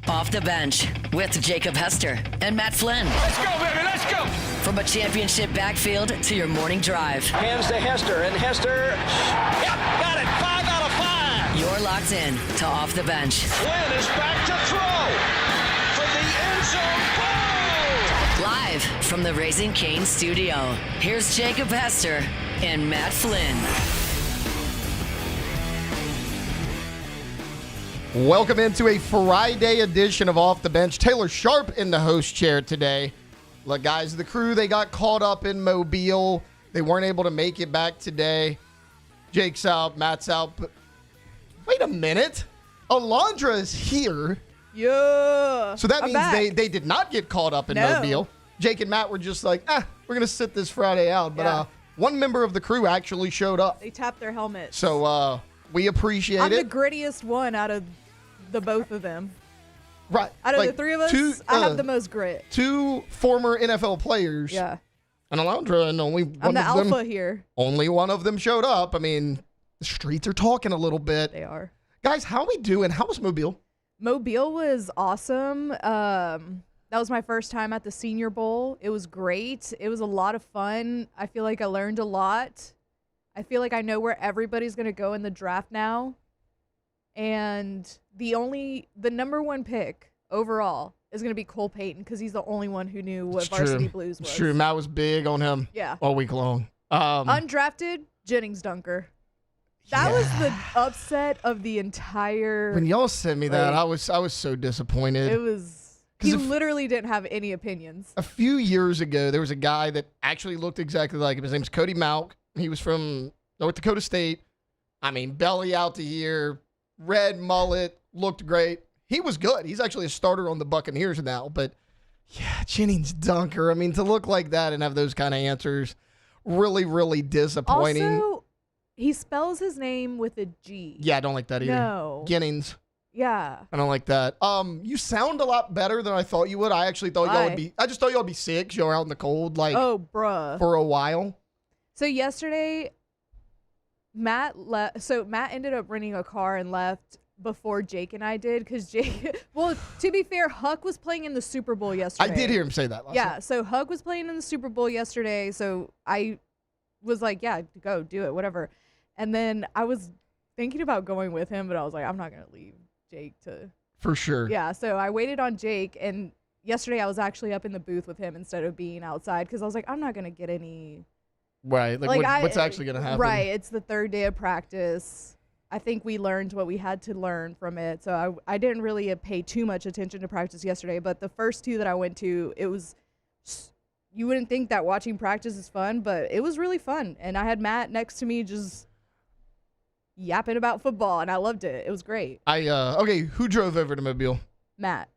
Off the Bench with Jacob Hester and Matt Flynn. Let's go, baby, let's go! From a championship backfield to your morning drive. Hands to Hester, and Hester, yep, got it, 5 out of 5. You're locked in to Off the Bench. Flynn is back to throw from the end zone. Ball! Live from the Raising Cane studio, here's Jacob Hester and Matt Flynn. Welcome into a Friday edition of Off the Bench. Taylor Sharp in the host chair today. Look, guys, the crew, they got caught up in Mobile. They weren't able to make it back today. Jake's out, Matt's out. But wait a minute. Alondra is here. Yeah. So that means they did not get caught up in No. Mobile. Jake and Matt were just like, we're going to sit this Friday out. But one member of the crew actually showed up. They tapped their helmets. So we appreciate I'm it. the grittiest one out of the both of them. Right. Out of the three of us, I have the most grit. Two former NFL players. Yeah. And Alondra, and only one I'm the of them. alpha here. Only one of them showed up. I mean, the streets are talking a little bit. They are. Guys, how we doing? How was Mobile? Mobile was awesome. That was my first time at the Senior Bowl. It was great. It was a lot of fun. I feel like I learned a lot. I feel like I know where everybody's going to go in the draft now. And the number one pick overall is going to be Cole Payton because he's the only one who knew what Varsity Blues was. It's true. Matt was big on him all week long. Undrafted, Jennings Dunker. That was the upset of the entire. When y'all sent me that, I was so disappointed. It was. He literally didn't have any opinions. A few years ago, there was a guy that actually looked exactly like him. His name's Cody Malk. He was from North Dakota State. I mean, belly out to here, red mullet, looked great. He was good. He's actually a starter on the Buccaneers now. But, yeah, Jennings Dunker. I mean, to look like that and have those kind of answers, really, really disappointing. Also, he spells his name with a G. Yeah, I don't like that either. No. Jennings. Yeah. I don't like that. You sound a lot better than I thought you would. I actually thought y'all would be. I just thought y'all would be sick. Y'all were out in the cold, for a while. So yesterday, Matt left. So Matt ended up renting a car and left before Jake and I did because Jake. Well, to be fair, Huck was playing in the Super Bowl yesterday. I did hear him say that last night. So Huck was playing in the Super Bowl yesterday. So I was like, yeah, go do it, whatever. And then I was thinking about going with him, but I was like, I'm not gonna leave Jake to. For sure. Yeah. So I waited on Jake, and yesterday I was actually up in the booth with him instead of being outside because I was like, I'm not gonna get any. Right. What's actually going to happen? Right. It's the third day of practice. I think we learned what we had to learn from it. So I didn't really pay too much attention to practice yesterday. But the first two that I went to, it was, you wouldn't think that watching practice is fun, but it was really fun. And I had Matt next to me just yapping about football, and I loved it. It was great. Okay, who drove over to Mobile? Matt.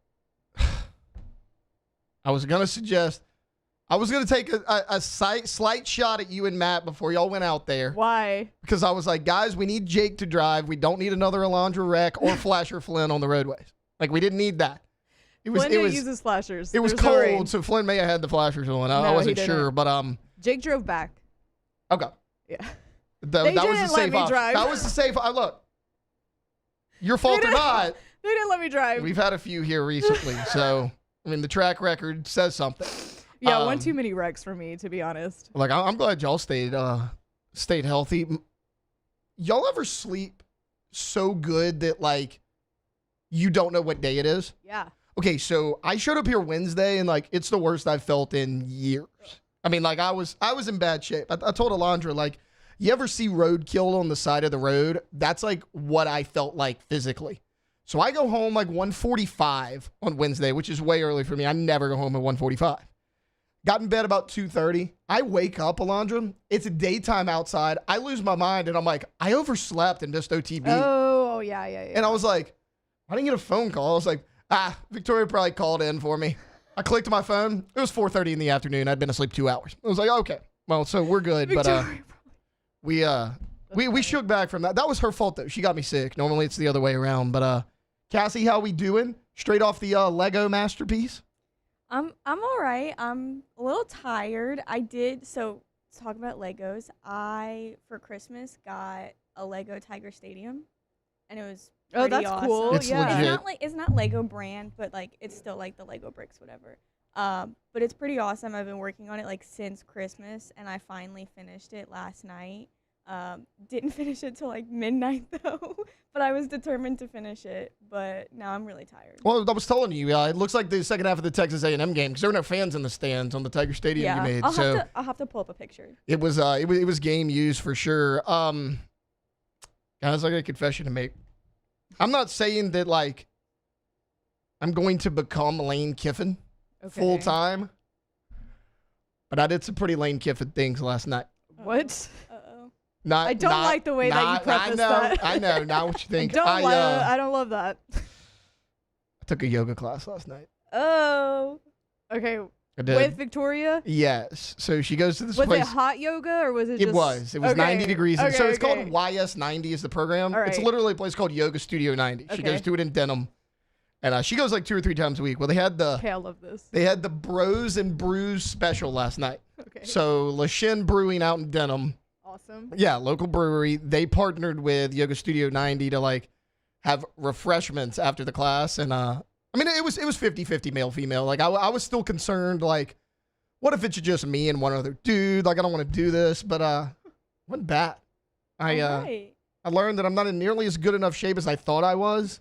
I was going to take a slight shot at you and Matt before y'all went out there. Why? Because I was like, guys, we need Jake to drive. We don't need another Alondra wreck or Flasher Flynn on the roadways. Like, we didn't need that. Flynn didn't use his flashers. It was cold, so Flynn may have had the flashers on. I wasn't sure, but Jake drove back. Okay. Yeah. That was the safe option. That was the safe. Look, your fault or not. They didn't let me drive. We've had a few here recently, so I mean the track record says something. Yeah, one too many wrecks for me, to be honest. Like I'm glad y'all stayed healthy. Y'all ever sleep so good that like you don't know what day it is? Yeah. Okay, so I showed up here Wednesday and like it's the worst I've felt in years. I mean, like I was in bad shape. I told Alondra, like, you ever see roadkill on the side of the road? That's like what I felt like physically. So I go home like 1:45 on Wednesday, which is way early for me. I never go home at 1:45. Got in bed about 2:30. I wake up, Alondra. It's a daytime outside. I lose my mind, and I'm like, I overslept and missed OTB. Oh, yeah. And I was like, I didn't get a phone call. I was like, Victoria probably called in for me. I clicked my phone. It was 4:30 in the afternoon. I'd been asleep 2 hours. I was like, okay, well, so we're good. Victoria, but we shook back from that. That was her fault, though. She got me sick. Normally, it's the other way around. But Cassie, how we doing? Straight off the Lego masterpiece? I'm all right. I'm a little tired. So talk about Legos. I, for Christmas, got a Lego Tiger Stadium. and it was Oh, pretty that's awesome. cool. It's Yeah. legit. It's not Lego brand, but like it's still like the Lego bricks, whatever. But it's pretty awesome. I've been working on it like since Christmas, and I finally finished it last night. Didn't finish it till like midnight though, but I was determined to finish it. But now I'm really tired. Well, I was telling you, it looks like the second half of the Texas A&M game because there were no fans in the stands on the Tiger Stadium Yeah, you made. I'll have to pull up a picture. It was game used for sure. Guys, I got a confession to make. I'm not saying that like I'm going to become Lane Kiffin full time, but I did some pretty Lane Kiffin things last night. What? Uh-oh. I don't like the way that you prefaced that. I know. Not what you think. I don't love that. I took a yoga class last night. Oh. Okay. I did. With Victoria? Yes. So she goes to this Was place. it hot yoga or was it It just... was. It was Okay, 90 degrees. Okay, so it's okay. called YS90 is the program. All It's right. literally a place called Yoga Studio 90. She Okay. goes to it in Denham. And she goes like 2 or 3 times a week. Well, they had the Okay, I love this. Bros and Brews special last night. Okay. So LaShin Brewing out in Denham. Awesome. Yeah, local brewery. They partnered with Yoga Studio 90 to like have refreshments after the class. And I mean, it was 50-50 male female. Like I was still concerned like, what if it's just me and one other dude? Like I don't want to do this, but wasn't bad. Alright. I learned that I'm not in nearly as good enough shape as I thought I was.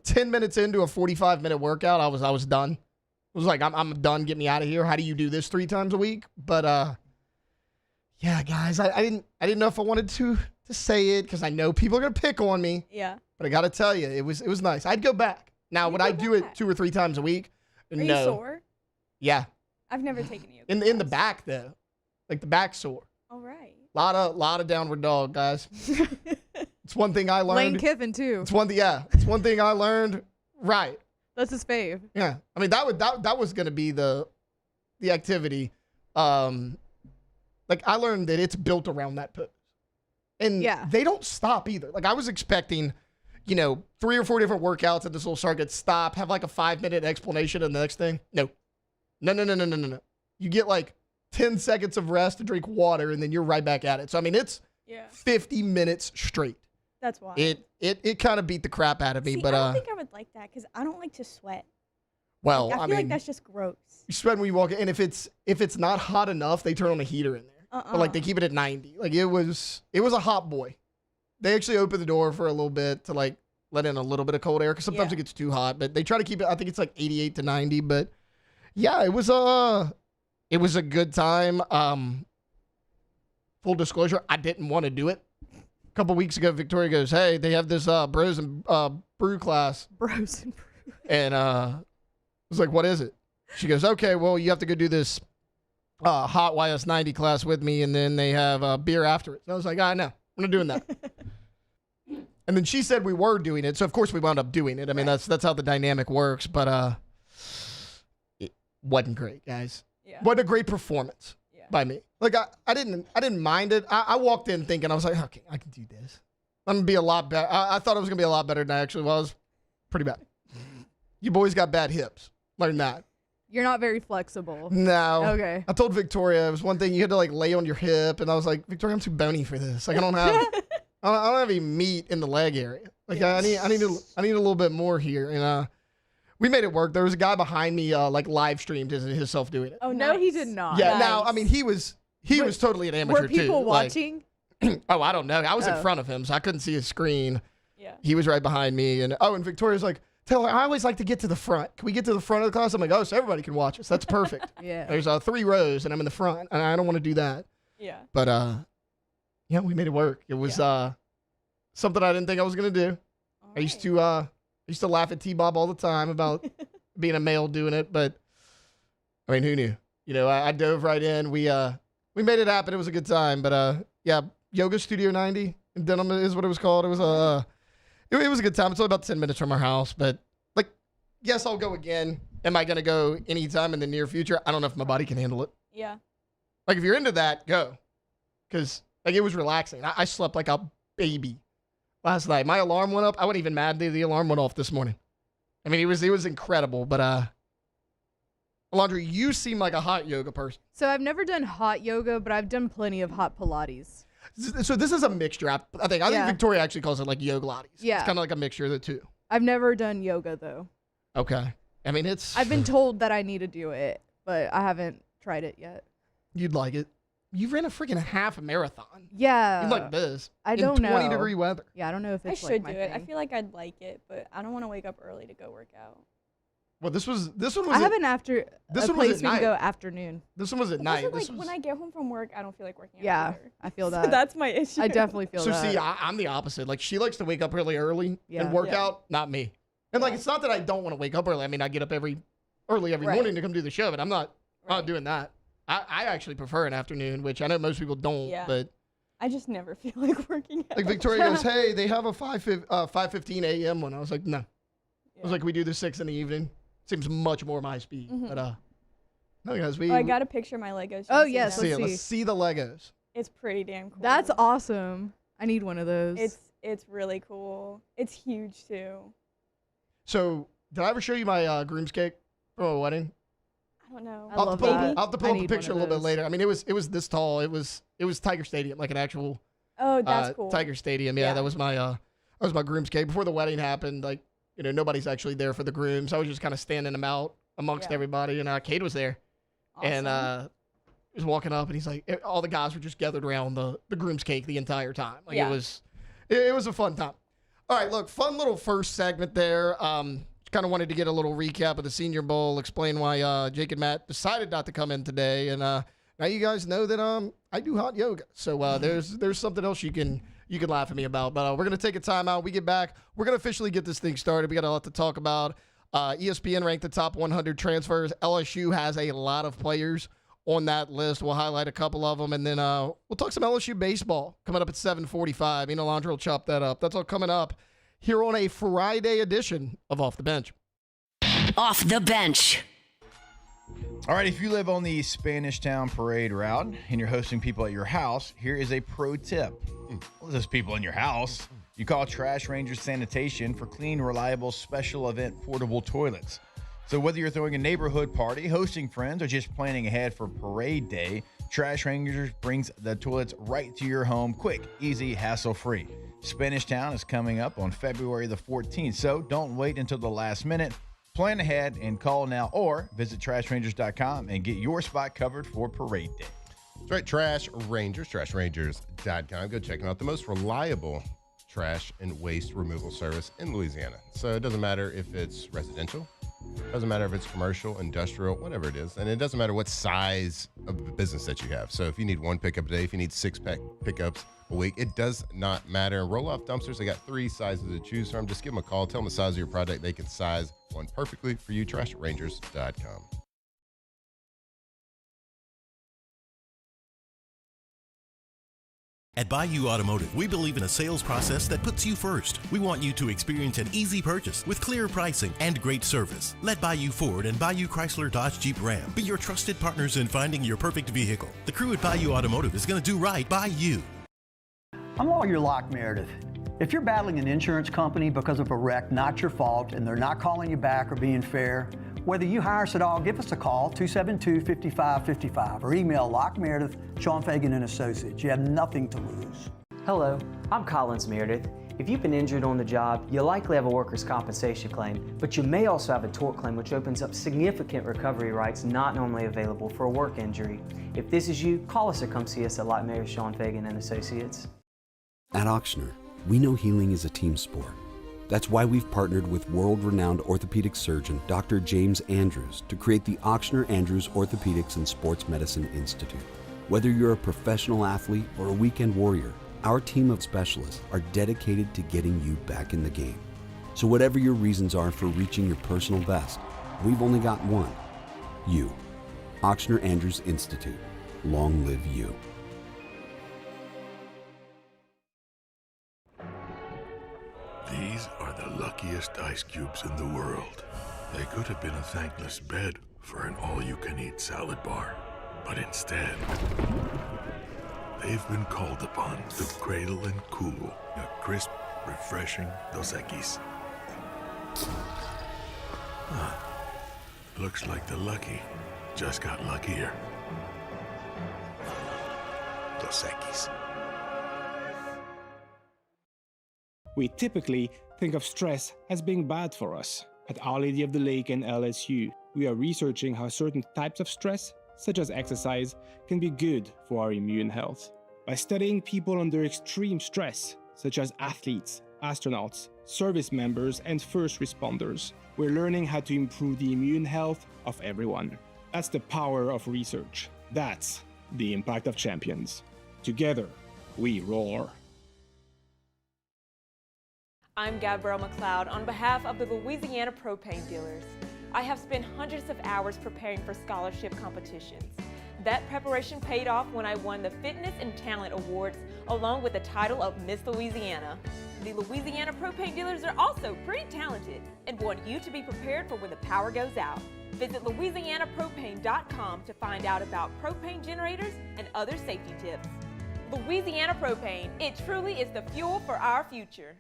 10 minutes into a 45-minute workout, I was done. It was like, I'm done. Get me out of here. How do you do this 3 times a week? But yeah, guys, I didn't know if I wanted to say it because I know people are gonna pick on me. Yeah. But I gotta tell you, it was nice. I'd go back. Now, would go I do it back. 2 or 3 times a week? Are No. you sore? Yeah. I've never taken you. In the back though, like the back sore. All right. Lot of downward dog, guys. It's one thing I learned. Lane Kiffin, too. It's one thing I learned. Right. That's his fave. Yeah. I mean that was gonna be the activity. Like I learned that it's built around that pose. And Yeah. they don't stop either. Like I was expecting, 3 or 4 different workouts at this little circuit, stop, have like a 5-minute explanation and the next thing. No. You get like 10 seconds of rest to drink water and then you're right back at it. So I mean it's Yeah. 50 minutes straight. That's why. It kind of beat the crap out of me, See, but I don't think I would like that because I don't like to sweat. well, Like, I I feel mean, like that's just gross. you sweat when you walk in, and if it's not hot enough, they turn on a heater in there. But like they keep it at 90. Like it was a hot boy. They actually opened the door for a little bit to like let in a little bit of cold air because sometimes Yeah. it gets too hot. But they try to keep it. I think it's like 88 to 90. But yeah, it was a good time. Full disclosure, I didn't want to do it. A couple weeks ago, Victoria goes, "Hey, they have this Bros and Brew class," Bros and brew. and I was like, "What is it?" She goes, "Okay, well, you have to go do this hot YS90 class with me, and then they have beer after it." So I was like, "I know, we're not doing that." And then she said we were doing it, so of course we wound up doing it. I mean, that's how the dynamic works. But it wasn't great, guys. Yeah. What a great performance Yeah. by me. Like I didn't mind it. I walked in thinking I was like, okay, I can do this. I'm gonna be a lot better. I thought it was gonna be a lot better than I actually was. Pretty bad. You boys got bad hips. Learn that. You're not very flexible. No. Okay. I told Victoria it was one thing you had to like lay on your hip, and I was like, Victoria, I'm too bony for this. Like I don't have any meat in the leg area. Like I need a little bit more here. And we made it work. There was a guy behind me like live streamed himself doing it. Oh No, he nice. did not. Yeah. nice. Now I mean he was totally an amateur Were people too. Like, watching? oh, I don't know. I was in Oh. front of him, so I couldn't see his screen. Yeah. He was right behind me, and Victoria's like, "Tell her I always like to get to the front. Can we get to the front of the class?" I'm like, "Oh, so everybody can watch us. That's perfect." Yeah. There's 3 rows, and I'm in the front, and I don't want to do that. Yeah. But yeah, we made it work. It was something I didn't think I was gonna do. I used to laugh at T-Bob all the time about being a male doing it, but I mean, who knew? I dove right in. We made it happen. It was a good time. But yeah, Yoga Studio 90 in Denham is what it was called. It was it was a good time. It's only about 10 minutes from our house, but like, yes, I'll go again. Am I gonna go anytime in the near future? I don't know if my body can handle it. Yeah. Like, if you're into that, go, because like it was relaxing. I slept like a baby last night. My alarm went up. I wasn't even mad that the alarm went off this morning. I mean, it was incredible. But Alondra, you seem like a hot yoga person. So I've never done hot yoga, but I've done plenty of hot Pilates. So this is a mixture. I think Yeah. Victoria actually calls it like yoga Pilates. Yeah. It's kind of like a mixture of the two. I've never done yoga though. Okay. I mean, I've been told that I need to do it, but I haven't tried it yet. You'd like it. You ran a freaking half marathon. Yeah. You'd like this. I don't know. 20-degree weather. Yeah, I don't know if I it's should like do my it. I thing. feel like I'd like it, but I don't want to wake up early to go work out. Well, this one was. I have an after this a one was place at we can night. go afternoon. This one was at But night. also, This like was, when I get home from work, I don't feel like working out. Yeah, either. I feel So that. that's my issue. I definitely feel so that. see, I'm the opposite. Like she likes to wake up really early Yeah. and work Yeah. out. Not me. And like it's not that I don't want to wake up early. I mean, I get up every Right. morning to come do the show, but I'm not Right. doing that. I actually prefer an afternoon, which I know most people don't. Yeah. But I just never feel like working out. like Victoria goes, "Hey, they have a 5:15 a.m. one." I was like, "No." I was like, "We do the 6 in the evening." Seems much more my speed. Mhm. But no, guys, Oh, I got a picture of my Legos. Oh, Should we yes, them? see it. let's Let's see the Legos. It's pretty damn cool. That's awesome. I need one of those. It's really cool. It's huge too. So, did I ever show you my groom's cake from a wedding? I don't know. I I'll love have to pull, that. I'll have to I pull up a need picture a one of little bit those. later. I mean, it was this tall. It was Tiger Stadium, like an actual Oh, that's cool. Tiger Stadium. Yeah, Yeah. that was my groom's cake before the wedding happened. Like, nobody's actually there for the grooms. I was just kind of standing them out amongst Yeah. everybody, and Cade was there, and Awesome. he was walking up, and he's like, all the guys were just gathered around the groom's cake the entire time. Like Yeah. it was a fun time. All right, look, fun little first segment there. Kind of wanted to get a little recap of the Senior Bowl, explain why Jake and Matt decided not to come in today, and now you guys know that I do hot yoga. So there's something else you can laugh at me about. But we're gonna take a timeout. We get back. We're gonna officially get this thing started. We got a lot to talk about. ESPN ranked the top 100 transfers. LSU has a lot of players on that list. We'll highlight a couple of them, and then we'll talk some LSU baseball coming up at 7:45. Alondra will chop that up. That's all coming up here on a Friday edition of Off the Bench. Off the bench. All right, if you live on the Spanish Town Parade route and you're hosting people at your house, here is a pro tip. Well, there's people in your house. You call Trash Rangers Sanitation for clean, reliable, special event portable toilets. So whether you're throwing a neighborhood party, hosting friends, or just planning ahead for parade day, Trash Rangers brings the toilets right to your home quick, easy, hassle-free. Spanish Town is coming up on February the 14th, so don't wait until the last minute. Plan ahead and call now or visit trashrangers.com and get your spot covered for parade day. That's right, Trash Rangers, trashrangers.com. Go check them out. The most reliable trash and waste removal service in Louisiana. So it doesn't matter if it's residential, doesn't matter if it's commercial, industrial, whatever it is. And it doesn't matter what size of business that you have. So if you need one pickup a day, if you need 6 pickups a week, it does not matter. Roll-off dumpsters, they got 3 sizes to choose from. Just give them a call. Tell them the size of your product. They can size one perfectly for you. trashrangers.com. At Bayou Automotive, we believe in a sales process that puts you first. We want you to experience an easy purchase with clear pricing and great service. Let Bayou Ford and Bayou Chrysler Dodge Jeep Ram be your trusted partners in finding your perfect vehicle. The crew at Bayou Automotive is going to do right by you. I'm Lawyer Locke Meredith. If you're battling an insurance company because of a wreck not your fault and they're not calling you back or being fair, whether you hire us at all, give us a call, 272-5555, or email Locke Meredith, Sean Fagan and Associates. You have nothing to lose. Hello, I'm Collins Meredith. If you've been injured on the job, you likely have a workers' compensation claim, but you may also have a tort claim which opens up significant recovery rights not normally available for a work injury. If this is you, call us or come see us at Locke Meredith, Sean Fagan and Associates. At Ochsner, we know healing is a team sport. That's why we've partnered with world-renowned orthopedic surgeon Dr. James Andrews to create the Ochsner Andrews Orthopedics and Sports Medicine Institute. Whether you're a professional athlete or a weekend warrior, our team of specialists are dedicated to getting you back in the game. So whatever your reasons are for reaching your personal best, we've only got one: you. Ochsner Andrews Institute. Long live you. These are the luckiest ice cubes in the world. They could have been a thankless bed for an all-you-can-eat salad bar. But instead, they've been called upon to cradle and cool a crisp, refreshing Dos Equis. Looks like the lucky just got luckier. Dos Equis. We typically think of stress as being bad for us. At Our Lady of the Lake and LSU, we are researching how certain types of stress, such as exercise, can be good for our immune health. By studying people under extreme stress, such as athletes, astronauts, service members, and first responders, we're learning how to improve the immune health of everyone. That's the power of research. That's the impact of champions. Together, we roar. I'm Gabrielle McLeod on behalf of the Louisiana Propane Dealers. I have spent hundreds of hours preparing for scholarship competitions. That preparation paid off when I won the Fitness and Talent Awards along with the title of Miss Louisiana. The Louisiana Propane Dealers are also pretty talented and want you to be prepared for when the power goes out. Visit LouisianaPropane.com to find out about propane generators and other safety tips. Louisiana Propane, it truly is the fuel for our future.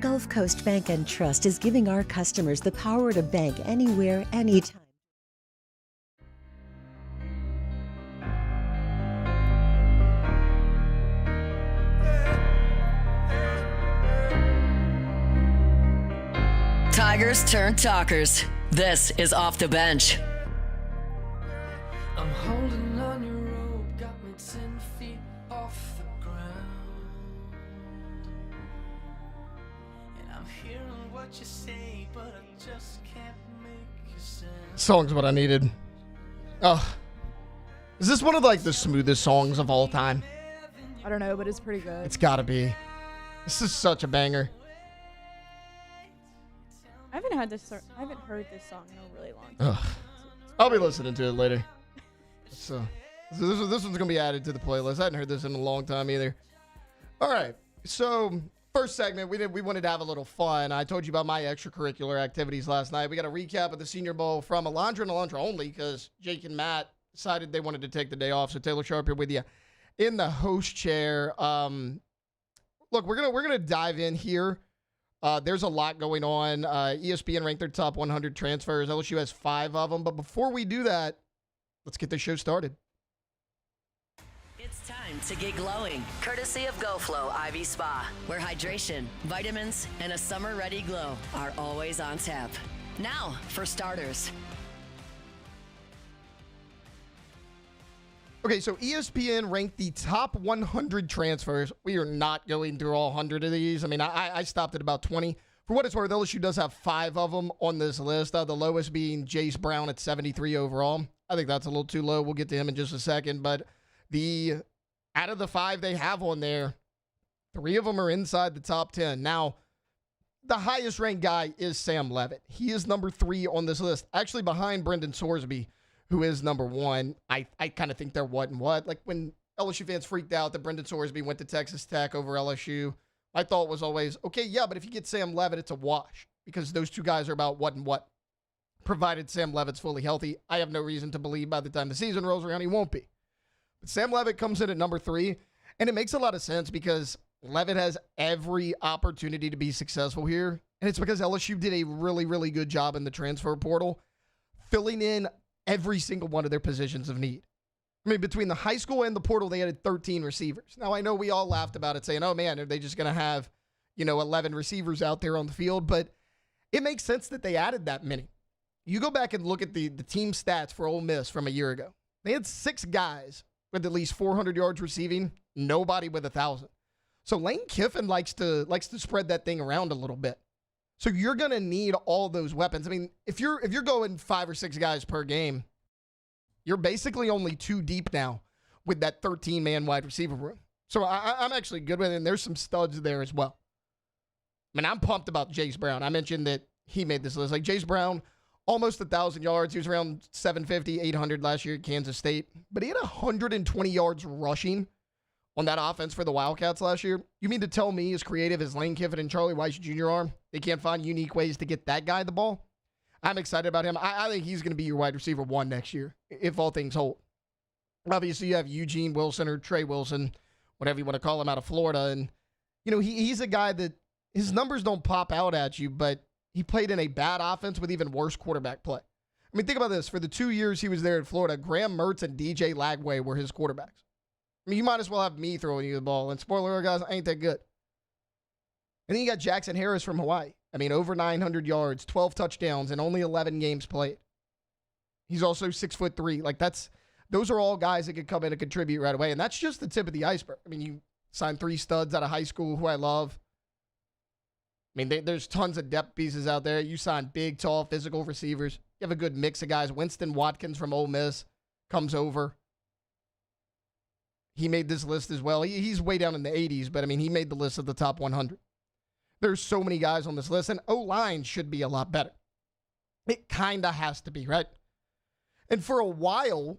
Gulf Coast Bank and Trust is giving our customers the power to bank anywhere, anytime. Tigers turn talkers. This is Off the Bench. I'm holding on your rope, got me 10 feet off the ground. And I'm hearing what you say, but I just can't make you sound. Song's what I needed. Oh. Is this one of like the smoothest songs of all time? I don't know, but it's pretty good. It's gotta be. This is such a banger. I haven't heard this song in a really long time. Ugh. I'll be listening to it later. So this one's gonna be added to the playlist. I hadn't heard this in a long time either. All right. So first segment, we wanted to have a little fun. I told you about my extracurricular activities last night. We got a recap of the Senior Bowl from Alondra and Alondra only because Jake and Matt decided they wanted to take the day off. So Taylor Sharp here with you in the host chair. Look, we're gonna dive in here. There's a lot going on. ESPN ranked their top 100 transfers. LSU has 5 of them. But before we do that, let's get the show started. It's time to get glowing, courtesy of GoFlow Ivy Spa, where hydration, vitamins, and a summer-ready glow are always on tap. Now, for starters. Okay, so ESPN ranked the top 100 transfers. We are not going through all 100 of these. I mean, I stopped at about 20. For what it's worth, LSU does have 5 of them on this list, the lowest being Jace Brown at 73 overall. I think that's a little too low. We'll get to him in just a second. But out of the 5 they have on there, 3 of them are inside the top 10. Now, the highest ranked guy is Sam Levitt. He is number 3 on this list, actually behind Brendan Sorsby, who is number 1. I kind of think they're what and what. Like when LSU fans freaked out that Brendan Sorsby went to Texas Tech over LSU, my thought was always, okay, yeah, but if you get Sam Levitt, it's a wash because those two guys are about what and what. Provided Sam Levitt's fully healthy, I have no reason to believe by the time the season rolls around he won't be. But Sam Levitt comes in at number 3, and it makes a lot of sense because Levitt has every opportunity to be successful here, and it's because LSU did a really, really good job in the transfer portal, filling in every single one of their positions of need. I mean, between the high school and the portal, they added 13 receivers. Now, I know we all laughed about it saying, oh, man, are they just going to have, 11 receivers out there on the field? But it makes sense that they added that many. You go back and look at the team stats for Ole Miss from a year ago. They had 6 guys with at least 400 yards receiving, nobody with 1,000. So Lane Kiffin likes to spread that thing around a little bit. So you're going to need all those weapons. I mean, if you're going 5 or 6 guys per game, you're basically only 2 deep now with that 13-man wide receiver room. So I'm actually good with it, and there's some studs there as well. I mean, I'm pumped about Jace Brown. I mentioned that he made this list. Like, Jace Brown, almost 1,000 yards. He was around 750, 800 last year at Kansas State. But he had 120 yards rushing on that offense for the Wildcats last year. You mean to tell me, as creative as Lane Kiffin and Charlie Weiss Jr. are, they can't find unique ways to get that guy the ball? I'm excited about him. I think he's going to be your wide receiver 1 next year, if all things hold. Obviously, you have Eugene Wilson or Trey Wilson, whatever you want to call him, out of Florida. And, he's a guy that his numbers don't pop out at you, but he played in a bad offense with even worse quarterback play. I mean, think about this. For the 2 years he was there in Florida, Graham Mertz and DJ Lagway were his quarterbacks. I mean, you might as well have me throwing you the ball. And spoiler alert, guys, I ain't that good. And then you got Jackson Harris from Hawaii. I mean, over 900 yards, 12 touchdowns, and only 11 games played. He's also 6'3". Like, those are all guys that could come in and contribute right away. And that's just the tip of the iceberg. I mean, you signed 3 studs out of high school who I love. I mean, there's tons of depth pieces out there. You sign big, tall, physical receivers. You have a good mix of guys. Winston Watkins from Ole Miss comes over. He made this list as well. He's way down in the 80s, but, I mean, he made the list of the top 100. There's so many guys on this list, and O-line should be a lot better. It kind of has to be, right? And for a while,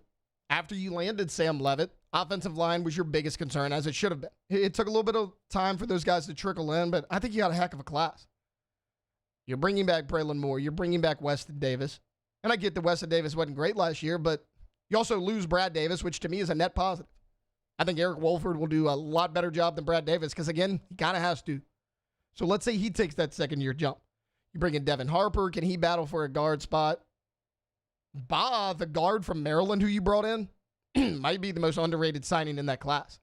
after you landed Sam Leavitt, offensive line was your biggest concern, as it should have been. It took a little bit of time for those guys to trickle in, but I think you got a heck of a class. You're bringing back Braylon Moore. You're bringing back Weston Davis. And I get that Weston Davis wasn't great last year, but you also lose Brad Davis, which to me is a net positive. I think Eric Wolford will do a lot better job than Brad Davis because, again, he kind of has to. So let's say he takes that second-year jump. You bring in Devin Harper. Can he battle for a guard spot? The guard from Maryland who you brought in, might be the most underrated signing in that class.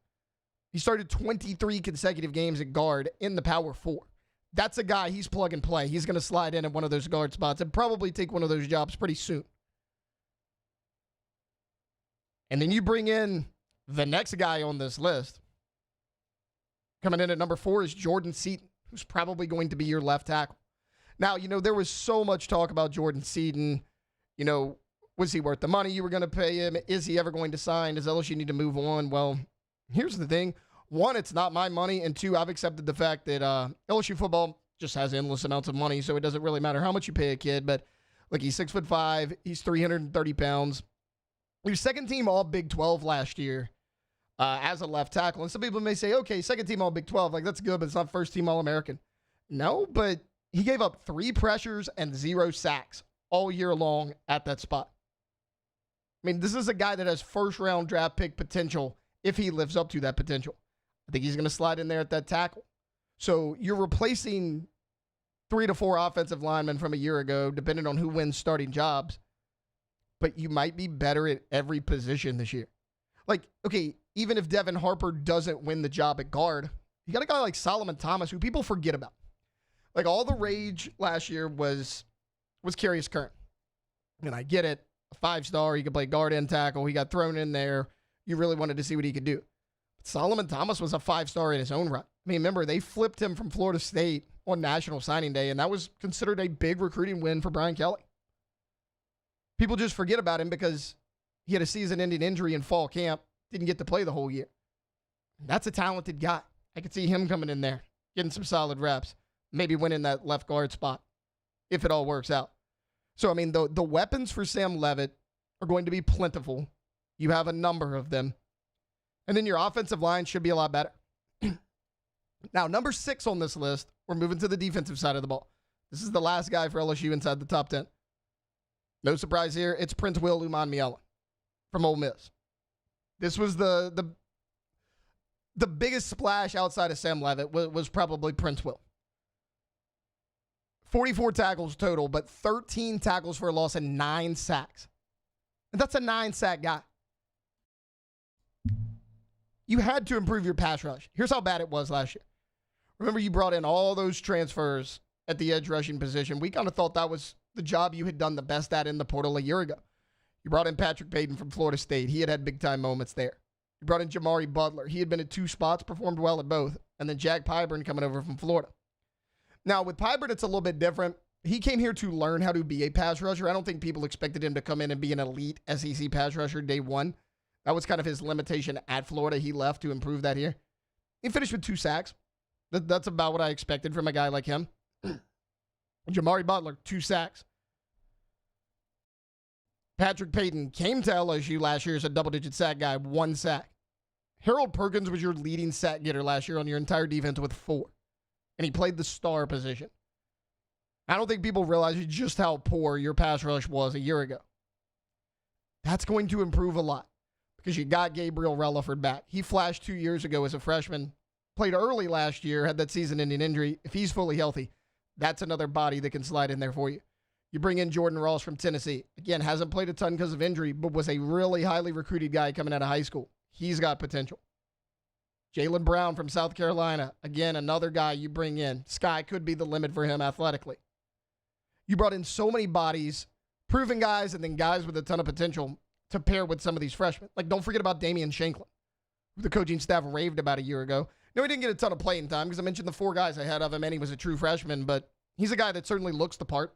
He started 23 consecutive games at guard in the Power 4. That's a guy, he's plug and play. He's going to slide in at one of those guard spots and probably take one of those jobs pretty soon. And then you bring in the next guy on this list. Coming in at number 4 is Jordan Seaton, who's probably going to be your left tackle. Now, there was so much talk about Jordan Seaton. Was he worth the money you were going to pay him? Is he ever going to sign? Does LSU need to move on? Well, here's the thing. 1, it's not my money. And 2, I've accepted the fact that LSU football just has endless amounts of money, so it doesn't really matter how much you pay a kid. But, look, he's 6'5". He's 330 pounds. He was second team all Big 12 last year as a left tackle. And some people may say, okay, second team all Big 12. Like, that's good, but it's not first team All-American. No, but he gave up 3 pressures and 0 sacks all year long at that spot. I mean, this is a guy that has first-round draft pick potential if he lives up to that potential. I think he's going to slide in there at that tackle. So you're replacing 3 to 4 offensive linemen from a year ago, depending on who wins starting jobs. But you might be better at every position this year. Like, okay, even if Devin Harper doesn't win the job at guard, you got a guy like Solomon Thomas who people forget about. Like, all the rage last year was Carius Curran. And I get it. A 5-star, he could play guard and tackle. He got thrown in there. You really wanted to see what he could do. But Solomon Thomas was a 5-star in his own right. I mean, remember, they flipped him from Florida State on National Signing Day, and that was considered a big recruiting win for Brian Kelly. People just forget about him because he had a season-ending injury in fall camp, didn't get to play the whole year. That's a talented guy. I could see him coming in there, getting some solid reps, maybe winning that left guard spot if it all works out. So, I mean, the weapons for Sam Leavitt are going to be plentiful. You have a number of them. And then your offensive line should be a lot better. Now, number 6 on this list, we're moving to the defensive side of the ball. This is the last guy for LSU inside the top 10. No surprise here. It's Prince Will Umanmielen from Ole Miss. This was the biggest splash outside of Sam Leavitt was probably Prince Will. 44 tackles total, but 13 tackles for a loss and 9 sacks. And that's a 9-sack guy. You had to improve your pass rush. Here's how bad it was last year. Remember, you brought in all those transfers at the edge rushing position. We kind of thought that was the job you had done the best at in the portal a year ago. You brought in Patrick Payton from Florida State. He had big-time moments there. You brought in Jamari Butler. He had been at 2 spots, performed well at both. And then Jack Pyburn coming over from Florida. Now, with Pyburn, it's a little bit different. He came here to learn how to be a pass rusher. I don't think people expected him to come in and be an elite SEC pass rusher day one. That was kind of his limitation at Florida. He left to improve that here. He finished with 2 sacks. That's about what I expected from a guy like him. Jamari Butler, 2 sacks. Patrick Payton came to LSU last year as a double-digit sack guy, 1 sack. Harold Perkins was your leading sack getter last year on your entire defense with 4. And he played the star position. I don't think people realize just how poor your pass rush was a year ago. That's going to improve a lot because you got Gabriel Relaford back. He flashed 2 years ago as a freshman, played early last year, had that season-ending injury. If he's fully healthy, that's another body that can slide in there for you. You bring in Jordan Ross from Tennessee. Again, hasn't played a ton because of injury, but was a really highly recruited guy coming out of high school. He's got potential. Jaylen Brown from South Carolina. Again, another guy you bring in. Sky could be the limit for him athletically. You brought in so many bodies, proven guys, and then guys with a ton of potential to pair with some of these freshmen. Like, don't forget about Damian Shanklin, who the coaching staff raved about a year ago. No, he didn't get a ton of playing time because I mentioned the 4 guys ahead of him, and he was a true freshman, but he's a guy that certainly looks the part.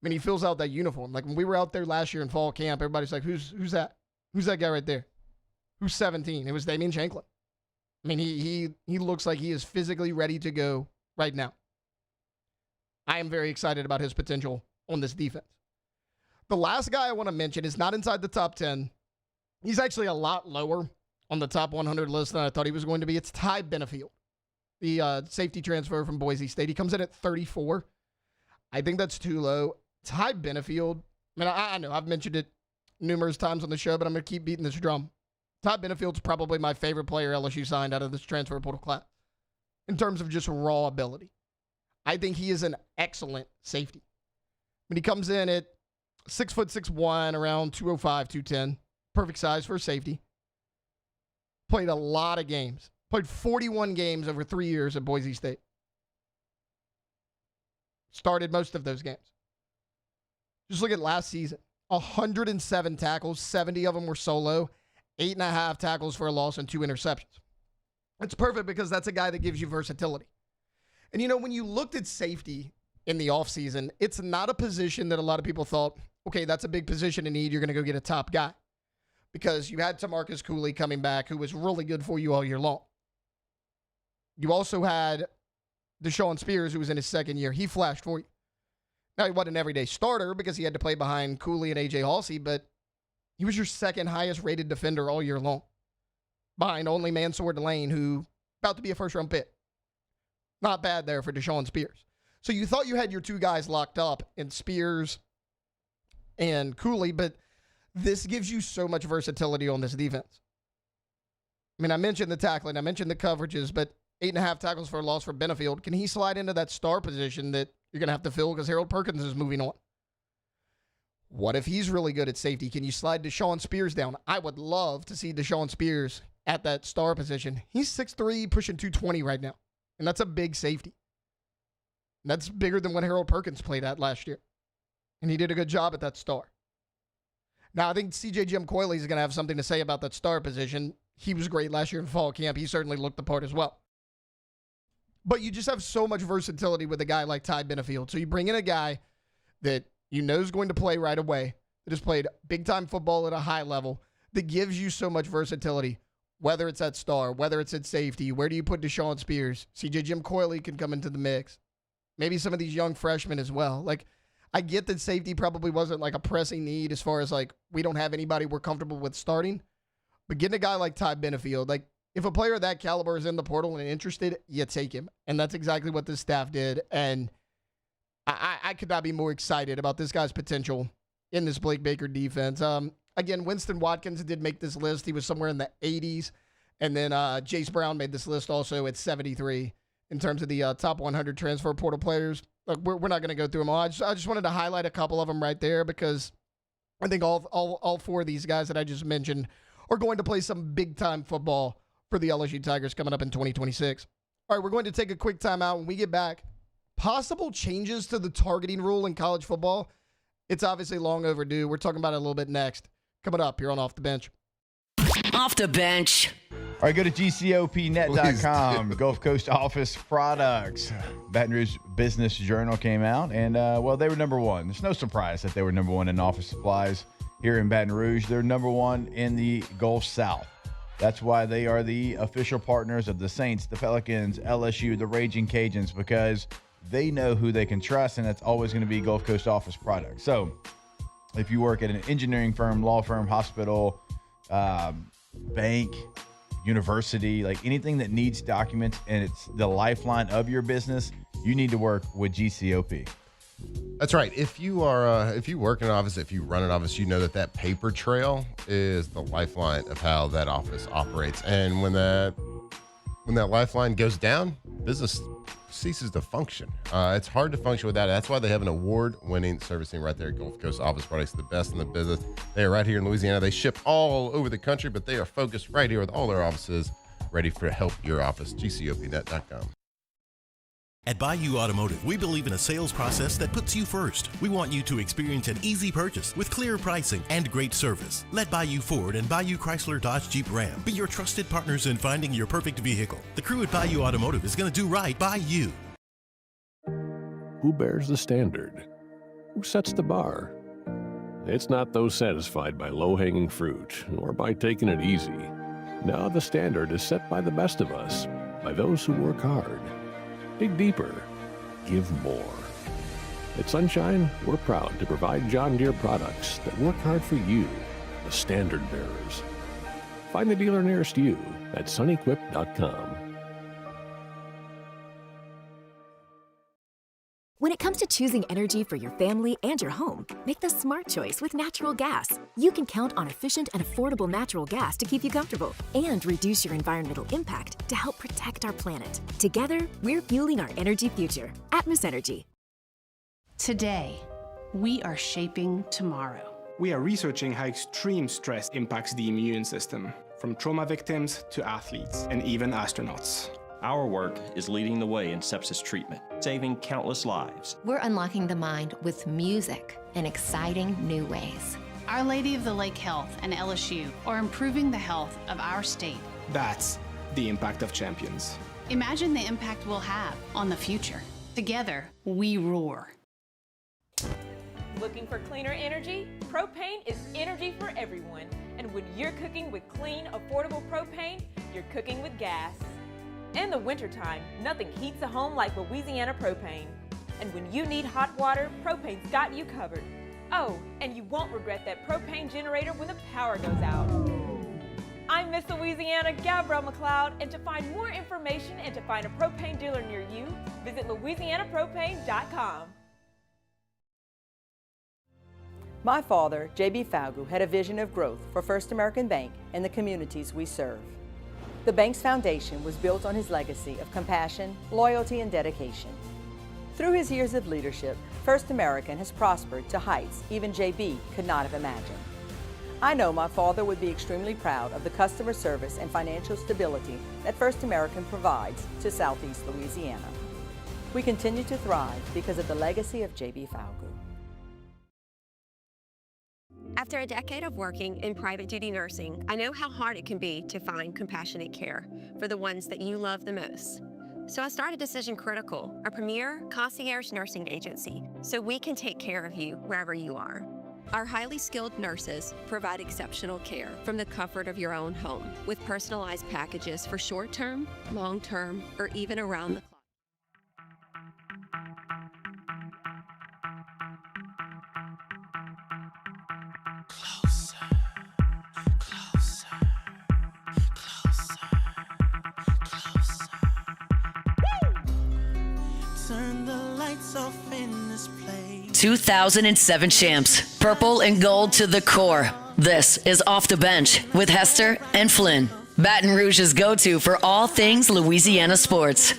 I mean, he fills out that uniform. Like, when we were out there last year in fall camp, everybody's like, who's that? Who's that guy right there? Who's 17? It was Damian Shanklin. I mean, he looks like he is physically ready to go right now. I am very excited about his potential on this defense. The last guy I want to mention is not inside the top 10. He's actually a lot lower on the top 100 list than I thought he was going to be. It's Ty Benefield, the safety transfer from Boise State. He comes in at 34. I think that's too low. Ty Benefield, I mean, I know I've mentioned it numerous times on the show, but I'm going to keep beating this drum. Ty Benefield's probably my favorite player LSU signed out of this transfer portal class in terms of just raw ability. I think he is an excellent safety. When he comes in at 6'6", around 205, 210, perfect size for a safety. Played a lot of games. Played 41 games over 3 years at Boise State. Started most of those games. Just look at last season. 107 tackles, 70 of them were solo, 8.5 tackles for a loss, and 2 interceptions. It's perfect because that's a guy that gives you versatility. And, you know, when you looked at safety in the offseason, it's not a position that a lot of people thought, okay, that's a big position to need. You're going to go get a top guy. Because you had Tamarcus Cooley coming back, who was really good for you all year long. You also had Deshaun Spears, who was in his second year. He flashed for you. Now, he wasn't an everyday starter because he had to play behind Cooley and A.J. Halsey, but he was your second highest rated defender all year long. Behind only Mansour Delane, who about to be a first-round pick. Not bad there for Deshaun Spears. So you thought you had your 2 guys locked up in Spears and Cooley, but this gives you so much versatility on this defense. I mean, I mentioned the tackling, I mentioned the coverages, but 8.5 tackles for a loss for Benefield. Can he slide into that star position that you're going to have to fill because Harold Perkins is moving on? What if he's really good at safety? Can you slide Deshaun Spears down? I would love to see Deshaun Spears at that star position. He's 6'3", pushing 220 right now, and that's a big safety. And that's bigger than what Harold Perkins played at last year, and he did a good job at that star. Now, I think C.J. Jim Coyley is going to have something to say about that star position. He was great last year in fall camp. He certainly looked the part as well. But you just have so much versatility with a guy like Ty Benefield. So you bring in a guy that you know is going to play right away, that has played big-time football at a high level, that gives you so much versatility, whether it's at star, whether it's at safety. Where do you put Deshaun Spears? C.J. Jim Coyley can come into the mix. Maybe some of these young freshmen as well. Like, I get that safety probably wasn't like a pressing need as far as like we don't have anybody we're comfortable with starting. But getting a guy like Ty Benefield, like if a player of that caliber is in the portal and interested, you take him. And that's exactly what this staff did. And I could not be more excited about this guy's potential in this Blake Baker defense. Again, Winston Watkins did make this list. He was somewhere in the 80s. And then Jace Brown made this list also at 73 in terms of the top 100 transfer portal players. Look, we're not going to go through them all. I just wanted to highlight a couple of them right there because I think all 4 of these guys that I just mentioned are going to play some big-time football for the LSU Tigers coming up in 2026. All right, we're going to take a quick timeout. When we get back, possible changes to the targeting rule in college football. It's obviously long overdue. We're talking about it a little bit next. Coming up here on Off the Bench. Off the bench. All right, go to GCOPnet.com, Gulf Coast Office Products. Baton Rouge Business Journal came out, and, well, they were number 1. There's no surprise that they were number 1 in office supplies here in Baton Rouge. They're number 1 in the Gulf South. That's why they are the official partners of the Saints, the Pelicans, LSU, the Raging Cajuns, because they know who they can trust, and that's always going to be Gulf Coast Office Products. So if you work at an engineering firm, law firm, hospital, bank, university, like anything that needs documents and it's the lifeline of your business, you need to work with GCOP. That's right. If you work in an office, if you run an office, you know that paper trail is the lifeline of how that office operates. And when that lifeline goes down, business ceases to function. It's hard to function without it. That's why they have an award-winning servicing right there at Gulf Coast Office Products, the best in the business. They are right here in Louisiana. They ship all over the country, but they are focused right here with all their offices ready for help your office. GCOPnet.com. At Bayou Automotive, we believe in a sales process that puts you first. We want you to experience an easy purchase with clear pricing and great service. Let Bayou Ford and Bayou Chrysler Dodge Jeep Ram be your trusted partners in finding your perfect vehicle. The crew at Bayou Automotive is going to do right by you. Who bears the standard? Who sets the bar? It's not those satisfied by low-hanging fruit or by taking it easy. Now the standard is set by the best of us, by those who work hard. Dig deeper. Give more. At Sunshine, we're proud to provide John Deere products that work hard for you, the standard bearers. Find the dealer nearest you at sunequip.com. When it comes to choosing energy for your family and your home, make the smart choice with natural gas. You can count on efficient and affordable natural gas to keep you comfortable and reduce your environmental impact to help protect our planet. Together, we're fueling our energy future. Atmos Energy. Today, we are shaping tomorrow. We are researching how extreme stress impacts the immune system, from trauma victims to athletes and even astronauts. Our work is leading the way in sepsis treatment, saving countless lives. We're unlocking the mind with music in exciting new ways. Our Lady of the Lake Health and LSU are improving the health of our state. That's the impact of champions. Imagine the impact we'll have on the future. Together, we roar. Looking for cleaner energy? Propane is energy for everyone. And when you're cooking with clean, affordable propane, you're cooking with gas. In the wintertime, nothing heats a home like Louisiana propane. And when you need hot water, propane's got you covered. Oh, and you won't regret that propane generator when the power goes out. I'm Miss Louisiana, Gabrielle McLeod, and to find more information and to find a propane dealer near you, visit louisianapropane.com. My father, J.B. Falgu, had a vision of growth for First American Bank and the communities we serve. The bank's foundation was built on his legacy of compassion, loyalty, and dedication. Through his years of leadership, First American has prospered to heights even JB could not have imagined. I know my father would be extremely proud of the customer service and financial stability that First American provides to Southeast Louisiana. We continue to thrive because of the legacy of JB Falgu. After a decade of working in private duty nursing, I know how hard it can be to find compassionate care for the ones that you love the most. So I started Decision Critical, a premier concierge nursing agency, so we can take care of you wherever you are. Our highly skilled nurses provide exceptional care from the comfort of your own home with personalized packages for short-term, long-term, or even around the clock. Turn the lights off in this place. 2007 champs, purple and gold to the core. This is Off the Bench with Hester and Flynn, Baton Rouge's go-to for all things Louisiana sports.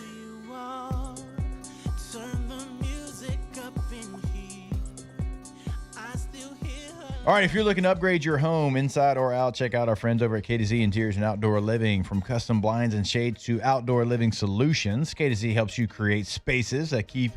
All right, if you're looking to upgrade your home inside or out, check out our friends over at K2Z Interiors and Outdoor Living. From custom blinds and shades to outdoor living solutions, K2Z helps you create spaces that keep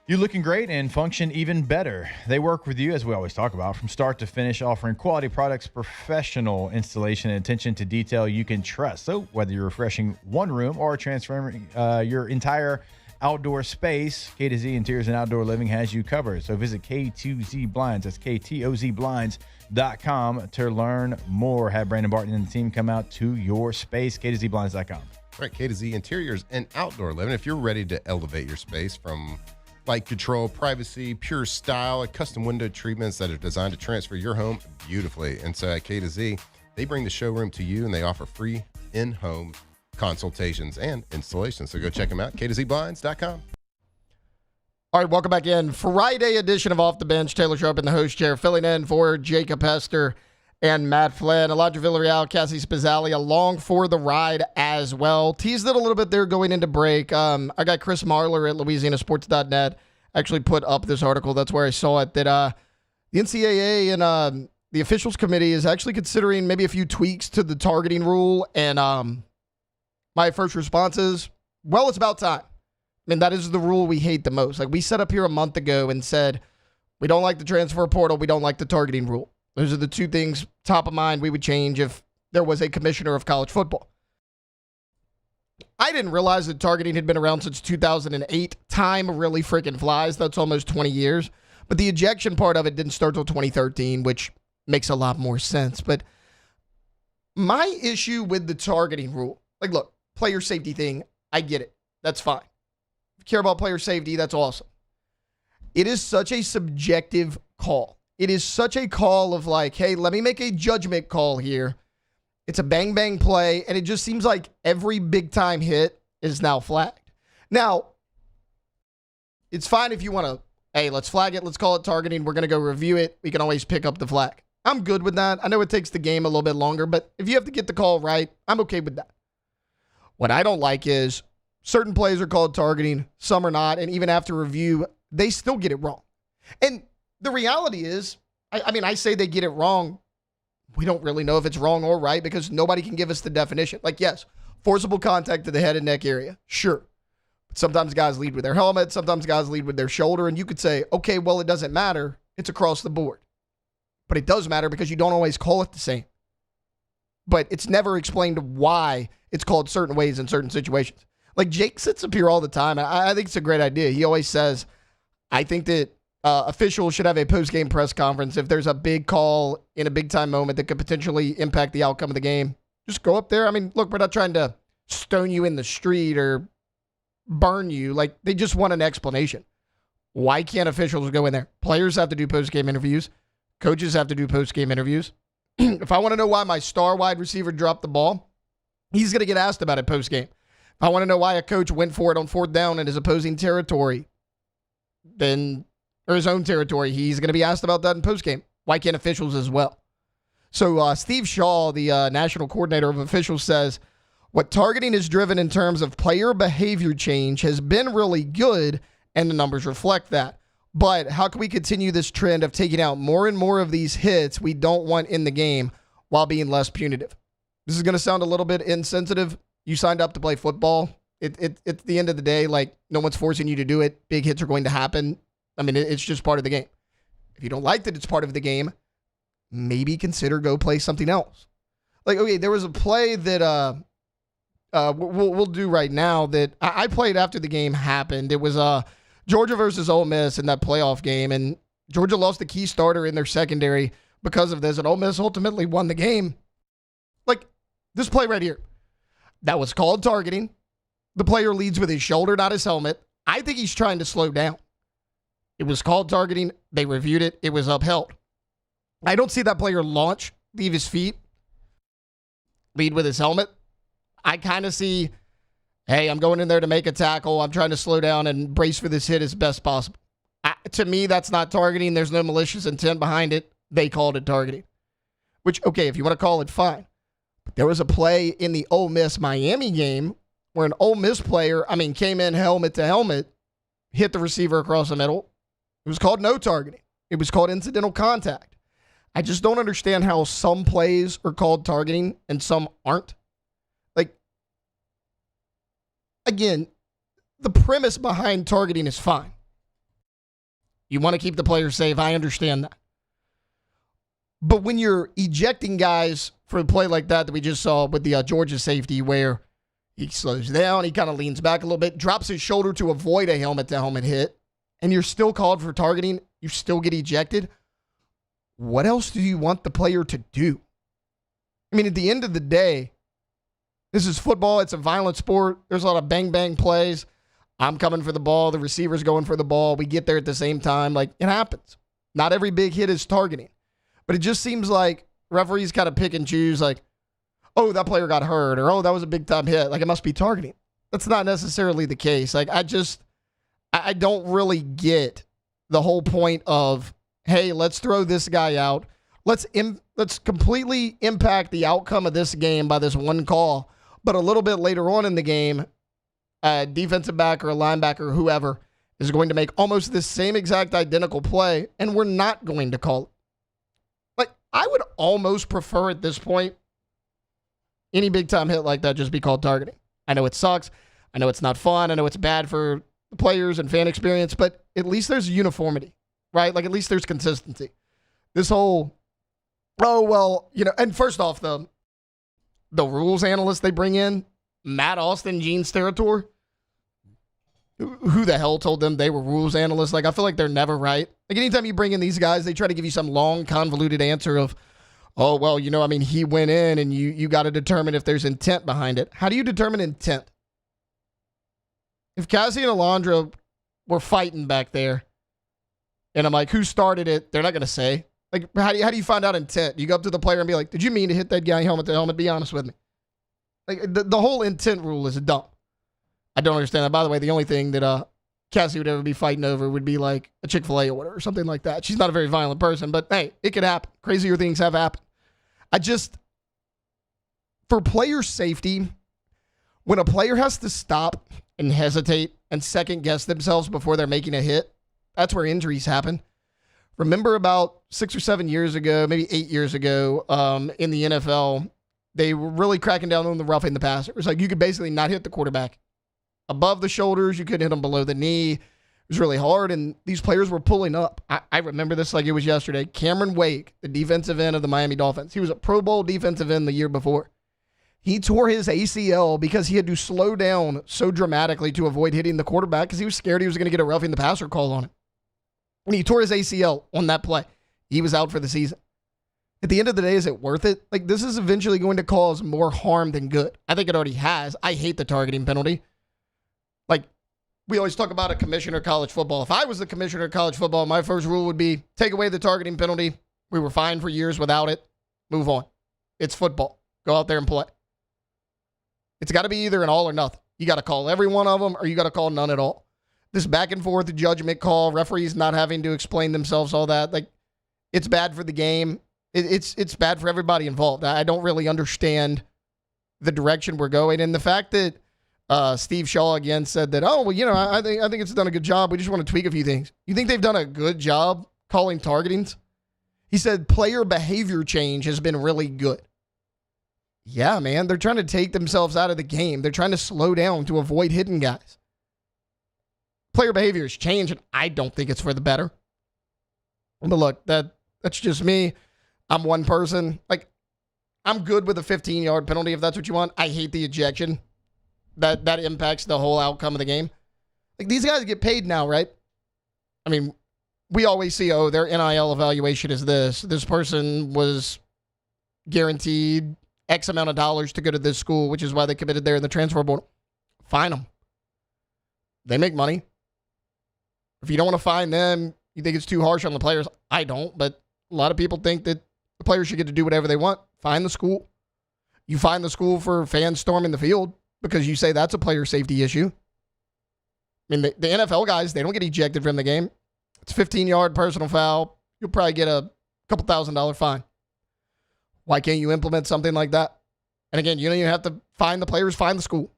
you looking great and function even better. They work with you, as we always talk about, from start to finish, offering quality products, professional installation, and attention to detail you can trust. So whether you're refreshing one room or transferring your entire outdoor space, K2Z Interiors and Outdoor Living has you covered. So visit K2Z Blinds, that's KTOZBlinds.com to learn more. Have Brandon Barton and the team come out to your space, K2ZBlinds.com. All right, K2Z Interiors and Outdoor Living. If you're ready to elevate your space from light control, privacy, pure style, and custom window treatments that are designed to transfer your home beautifully. And so at K2Z, they bring the showroom to you and they offer free in-home consultations and installations. So go check them out, K2ZBlinds.com. All right, welcome back in. Friday edition of Off the Bench. Taylor Sharp in the host chair, filling in for Jacob Hester and Matt Flynn. Elijah Villarreal, Cassie Spazzali along for the ride as well. Teased it a little bit there going into break. I got Chris Marler at LouisianaSports.net actually put up this article. That's where I saw it, that the NCAA and the officials committee is actually considering maybe a few tweaks to the targeting rule and My first response is, well, it's about time. I mean, that is the rule we hate the most. Like, we set up here a month ago and said, we don't like the transfer portal. We don't like the targeting rule. Those are the two things top of mind we would change if there was a commissioner of college football. I didn't realize that targeting had been around since 2008. Time really freaking flies. That's almost 20 years. But the ejection part of it didn't start till 2013, which makes a lot more sense. But my issue with the targeting rule, like, look, player safety thing, I get it. That's fine. If you care about player safety, that's awesome. It is such a subjective call. It is such a call of like, hey, let me make a judgment call here. It's a bang-bang play, and it just seems like every big-time hit is now flagged. Now, it's fine if you want to, hey, let's flag it. Let's call it targeting. We're going to go review it. We can always pick up the flag. I'm good with that. I know it takes the game a little bit longer, but if you have to get the call right, I'm okay with that. What I don't like is certain plays are called targeting, some are not, and even after review, they still get it wrong. And the reality is, I say they get it wrong. We don't really know if it's wrong or right because nobody can give us the definition. Like, yes, forcible contact to the head and neck area. Sure. But sometimes guys lead with their helmet. Sometimes guys lead with their shoulder. And you could say, okay, well, it doesn't matter. It's across the board. But it does matter because you don't always call it the same. But it's never explained why it's called certain ways in certain situations. Like, Jake sits up here all the time. I think it's a great idea. He always says, I think that officials should have a post-game press conference if there's a big call in a big-time moment that could potentially impact the outcome of the game. Just go up there. I mean, look, we're not trying to stone you in the street or burn you. Like, they just want an explanation. Why can't officials go in there? Players have to do post-game interviews. Coaches have to do post-game interviews. If I want to know why my star wide receiver dropped the ball, he's going to get asked about it post-game. If I want to know why a coach went for it on 4th down in his opposing territory, or his own territory, he's going to be asked about that in postgame. Why can't officials as well? So Steve Shaw, the national coordinator of officials, says, what targeting is driven in terms of player behavior change has been really good, and the numbers reflect that. But how can we continue this trend of taking out more and more of these hits we don't want in the game while being less punitive? This is going to sound a little bit insensitive. You signed up to play football. At the end of the day, like, no one's forcing you to do it. Big hits are going to happen. I mean, it's just part of the game. If you don't like that it's part of the game, maybe consider go play something else. Like, okay, there was a play that we'll do right now that I played after the game happened. It was Georgia versus Ole Miss in that playoff game, and Georgia lost the key starter in their secondary because of this, and Ole Miss ultimately won the game. Like, this play right here. That was called targeting. The player leads with his shoulder, not his helmet. I think he's trying to slow down. It was called targeting. They reviewed it. It was upheld. I don't see that player launch, leave his feet, lead with his helmet. I kind of see, hey, I'm going in there to make a tackle. I'm trying to slow down and brace for this hit as best possible. To me, that's not targeting. There's no malicious intent behind it. They called it targeting. Which, okay, if you want to call it, fine. But there was a play in the Ole Miss-Miami game where an Ole Miss player, came in helmet to helmet, hit the receiver across the middle. It was called no targeting. It was called incidental contact. I just don't understand how some plays are called targeting and some aren't. Like, again, the premise behind targeting is fine. You want to keep the player safe. I understand that. But when you're ejecting guys for a play like that we just saw with the Georgia safety where he slows down, he kind of leans back a little bit, drops his shoulder to avoid a helmet-to-helmet hit, and you're still called for targeting, you still get ejected, what else do you want the player to do? I mean, at the end of the day, this is football. It's a violent sport. There's a lot of bang-bang plays. I'm coming for the ball. The receiver's going for the ball. We get there at the same time. Like, it happens. Not every big hit is targeting. But it just seems like referees kind of pick and choose, like, oh, that player got hurt, or, oh, that was a big-time hit. Like, it must be targeting. That's not necessarily the case. Like, I don't really get the whole point of, hey, let's throw this guy out. Let's completely impact the outcome of this game by this one call. But a little bit later on in the game, a defensive back or a linebacker or whoever is going to make almost this same exact identical play, and we're not going to call it. Like, I would almost prefer at this point any big-time hit like that just be called targeting. I know it sucks. I know it's not fun. I know it's bad for the players and fan experience, but at least there's uniformity, right? Like, at least there's consistency. This whole, and first off, the rules analyst they bring in, Matt Austin, Gene Steratore, who the hell told them they were rules analysts? Like, I feel like they're never right. Like, anytime you bring in these guys, they try to give you some long, convoluted answer of, oh, well, he went in and you got to determine if there's intent behind it. How do you determine intent? If Cassie and Alondra were fighting back there, and I'm like, who started it? They're not going to say. Like, how do you find out intent? You go up to the player and be like, did you mean to hit that guy helmet to helmet? Be honest with me. Like, the whole intent rule is dumb. I don't understand that. By the way, the only thing that Cassie would ever be fighting over would be like a Chick-fil-A order or something like that. She's not a very violent person, but hey, it could happen. Crazier things have happened. For player safety, when a player has to stop and hesitate and second guess themselves before they're making a hit, that's where injuries happen. Remember about 6 or 7 years ago, maybe 8 years ago, in the NFL, they were really cracking down on the roughing the passer. It was like you could basically not hit the quarterback above the shoulders. You couldn't hit them below the knee. It was really hard, and these players were pulling up. I remember this like it was yesterday. Cameron Wake, the defensive end of the Miami Dolphins, he was a Pro Bowl defensive end the year before. He tore his ACL because he had to slow down so dramatically to avoid hitting the quarterback because he was scared he was going to get a roughing the passer call on him. And he tore his ACL on that play. He was out for the season. At the end of the day, is it worth it? Like, this is eventually going to cause more harm than good. I think it already has. I hate the targeting penalty. Like, we always talk about a commissioner of college football. If I was the commissioner of college football, my first rule would be take away the targeting penalty. We were fine for years without it. Move on. It's football. Go out there and play. It's got to be either an all or nothing. You got to call every one of them or you got to call none at all. This back and forth judgment call, referees not having to explain themselves, all that, like, it's bad for the game. It's bad for everybody involved. I don't really understand the direction we're going. And the fact that Steve Shaw again said that, I think it's done a good job. We just want to tweak a few things. You think they've done a good job calling targetings? He said player behavior change has been really good. Yeah, man, they're trying to take themselves out of the game. They're trying to slow down to avoid hitting guys. Player behavior has changed, and I don't think it's for the better. But look, that's just me. I'm one person. Like, I'm good with a 15-yard penalty if that's what you want. I hate the ejection. That impacts the whole outcome of the game. Like, these guys get paid now, right? I mean, we always see, their NIL evaluation is this. This person was guaranteed X amount of dollars to go to this school, which is why they committed there in the transfer portal. Fine them. They make money. If you don't want to fine them, you think it's too harsh on the players. I don't, but a lot of people think that the players should get to do whatever they want. Fine the school. You fine the school for fans storming the field because you say that's a player safety issue. I mean, the NFL guys, they don't get ejected from the game. It's a 15-yard personal foul. You'll probably get a couple $1,000 fine. Why can't you implement something like that? And again, you don't even have to fine the players, fine the school.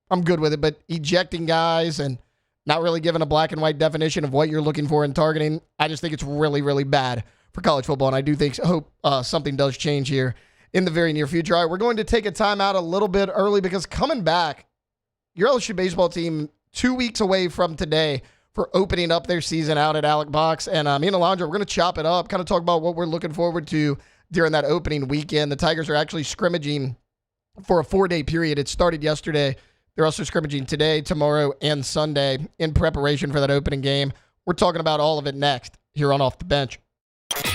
I'm good with it, but ejecting guys and not really giving a black and white definition of what you're looking for in targeting, I just think it's really, really bad for college football, and I do hope something does change here in the very near future. All right, we're going to take a time out a little bit early because coming back, your LSU baseball team 2 weeks away from today for opening up their season out at Alec Box, and me and Alondra, we're going to chop it up, kind of talk about what we're looking forward to during that opening weekend. The Tigers are actually scrimmaging for a 4-day period. It started yesterday. They're also scrimmaging today, tomorrow, and Sunday in preparation for that opening game. We're talking about all of it next here on Off the Bench.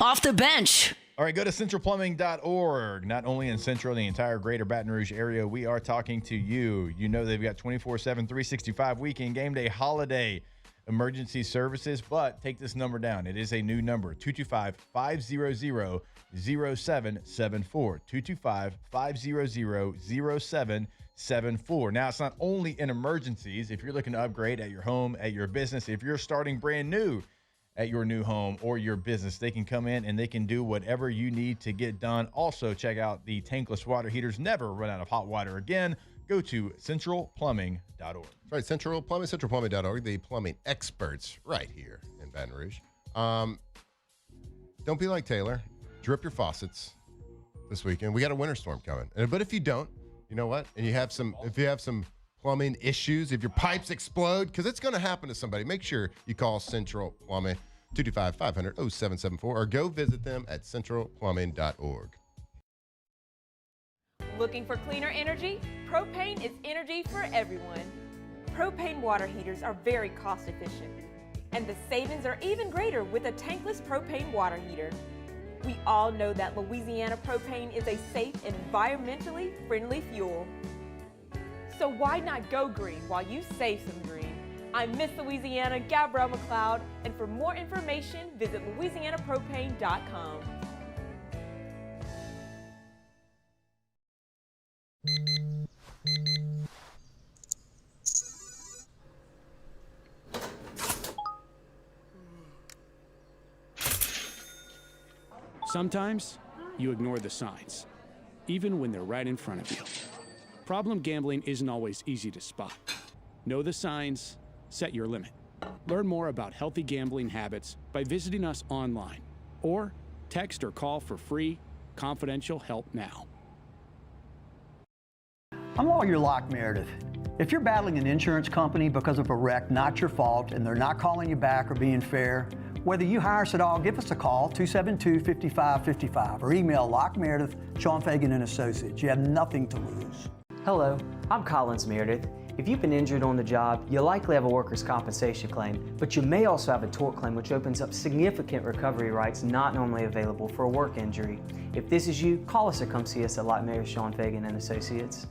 Off the Bench. All right, go to centralplumbing.org. Not only in Central, the entire greater Baton Rouge area, we are talking to you. You know they've got 24/7, 365 weekend game day holiday emergency services, but take this number down. It is a new number, 225-500-0774. 225-500-0774. Now, it's not only in emergencies. If you're looking to upgrade at your home, at your business, if you're starting brand new at your new home or your business, they can come in and they can do whatever you need to get done. Also, check out the tankless water heaters. Never run out of hot water again. Go to centralplumbing.org. That's right, Central Plumbing, centralplumbing.org, the plumbing experts right here in Baton Rouge. Don't be like Taylor. Drip your faucets this weekend. We got a winter storm coming. But if you don't, You know what? And if you have some plumbing issues, if your pipes explode, because it's going to happen to somebody, make sure you call Central Plumbing, 225-500-0774, or go visit them at centralplumbing.org. Looking for cleaner energy? Propane is energy for everyone. Propane water heaters are very cost efficient, and the savings are even greater with a tankless propane water heater. We all know that Louisiana propane is a safe and environmentally friendly fuel. So why not go green while you save some green? I'm Miss Louisiana, Gabrielle McLeod, and for more information, visit louisianapropane.com. Sometimes you ignore the signs, even when they're right in front of you. Problem gambling isn't always easy to spot. Know the signs, set your limit. Learn more about healthy gambling habits by visiting us online or text or call for free, confidential help now. I'm Lawyer Locke Meredith. If you're battling an insurance company because of a wreck not your fault and they're not calling you back or being fair, whether you hire us at all, give us a call, 272-5555, or email Locke Meredith, Sean Fagan and Associates. You have nothing to lose. Hello, I'm Collins Meredith. If you've been injured on the job, you likely have a workers' compensation claim, but you may also have a tort claim which opens up significant recovery rights not normally available for a work injury. If this is you, call us or come see us at Locke Meredith, Sean Fagan and Associates.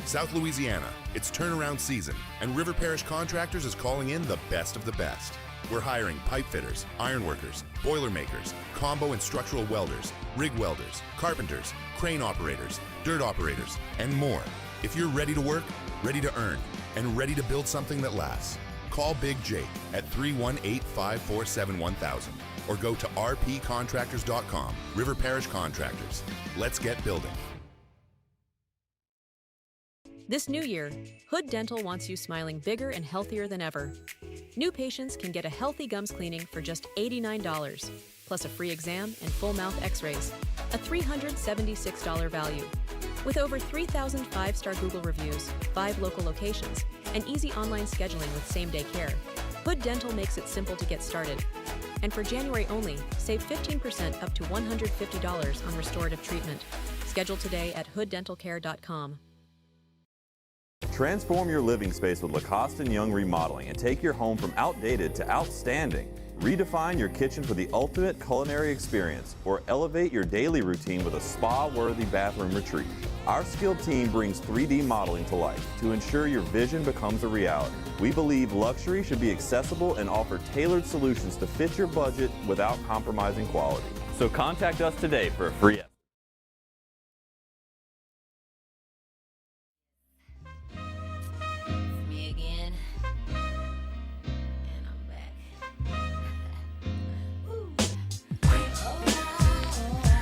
South Louisiana, it's turnaround season, and River Parish Contractors is calling in the best of the best. We're hiring pipe fitters, iron workers, boiler makers, combo and structural welders, rig welders, carpenters, crane operators, dirt operators, and more. If you're ready to work, ready to earn, and ready to build something that lasts, call Big Jake at 318-547-1000 or go to rpcontractors.com. River Parish Contractors. Let's get building. This new year, Hood Dental wants you smiling bigger and healthier than ever. New patients can get a healthy gums cleaning for just $89, plus a free exam and full mouth x-rays, a $376 value. With over 3,000 5-star Google reviews, 5 local locations, and easy online scheduling with same-day care, Hood Dental makes it simple to get started. And for January only, save 15% up to $150 on restorative treatment. Schedule today at hooddentalcare.com. Transform your living space with Lacoste & Young Remodeling and take your home from outdated to outstanding. Redefine your kitchen for the ultimate culinary experience or elevate your daily routine with a spa-worthy bathroom retreat. Our skilled team brings 3D modeling to life to ensure your vision becomes a reality. We believe luxury should be accessible and offer tailored solutions to fit your budget without compromising quality. So contact us today for a free estimate.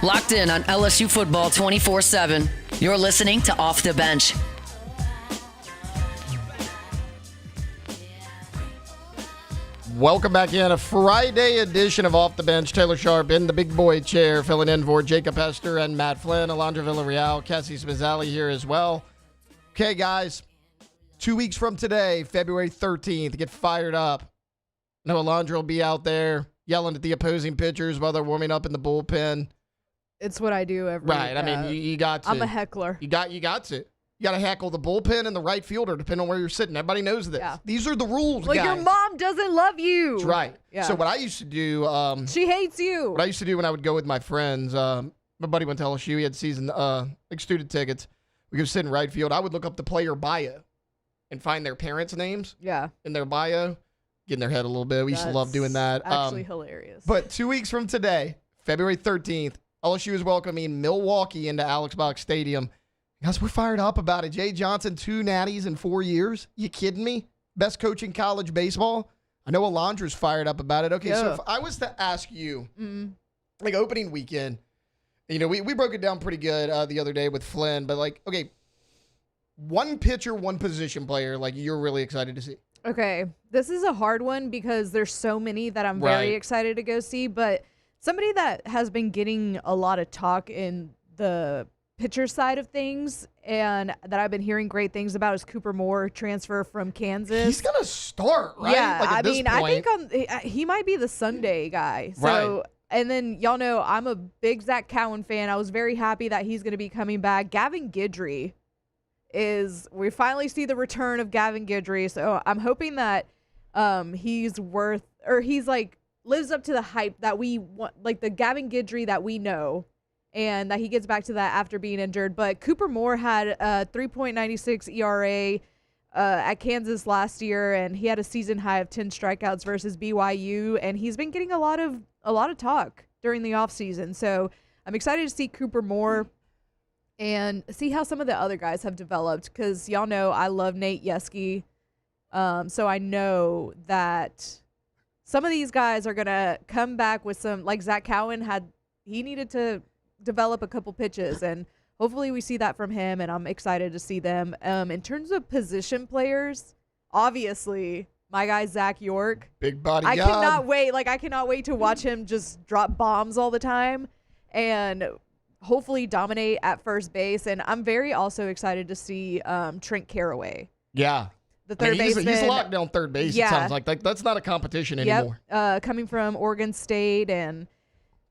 Locked in on LSU football 24/7. You're listening to Off the Bench. Welcome back in a Friday edition of Off the Bench. Taylor Sharp in the big boy chair, filling in for Jacob Hester and Matt Flynn. Alondra Villarreal, Cassie Spazzali here as well. Okay, guys, 2 weeks from today, February 13th, get fired up. I know Alondra will be out there yelling at the opposing pitchers while they're warming up in the bullpen. It's what I do every Right. I mean, you got to. I'm a heckler. You got to. You got to heckle the bullpen and the right fielder, depending on where you're sitting. Everybody knows this. Yeah. These are the rules, Like, guys. your mom doesn't love you. That's right. Yeah. So what I used to do. She hates you. What I used to do when I would go with my friends, my buddy went to LSU. He had season student tickets. We go sit in right field. I would look up the player bio and find their parents' names. Yeah. In their bio. Get in their head a little bit. We used to love doing that. Actually hilarious. But 2 weeks from today, February 13th, LSU is welcoming Milwaukee into Alex Box Stadium. Guys, we're fired up about it. Jay Johnson, 2 natties in 4 years. You kidding me? Best coach in college baseball. I know Alondra's fired up about it. Okay, so if I was to ask you, like opening weekend, you know, we broke it down pretty good the other day with Flynn, but like, okay, one pitcher, one position player, like you're really excited to see. Okay, this is a hard one because there's so many that I'm very excited to go see, but somebody that has been getting a lot of talk in the pitcher side of things and that I've been hearing great things about is Cooper Moore, transfer from Kansas. He's going to start, right? Yeah, Like, I mean, I think he might be the Sunday guy. So, Right. And then y'all know I'm a big Zach Cowan fan. I was very happy that he's going to be coming back. Gavin Guidry we finally see the return of Gavin Guidry. So I'm hoping that he's lives up to the hype that we want, like the Gavin Guidry that we know, and that he gets back to that after being injured. But Cooper Moore had a 3.96 ERA at Kansas last year, and he had a season high of 10 strikeouts versus BYU, and he's been getting a lot of talk during the offseason. So I'm excited to see Cooper Moore and see how some of the other guys have developed, because y'all know I love Nate Yeskie. So I know that some of these guys are going to come back with some, like Zach Cowan he needed to develop a couple pitches, and hopefully we see that from him, and I'm excited to see them. In terms of position players, obviously my guy Zach York. Big body I guy. cannot wait. Like, I cannot wait to watch him just drop bombs all the time and hopefully dominate at first base. And I'm very also excited to see Trent Carraway. Yeah. The third baseman. He's locked down third base, it sounds like. That's not a competition anymore. Coming from Oregon State, and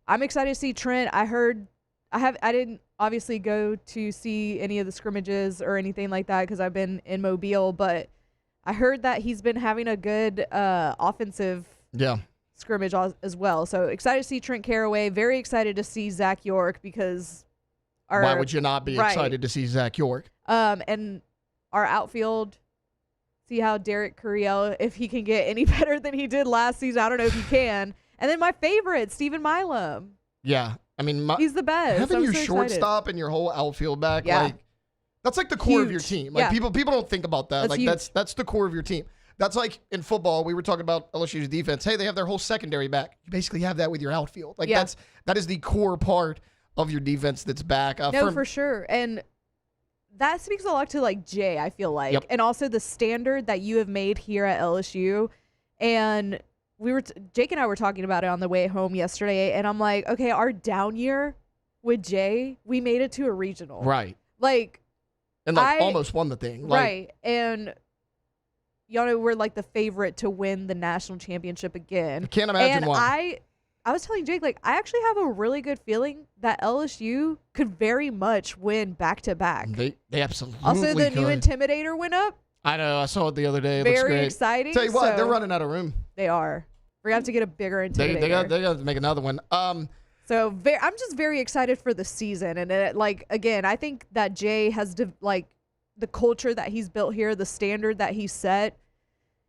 I'm excited to see Trent. I didn't obviously go to see any of the scrimmages or anything like that because I've been in Mobile, but I heard that he's been having a good offensive scrimmage as well. So excited to see Trent Carraway. Very excited to see Zach York because why would you not be excited to see Zach York? And our outfield, see how Derek Curiel, if he can get any better than he did last season. I don't know if he can. And then my favorite, Stephen Milam. Yeah. I mean, he's the best. Having your so shortstop and your whole outfield back, that's like the core of your team. Like people don't think about that. That's the core of your team. That's like in football, we were talking about LSU's defense. Hey, they have their whole secondary back. You basically have that with your outfield. Like that is the core part of your defense that's back. For sure. And that speaks a lot to like Jay, I feel like, and also the standard that you have made here at LSU. And Jake and I were talking about it on the way home yesterday, and I'm like, okay, our down year with Jay, we made it to a regional, right? Like, and almost won the thing, right? And y'all know we're like the favorite to win the national championship again. I can't imagine why. I was telling Jake, like, I actually have a really good feeling that LSU could very much win back-to-back. They absolutely Also, the could. new Intimidator went up. I know. I saw it the other day. It looks Very great. exciting. Tell you what, they're running out of room. They are. We're going to have to get a bigger Intimidator. They got to make another one. So I'm just very excited for the season. And, again, I think that Jay has, the culture that he's built here, the standard that he set,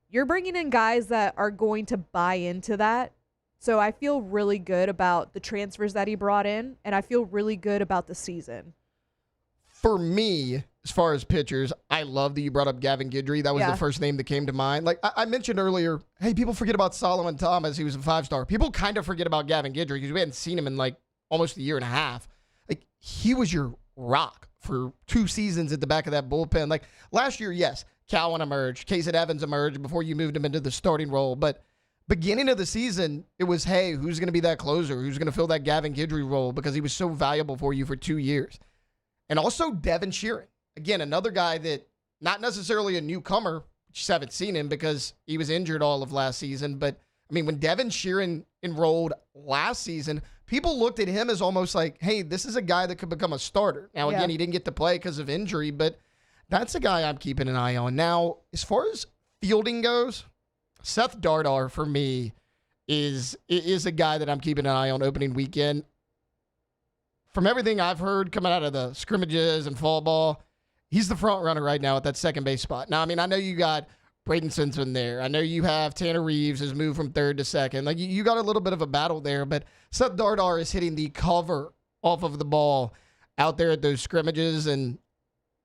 you're bringing in guys that are going to buy into that. So I feel really good about the transfers that he brought in, and I feel really good about the season. For me, as far as pitchers, I love that you brought up Gavin Guidry. That was the first name that came to mind. Like I mentioned earlier, hey, people forget about Solomon Thomas. He was a 5-star. People kind of forget about Gavin Guidry because we hadn't seen him in like almost a year and a half. Like he was your rock for 2 seasons at the back of that bullpen. Like last year, yes, Cowan emerged, Kasey Evans emerged before you moved him into the starting role, but beginning of the season, it was, hey, who's going to be that closer? Who's going to fill that Gavin Guidry role because he was so valuable for you for 2 years? And also Devin Sheeran. Again, another guy that not necessarily a newcomer. Just haven't seen him because he was injured all of last season. But, I mean, when Devin Sheeran enrolled last season, people looked at him as almost like, hey, this is a guy that could become a starter. Now, again, he didn't get to play because of injury, but that's a guy I'm keeping an eye on. Now, as far as fielding goes, Seth Dardar, for me, is a guy that I'm keeping an eye on opening weekend. From everything I've heard coming out of the scrimmages and fall ball, he's the front runner right now at that second base spot. Now, I mean, I know you got Braden Simpson there. I know you have Tanner Reeves has moved from third to second. Like, you got a little bit of a battle there, but Seth Dardar is hitting the cover off of the ball out there at those scrimmages. And,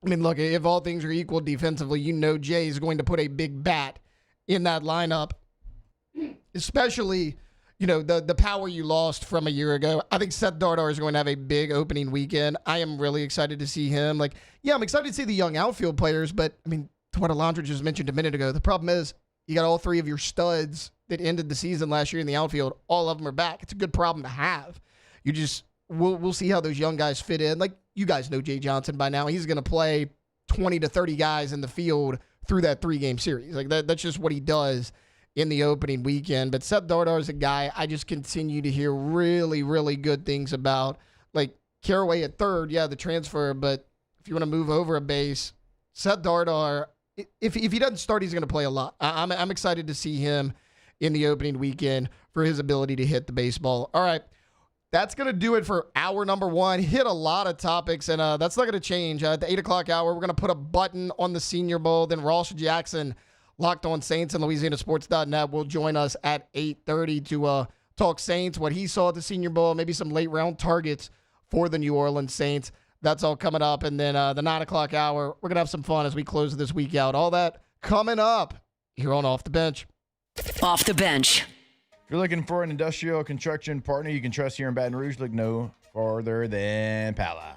I mean, look, if all things are equal defensively, you know Jay is going to put a big bat in that lineup, especially, you know, the power you lost from a year ago. I think Seth Dardar is going to have a big opening weekend. I am really excited to see him. Like, yeah, I'm excited to see the young outfield players, but, I mean, to what Alondra just mentioned a minute ago, the problem is you got all 3 of your studs that ended the season last year in the outfield. All of them are back. It's a good problem to have. You just we'll see how those young guys fit in. Like, you guys know Jay Johnson by now. He's going to play 20 to 30 guys in the field through that 3-game series. Like, that's just what he does in the opening weekend. But Seth Dardar is a guy I just continue to hear really, really good things about. Like, Caraway at third, yeah, the transfer, but if you want to move over a base, Seth Dardar, if he doesn't start, he's going to play a lot. I'm excited to see him in the opening weekend for his ability to hit the baseball. All right, that's going to do it for hour number one. Hit a lot of topics, and that's not going to change. At the 8 o'clock hour, we're going to put a button on the Senior Bowl. Then Ross Jackson, Locked On Saints and LouisianaSports.net, will join us at 8:30 to talk Saints, what he saw at the Senior Bowl, maybe some late-round targets for the New Orleans Saints. That's all coming up. And then the 9 o'clock hour, we're going to have some fun as we close this week out. All that coming up here on Off the Bench. Off the Bench. If you're looking for an industrial construction partner you can trust here in Baton Rouge, look no farther than Pala.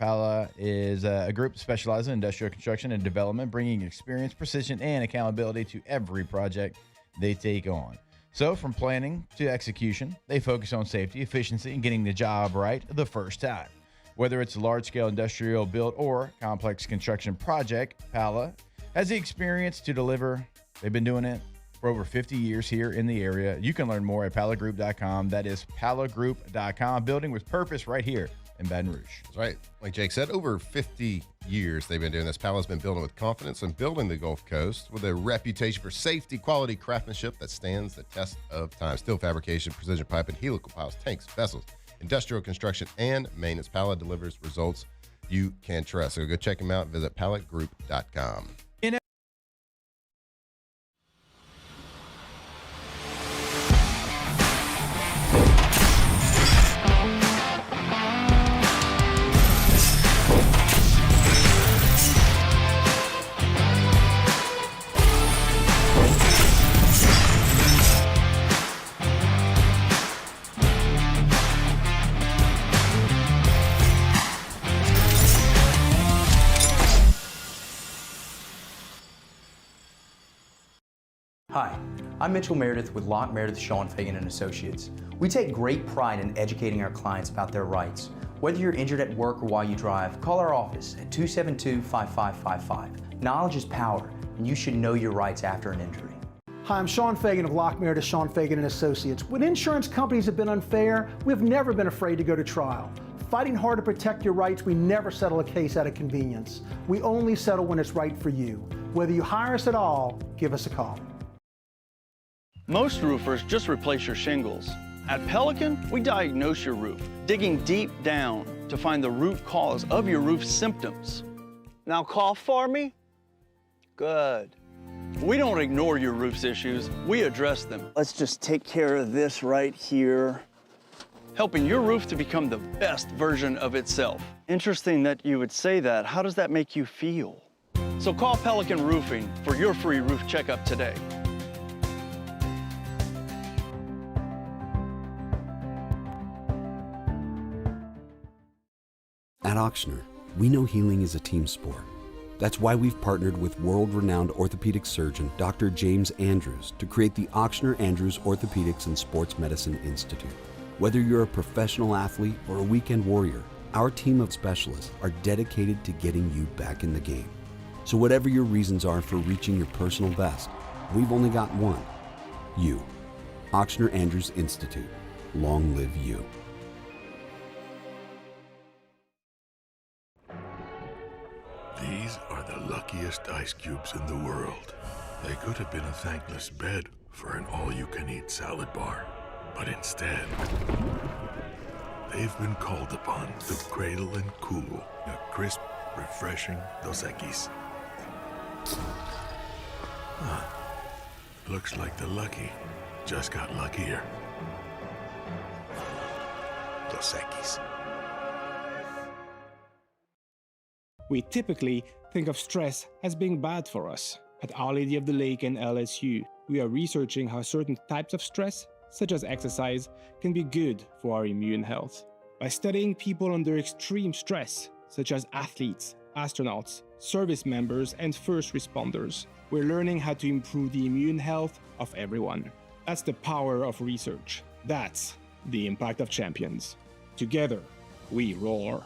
Pala is a group specializing in industrial construction and development, bringing experience, precision, and accountability to every project they take on. So from planning to execution, they focus on safety, efficiency, and getting the job right the first time. Whether it's a large-scale industrial build or complex construction project, Pala has the experience to deliver. They've been doing it for over 50 years here in the area. You can learn more at palagroup.com. That is palagroup.com, building with purpose right here in Baton Rouge. That's right. Like Jake said, over 50 years they've been doing this. Pala's been building with confidence and building the Gulf Coast with a reputation for safety, quality, craftsmanship that stands the test of time. Steel fabrication, precision pipe, and helical piles, tanks, vessels, industrial construction, and maintenance. Pala delivers results you can trust. So go check them out. Visit palletgroup.com. Hi, I'm Mitchell Meredith with Locke Meredith Sean Fagan & Associates. We take great pride in educating our clients about their rights. Whether you're injured at work or while you drive, call our office at 272-5555. Knowledge is power, and you should know your rights after an injury. Hi, I'm Sean Fagan of Locke Meredith Sean Fagan & Associates. When insurance companies have been unfair, we've never been afraid to go to trial. Fighting hard to protect your rights, we never settle a case out of convenience. We only settle when it's right for you. Whether you hire us at all, give us a call. Most roofers just replace your shingles. At Pelican, we diagnose your roof, digging deep down to find the root cause of your roof symptoms. Now cough for me? Good. We don't ignore your roof's issues, we address them. Let's just take care of this right here, helping your roof to become the best version of itself. Interesting that you would say that. How does that make you feel? So call Pelican Roofing for your free roof checkup today. At Auctioner, we know healing is a team sport. That's why we've partnered with world-renowned orthopedic surgeon Dr. James Andrews to create the Auctioner Andrews Orthopedics and Sports Medicine Institute. Whether you're a professional athlete or a weekend warrior, our team of specialists are dedicated to getting you back in the game. So whatever your reasons are for reaching your personal best, we've only got one: you. Auctioner Andrews Institute. Long live you. These are the luckiest ice cubes in the world. They could have been a thankless bed for an all-you-can-eat salad bar. But instead, they've been called upon to cradle and cool a crisp, refreshing Dos Equis. Looks like the lucky just got luckier. Dos Equis. We typically think of stress as being bad for us. At Our Lady of the Lake and LSU, we are researching how certain types of stress, such as exercise, can be good for our immune health. By studying people under extreme stress, such as athletes, astronauts, service members, and first responders, we're learning how to improve the immune health of everyone. That's the power of research. That's the impact of champions. Together, we roar.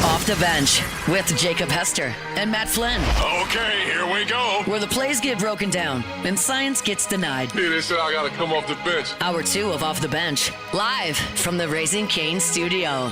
Off the Bench with Jacob Hester and Matt Flynn. Okay, here we go. Where the plays get broken down and science gets denied. Hey, they said I gotta come off the bench. Hour 2 of Off the Bench, live from the Raising Cane studio.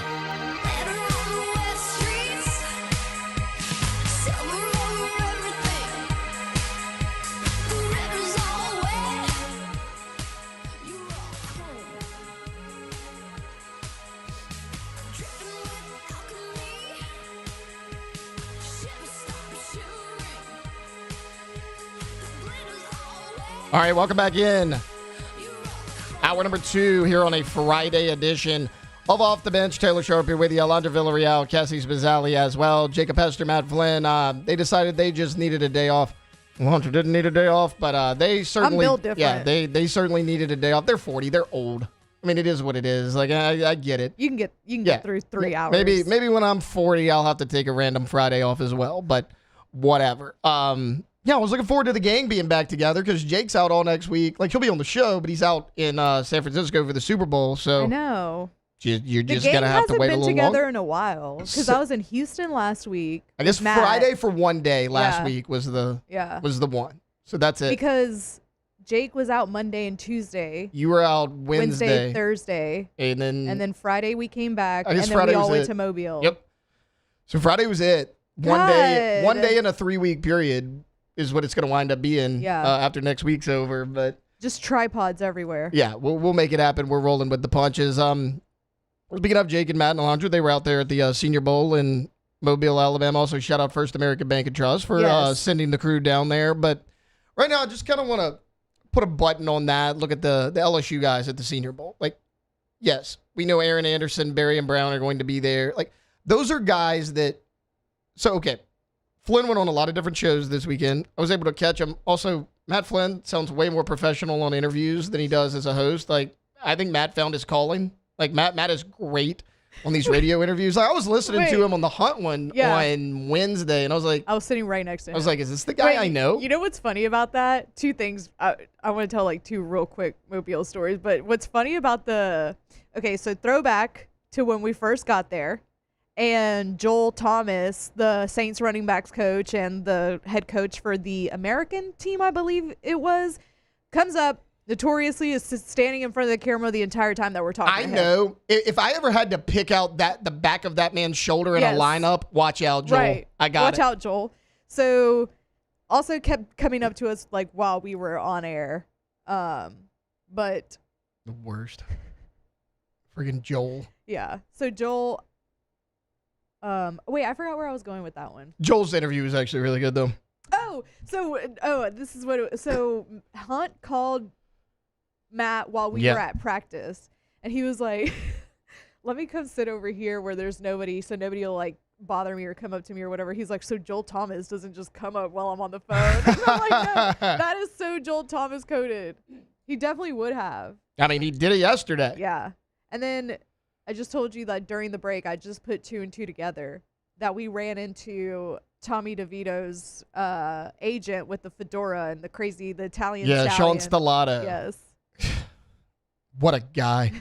All right, welcome back in. Hour number 2 here on a Friday edition of Off the Bench. Taylor Sharp here with you. Alondra Villarreal, Cassie Spazzali as well. Jacob Hester, Matt Flynn. They decided they just needed a day off. Alondra didn't need a day off, but they certainly, I'm built different. yeah, they certainly needed a day off. They're 40. They're old. I mean, it is what it is. Like I get it. You can get through 3 hours. Maybe when I'm 40, I'll have to take a random Friday off as well. But whatever. Yeah, I was looking forward to the gang being back together because Jake's out all next week. Like, he'll be on the show, but he's out in San Francisco for the Super Bowl. So I know. You're just going to have to wait a little longer. The gang hasn't been together in a while because I was in Houston last week. I guess Matt. Friday for one day last week was the one. So that's it. Because Jake was out Monday and Tuesday. You were out Wednesday, Thursday. And then Friday we came back. I guess and then Friday we all was went it. to Mobile. Yep. So Friday was it. One day in a 3-week period is what it's going to wind up being after next week's over. But just tripods everywhere. Yeah, we'll make it happen. We're rolling with the punches. Speaking of Jake and Matt and Alondra, they were out there at the Senior Bowl in Mobile, Alabama. Also, shout out First American Bank and Trust for sending the crew down there. But right now, I just kind of want to put a button on that. Look at the LSU guys at the Senior Bowl. Like, yes, we know Aaron Anderson, Barry, and Brown are going to be there. Like, those are guys that. So okay. Flynn went on a lot of different shows this weekend. I was able to catch him. Also, Matt Flynn sounds way more professional on interviews than he does as a host. Like, I think Matt found his calling. Like, Matt is great on these radio interviews. Like, I was listening to him on the Hunt one on Wednesday, and I was like... I was sitting right next to him. I was like, is this the guy I know? You know what's funny about that? 2 things. I want to tell, like, 2 real quick Mobile stories. But what's funny about Okay, so throwback to when we first got there. And Joel Thomas, the Saints running backs coach and the head coach for the American team, I believe it was, comes up, notoriously is standing in front of the camera the entire time that we're talking to him. I know. If I ever had to pick out the back of that man's shoulder in a lineup, watch out, Joel. Right. I got Watch out, Joel. So also kept coming up to us like while we were on air. But the worst. Friggin' Joel. Yeah. So Joel... wait, I forgot where I was going with that one. Joel's interview was actually really good, though. This is what so Hunt called Matt while we were at practice, and he was like, let me come sit over here where there's nobody, so nobody will like bother me or come up to me or whatever. He's like, so Joel Thomas doesn't just come up while I'm on the phone. And I'm like, no, that is so Joel Thomas coded. He definitely would have. I mean, he did it yesterday. Yeah. And then I just told you that during the break, I just put 2 and 2 together that we ran into Tommy DeVito's agent with the fedora and the Italian stallion. Sean Stellato. Yes. What a guy.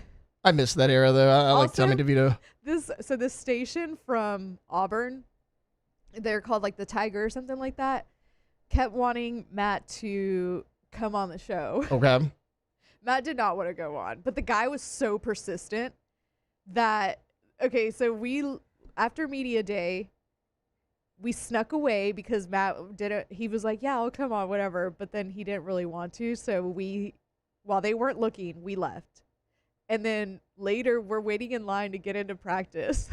I miss that era, though. I like Tommy DeVito. This station from Auburn, they're called like the Tiger or something like that, kept wanting Matt to come on the show. Okay. Matt did not want to go on, but the guy was so persistent that, okay, so after media day, we snuck away because Matt he was like, yeah, I'll come on, whatever, but then he didn't really want to, so while they weren't looking, we left. And then later, we're waiting in line to get into practice.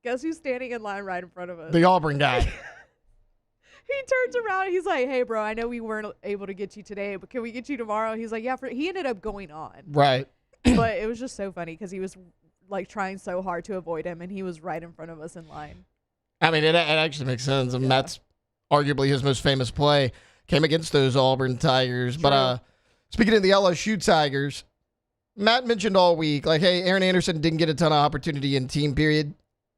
Guess who's standing in line right in front of us? The Auburn guy. He turns around and he's like, hey, bro, I know we weren't able to get you today, but can we get you tomorrow? He's like, yeah. He ended up going on. Right. But it was just so funny because he was like trying so hard to avoid him, and he was right in front of us in line. I mean, it actually makes sense. And Matt's arguably his most famous play came against those Auburn Tigers. True. But speaking of the LSU Tigers, Matt mentioned all week, like, hey, Aaron Anderson didn't get a ton of opportunity in team period.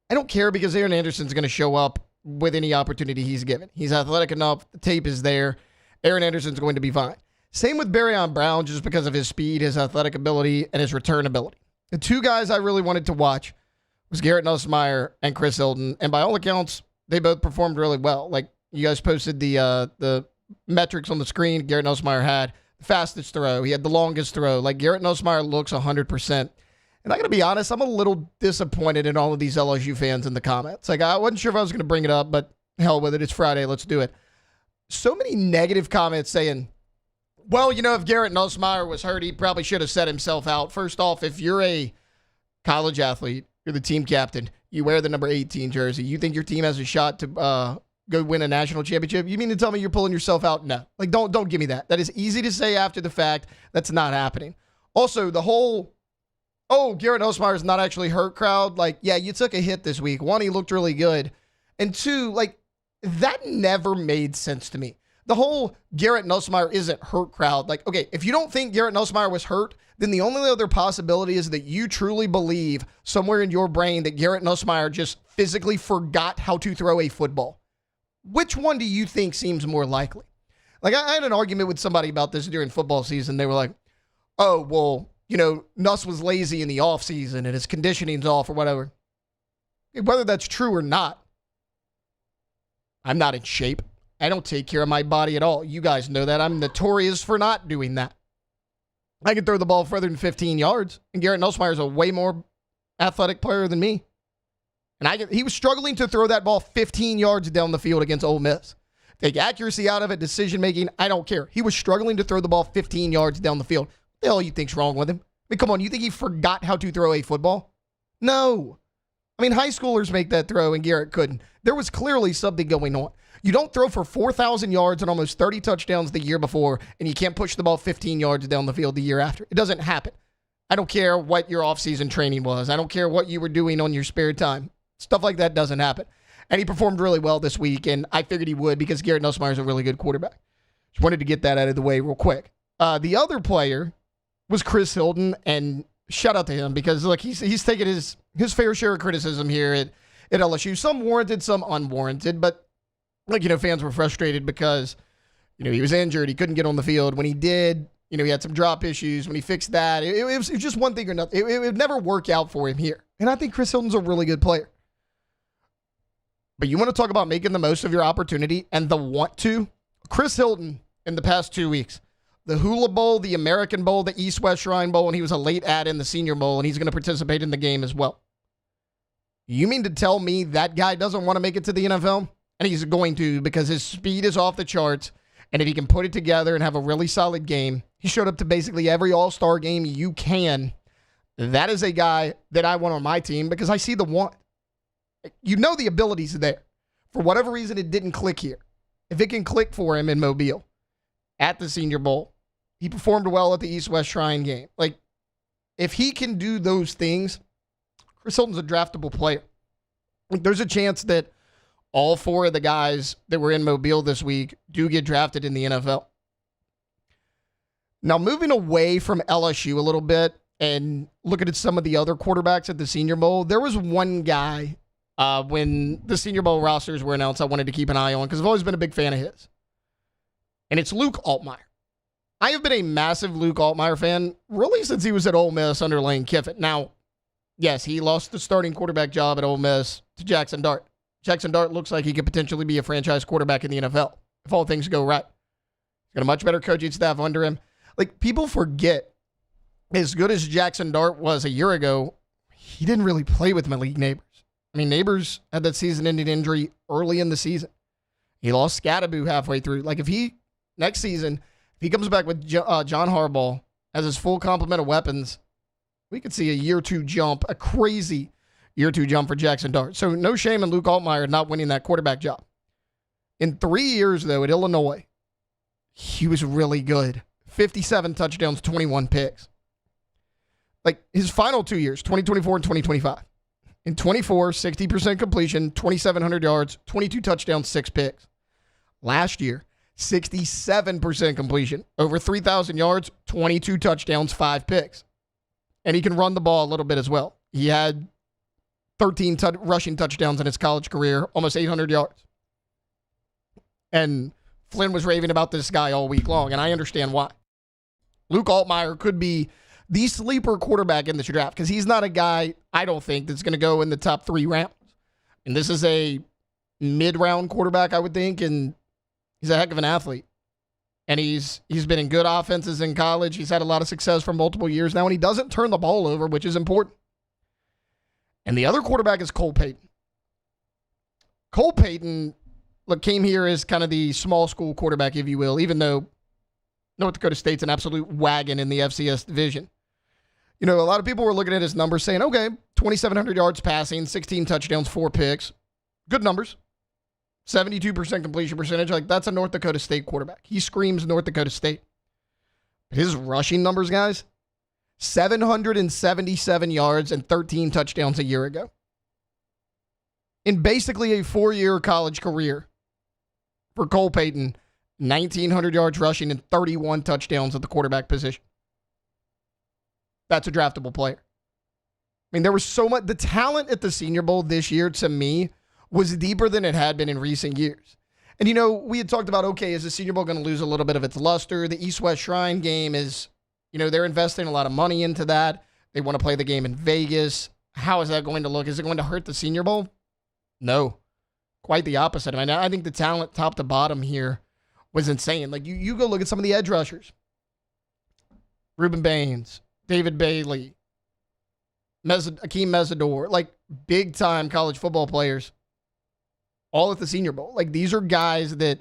I don't care because Aaron Anderson's going to show up with any opportunity he's given. He's athletic enough. The tape is there. Aaron Anderson's going to be fine. Same with Barryon Brown, just because of his speed, his athletic ability, and his return ability. The two guys I really wanted to watch was Garrett Nussmeier and Chris Hilton, and by all accounts, they both performed really well. Like, you guys posted the metrics on the screen. Garrett Nussmeier had the fastest throw. He had the longest throw. Like, Garrett Nussmeier looks 100%. And I'm going to be honest, I'm a little disappointed in all of these LSU fans in the comments. Like, I wasn't sure if I was going to bring it up, but hell with it. It's Friday. Let's do it. So many negative comments saying, well, you know, if Garrett Nussmeier was hurt, he probably should have set himself out. First off, if you're a college athlete, you're the team captain, you wear the number 18 jersey, you think your team has a shot to go win a national championship, you mean to tell me you're pulling yourself out? No. Like, don't give me that. That is easy to say after the fact. That's not happening. Also, the whole, oh, Garrett Nussmeier is not actually hurt crowd. Like, yeah, you took a hit this week. One, he looked really good. And two, like, that never made sense to me. The whole Garrett Nussmeier isn't hurt crowd. Like, okay, if you don't think Garrett Nussmeier was hurt, then the only other possibility is that you truly believe somewhere in your brain that Garrett Nussmeier just physically forgot how to throw a football. Which one do you think seems more likely? Like, I had an argument with somebody about this during football season. They were like, oh, well, you know, Nuss was lazy in the offseason and his conditioning's off or whatever. Whether that's true or not, I'm not in shape. I don't take care of my body at all. You guys know that. I'm notorious for not doing that. I can throw the ball further than 15 yards, and Garrett Nussmeier is a way more athletic player than me. And he was struggling to throw that ball 15 yards down the field against Ole Miss. Take accuracy out of it, decision-making, I don't care. He was struggling to throw the ball 15 yards down the field. What the hell you think's wrong with him? I mean, come on, you think he forgot how to throw a football? No. I mean, high schoolers make that throw, and Garrett couldn't. There was clearly something going on. You don't throw for 4,000 yards and almost 30 touchdowns the year before, and you can't push the ball 15 yards down the field the year after. It doesn't happen. I don't care what your offseason training was. I don't care what you were doing on your spare time. Stuff like that doesn't happen. And he performed really well this week, and I figured he would because Garrett Nussmeier is a really good quarterback. Just wanted to get that out of the way real quick. The other player was Chris Hilton, and shout out to him because, look, he's taken his fair share of criticism here at LSU. Some warranted, some unwarranted, but like, you know, fans were frustrated because, you know, he was injured. He couldn't get on the field. When he did, you know, he had some drop issues. When he fixed that, it was just one thing or nothing. It would never work out for him here. And I think Chris Hilton's a really good player. But you want to talk about making the most of your opportunity and the want to? Chris Hilton, in the past 2 weeks, the Hula Bowl, the American Bowl, the East-West Shrine Bowl, and he was a late add in the Senior Bowl, and he's going to participate in the game as well. You mean to tell me that guy doesn't want to make it to the NFL? And he's going to because his speed is off the charts. And if he can put it together and have a really solid game, he showed up to basically every all-star game you can. That is a guy that I want on my team because I see the want. You know the ability's there. For whatever reason, it didn't click here. If it can click for him in Mobile at the Senior Bowl, he performed well at the East-West Shrine game. Like, if he can do those things, Chris Hilton's a draftable player. Like, there's a chance that all four of the guys that were in Mobile this week do get drafted in the NFL. Now, moving away from LSU a little bit and looking at some of the other quarterbacks at the Senior Bowl, there was one guy when the Senior Bowl rosters were announced I wanted to keep an eye on because I've always been a big fan of his. And it's Luke Altmaier. I have been a massive Luke Altmaier fan really since he was at Ole Miss under Lane Kiffin. Now, yes, he lost the starting quarterback job at Ole Miss to Jackson Dart. Jackson Dart looks like he could potentially be a franchise quarterback in the NFL if all things go right. He's got a much better coaching staff under him. Like, people forget, as good as Jackson Dart was a year ago, he didn't really play with Malik Neighbors. I mean, Neighbors had that season-ending injury early in the season. He lost Scatteraboo halfway through. Like, if he, next season, if he comes back with John Harbaugh as his full complement of weapons, we could see a year two jump, a crazy year two jump for Jackson Dart. So no shame in Luke Altmaier not winning that quarterback job. In 3 years, though, at Illinois, he was really good. 57 touchdowns, 21 picks. Like, his final 2 years, 2024 and 2025. In 24, 60% completion, 2,700 yards, 22 touchdowns, 6 picks. Last year, 67% completion, over 3,000 yards, 22 touchdowns, 5 picks. And he can run the ball a little bit as well. He had 13 rushing touchdowns in his college career, almost 800 yards. And Flynn was raving about this guy all week long, and I understand why. Luke Altmaier could be the sleeper quarterback in this draft because he's not a guy, I don't think, that's going to go in the top 3 rounds. And this is a mid-round quarterback, I would think, and he's a heck of an athlete. And he's been in good offenses in college. He's had a lot of success for multiple years now, and he doesn't turn the ball over, which is important. And the other quarterback is Cole Payton. Cole Payton, look, came here as kind of the small school quarterback, if you will, even though North Dakota State's an absolute wagon in the FCS division. You know, a lot of people were looking at his numbers saying, okay, 2,700 yards passing, 16 touchdowns, 4 picks. Good numbers. 72% completion percentage. Like, that's a North Dakota State quarterback. He screams North Dakota State. His rushing numbers, guys, 777 yards and 13 touchdowns a year ago. In basically a 4-year college career for Cole Payton, 1,900 yards rushing and 31 touchdowns at the quarterback position. That's a draftable player. I mean, there was so much. The talent at the Senior Bowl this year, to me, was deeper than it had been in recent years. And, you know, we had talked about, okay, is the Senior Bowl going to lose a little bit of its luster? The East-West Shrine game is, you know, they're investing a lot of money into that. They want to play the game in Vegas. How is that going to look? Is it going to hurt the Senior Bowl? No. Quite the opposite. I mean, I think the talent top to bottom here was insane. Like, you go look at some of the edge rushers. Reuben Baines, David Bailey, Akeem Mesidor, like big-time college football players, all at the Senior Bowl. Like, these are guys that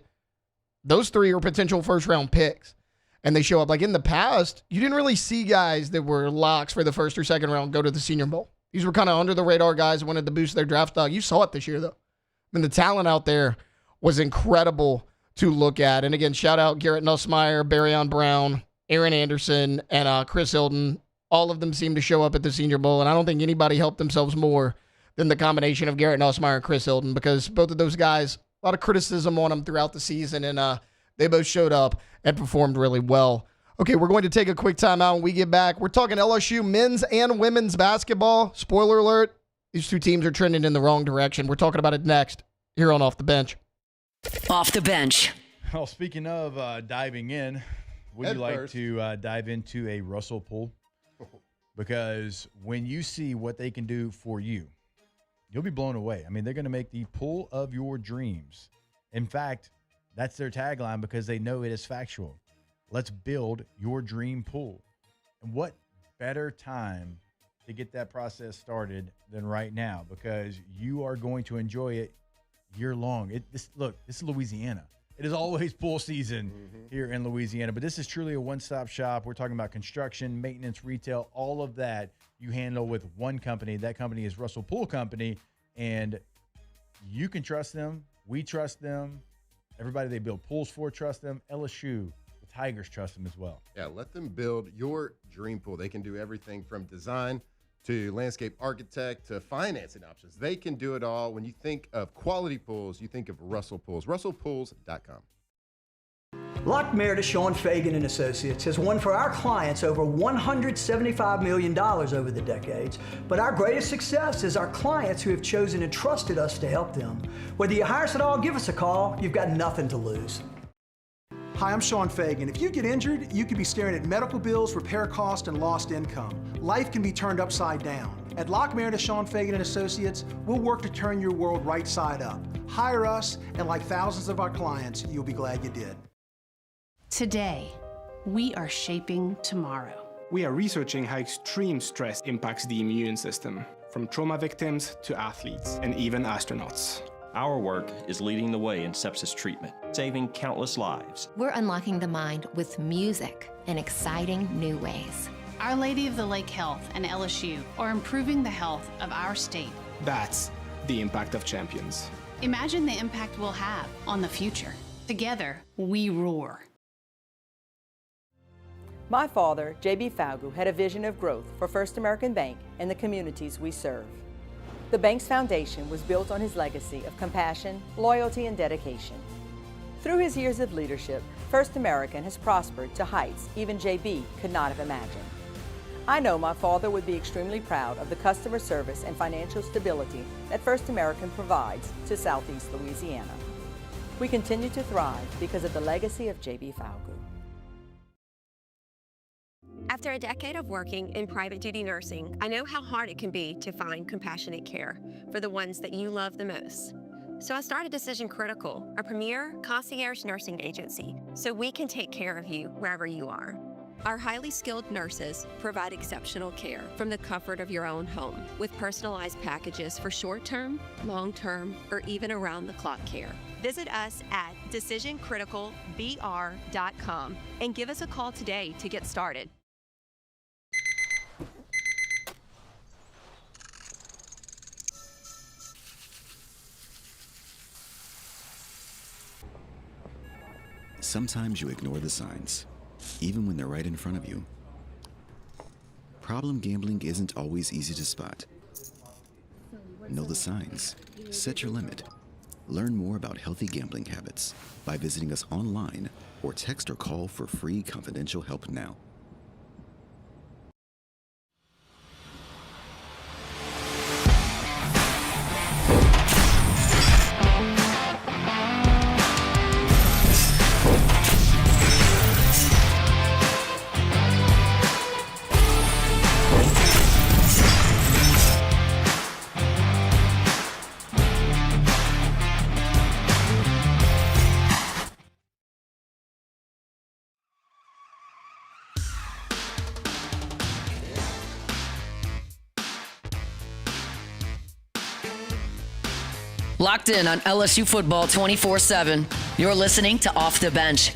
those 3 are potential first-round picks, and they show up. Like, in the past, you didn't really see guys that were locks for the first or second round go to the Senior Bowl. These were kind of under-the-radar guys who wanted to boost their draft stock. You saw it this year, though. I mean, the talent out there was incredible to look at. And again, shout out Garrett Nussmeier, Barryon Brown, Aaron Anderson, and Chris Hilton. All of them seemed to show up at the Senior Bowl, and I don't think anybody helped themselves more than the combination of Garrett Nussmeier and Chris Hilton, because both of those guys, a lot of criticism on them throughout the season, and they both showed up and performed really well. Okay, we're going to take a quick timeout. When we get back, we're talking LSU men's and women's basketball. Spoiler alert, these 2 teams are trending in the wrong direction. We're talking about it next here on Off the Bench. Off the Bench. Well, speaking of diving in, would you like to dive into a Russell Pool? Because when you see what they can do for you, you'll be blown away. I mean, they're going to make the pool of your dreams. In fact, that's their tagline because they know it is factual. Let's build your dream pool. And what better time to get that process started than right now, because you are going to enjoy it year long. Look, this is Louisiana. It is always pool season here in Louisiana, but this is truly a one-stop shop. We're talking about construction, maintenance, retail, all of that you handle with one company. That company is Russell Pool Company, and you can trust them. We trust them. Everybody they build pools for trust them. LSU, the Tigers, trust them as well. Yeah, let them build your dream pool. They can do everything from design to landscape architect to financing options. They can do it all. When you think of quality pools, you think of Russell Pools. RussellPools.com. Lock Meredith, Sean Fagan and Associates has won for our clients over $175 million over the decades. But our greatest success is our clients who have chosen and trusted us to help them. Whether you hire us at all, give us a call. You've got nothing to lose. Hi, I'm Sean Fagan. If you get injured, you could be staring at medical bills, repair costs, and lost income. Life can be turned upside down. At Lock Meredith, Sean Fagan and Associates, we'll work to turn your world right side up. Hire us, and like thousands of our clients, you'll be glad you did. Today, we are shaping tomorrow. We are researching how extreme stress impacts the immune system, from trauma victims to athletes and even astronauts. Our work is leading the way in sepsis treatment, saving countless lives. We're unlocking the mind with music in exciting new ways. Our Lady of the Lake Health and LSU are improving the health of our state. That's the impact of champions. Imagine the impact we'll have on the future. Together, we roar. My father, J.B. Falgu, had a vision of growth for First American Bank and the communities we serve. The bank's foundation was built on his legacy of compassion, loyalty, and dedication. Through his years of leadership, First American has prospered to heights even J.B. could not have imagined. I know my father would be extremely proud of the customer service and financial stability that First American provides to Southeast Louisiana. We continue to thrive because of the legacy of J.B. Falgout. After a decade of working in private duty nursing, I know how hard it can be to find compassionate care for the ones that you love the most. So I started Decision Critical, a premier concierge nursing agency, so we can take care of you wherever you are. Our highly skilled nurses provide exceptional care from the comfort of your own home with personalized packages for short-term, long-term, or even around-the-clock care. Visit us at decisioncriticalbr.com and give us a call today to get started. Sometimes you ignore the signs, even when they're right in front of you. Problem gambling isn't always easy to spot. Know the signs. Set your limit. Learn more about healthy gambling habits by visiting us online or text or call for free confidential help now. Locked in on LSU football 24/7. You're listening to Off the Bench.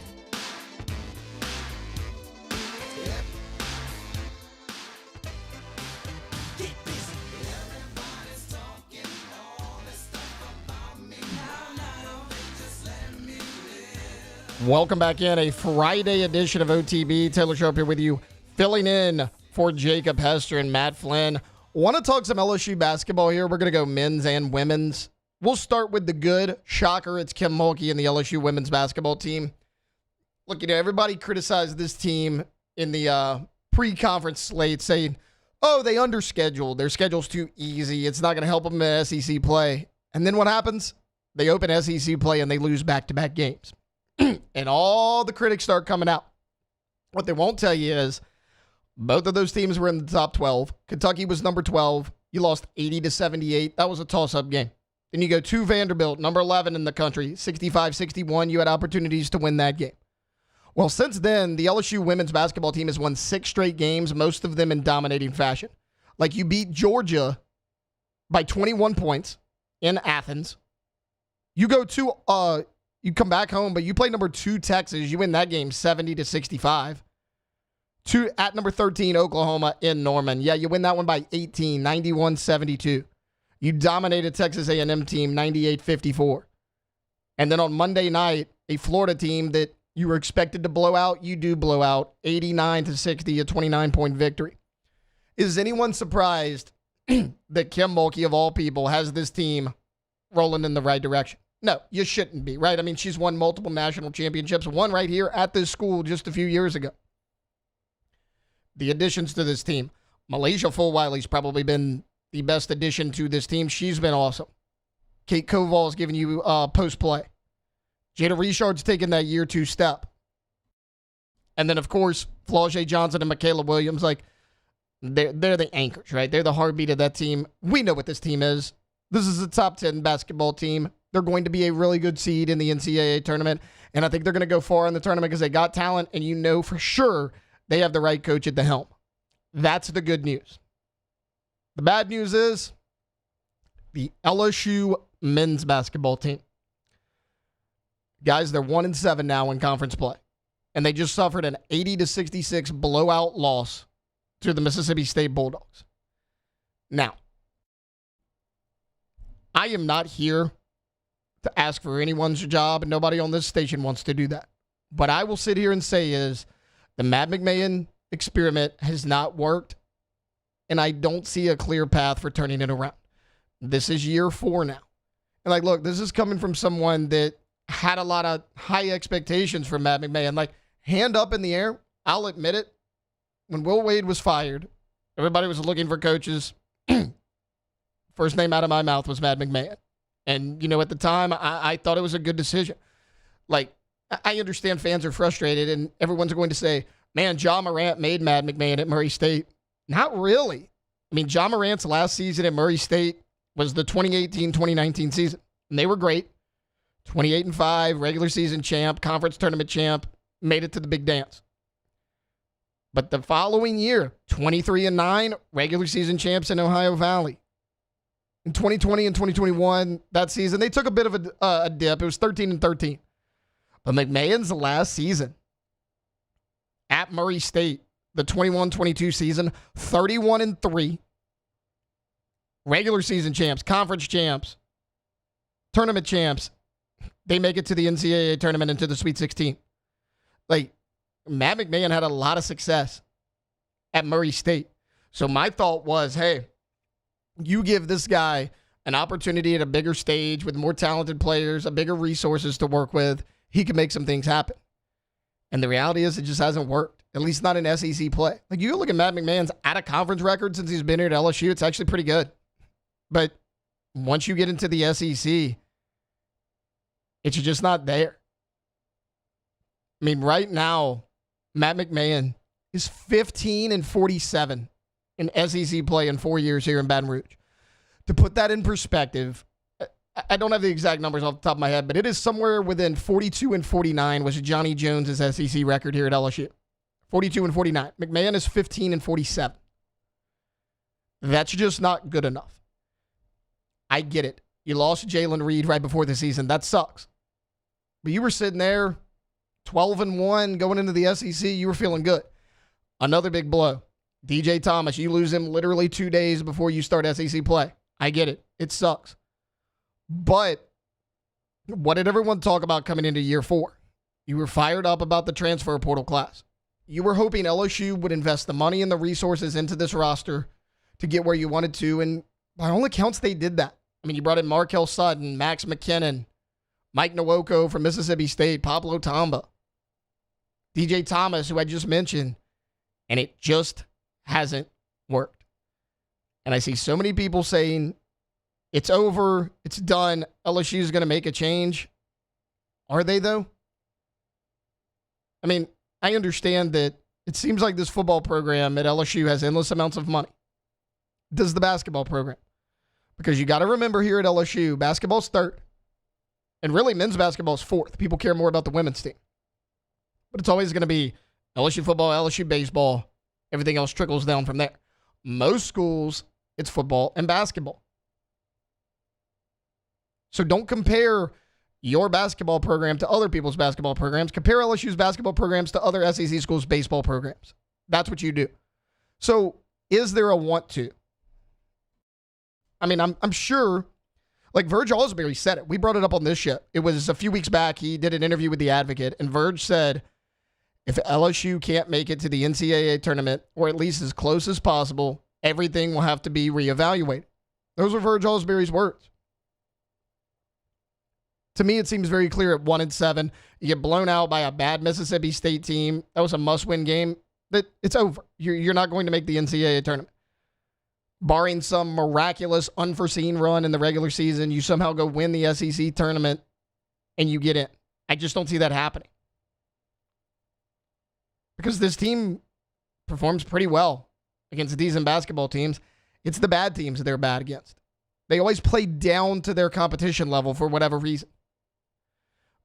Welcome back in a Friday edition of OTB. Taylor Sharp here with you, filling in for Jacob Hester and Matt Flynn. Want to talk some LSU basketball here. We're going to go men's and women's. We'll start with the good. Shocker, it's Kim Mulkey and the LSU women's basketball team. Look, everybody criticized this team in the pre-conference slate saying, oh, they underscheduled. Their schedule's too easy. It's not going to help them in SEC play. And then what happens? They open SEC play and they lose back-to-back games. And all the critics start coming out. What they won't tell you is both of those teams were in the top 12. Kentucky was number 12. You lost 80-78. That was a toss-up game. Then you go to Vanderbilt, number 11 in the country, 65-61. You had opportunities to win that game. Well, since then, the LSU women's basketball team has won 6 straight games, most of them in dominating fashion. Like, you beat Georgia by 21 points in Athens. You go to, you come back home, but you play number 2 Texas. You win that game 70-65. At number 13, Oklahoma in Norman. Yeah, you win that one by 18, 91-72. You dominated Texas A&M team 98-54. And then on Monday night, a Florida team that you were expected to blow out, you do blow out 89-60, a 29-point victory. Is anyone surprised that Kim Mulkey, of all people, has this team rolling in the right direction? No, you shouldn't be, right? I mean, she's won multiple national championships, one right here at this school just a few years ago. The additions to this team. Malaysia Fulwiley's probably been the best addition to this team. She's been awesome. Kate Koval's giving you post-play. Jada Richard's taken that year 2 step. And then, of course, Flau'jae Johnson and Michaela Williams, like, they're the anchors, right? They're the heartbeat of that team. We know what this team is. This is a top 10 basketball team. They're going to be a really good seed in the NCAA tournament. And I think they're going to go far in the tournament because they got talent, and you know for sure they have the right coach at the helm. That's the good news. The bad news is the LSU men's basketball team. Guys, they're 1-7 now in conference play. And they just suffered an 80-66 blowout loss to the Mississippi State Bulldogs. Now, I am not here to ask for anyone's job, and nobody on this station wants to do that. But I will sit here and say is the Matt McMahon experiment has not worked, and I don't see a clear path for turning it around. This is year 4 now. And, like, look, this is coming from someone that had a lot of high expectations for Matt McMahon. Like, hand up in the air, I'll admit it. When Will Wade was fired, everybody was looking for coaches. First name out of my mouth was Matt McMahon. And, you know, at the time, I thought it was a good decision. Like, I understand fans are frustrated and everyone's going to say, man, Ja Morant made Matt McMahon at Murray State. Not really. I mean, Ja Morant's last season at Murray State was the 2018-2019 season. And they were great. 28-5, regular season champ, conference tournament champ, made it to the big dance. But the following year, 23-9, regular season champs in Ohio Valley. In 2020 and 2021, that season, they took a bit of a dip. It was 13-13. But McMahon's last season at Murray State, the 21-22 season, 31-3. Regular season champs, conference champs, tournament champs. They make it to the NCAA tournament and to the Sweet 16. Like, Matt McMahon had a lot of success at Murray State. So my thought was, hey, you give this guy an opportunity at a bigger stage with more talented players, a bigger resources to work with, he can make some things happen. And the reality is it just hasn't worked, at least not in SEC play. Like, you look at Matt McMahon's out-of-conference record since he's been here at LSU, it's actually pretty good. But once you get into the SEC, it's just not there. I mean, right now, Matt McMahon is 15-47 in SEC play in 4 years here in Baton Rouge. To put that in perspective, I don't have the exact numbers off the top of my head, but it is somewhere within 42-49 was Johnny Jones' SEC record here at LSU. 42-49. McMahon is 15-47. That's just not good enough. I get it. You lost Jalen Reed right before the season. That sucks. But you were sitting there 12-1 going into the SEC. You were feeling good. Another big blow. DJ Thomas, you lose him literally 2 days before you start SEC play. I get it. It sucks. But what did everyone talk about coming into year 4? You were fired up about the transfer portal class. You were hoping LSU would invest the money and the resources into this roster to get where you wanted to. And by all accounts, they did that. I mean, you brought in Markel Sutton, Max McKinnon, Mike Nwoko from Mississippi State, Pablo Tamba, DJ Thomas, who I just mentioned, and it just hasn't worked. And I see so many people saying, it's over, it's done, LSU is going to make a change. Are they, though? I mean, I understand that it seems like this football program at LSU has endless amounts of money. Does the basketball program? Because you got to remember here at LSU, basketball's third. And really, men's basketball is fourth. People care more about the women's team. But it's always going to be LSU football, LSU baseball. Everything else trickles down from there. Most schools, it's football and basketball. So don't compare your basketball program to other people's basketball programs. Compare LSU's basketball programs to other SEC schools' baseball programs. That's what you do. So is there a want to? I mean, I'm sure, like Verge Osbury said it. We brought it up on this show. It was a few weeks back. He did an interview with The Advocate, and Verge said, if LSU can't make it to the NCAA tournament, or at least as close as possible, everything will have to be reevaluated. Those are Verge Osbury's words. To me, it seems very clear at 1-7, you get blown out by a bad Mississippi State team. That was a must-win game. That it's over. You're not going to make the NCAA tournament. Barring some miraculous, unforeseen run in the regular season, you somehow go win the SEC tournament and you get in. I just don't see that happening. Because this team performs pretty well against decent basketball teams. It's the bad teams that they're bad against. They always play down to their competition level for whatever reason.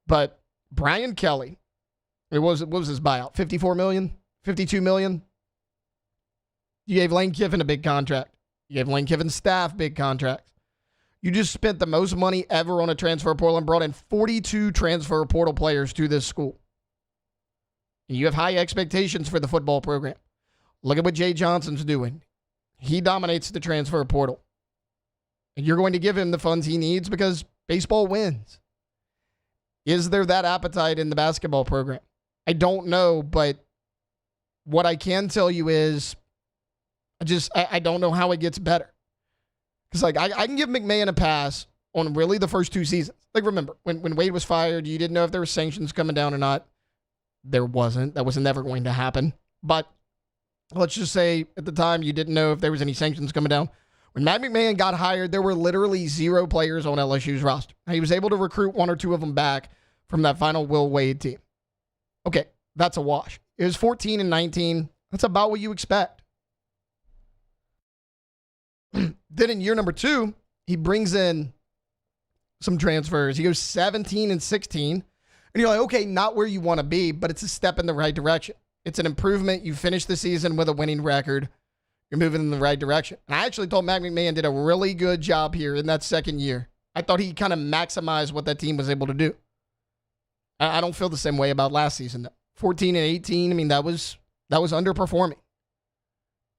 But Brian Kelly, what was his buyout? $54 million? $52 million? You gave Lane Kiffin a big contract. You gave Lane Kiffin's staff big contracts. You just spent the most money ever on a transfer portal and brought in 42 transfer portal players to this school. And you have high expectations for the football program. Look at what Jay Johnson's doing. He dominates the transfer portal. And you're going to give him the funds he needs because baseball wins. Is there that appetite in the basketball program? I don't know, but what I can tell you is I don't know how it gets better. Because like I can give McMahon a pass on really the first 2 seasons. Like remember, when Wade was fired, you didn't know if there were sanctions coming down or not. There wasn't. That was never going to happen. But let's just say at the time you didn't know if there was any sanctions coming down. When Matt McMahon got hired, there were literally 0 players on LSU's roster. Now, he was able to recruit 1 or 2 of them back, from that final Will Wade team. Okay, that's a wash. It was 14 and 19. That's about what you expect. Then in year number 2, he brings in some transfers. He goes 17 and 16. And you're like, okay, not where you want to be, but it's a step in the right direction. It's an improvement. You finish the season with a winning record. You're moving in the right direction. And I actually thought Mac McMahon did a really good job here in that second year. I thought he kind of maximized what that team was able to do. I don't feel the same way about last season, though. 14 and 18, I mean, that was underperforming.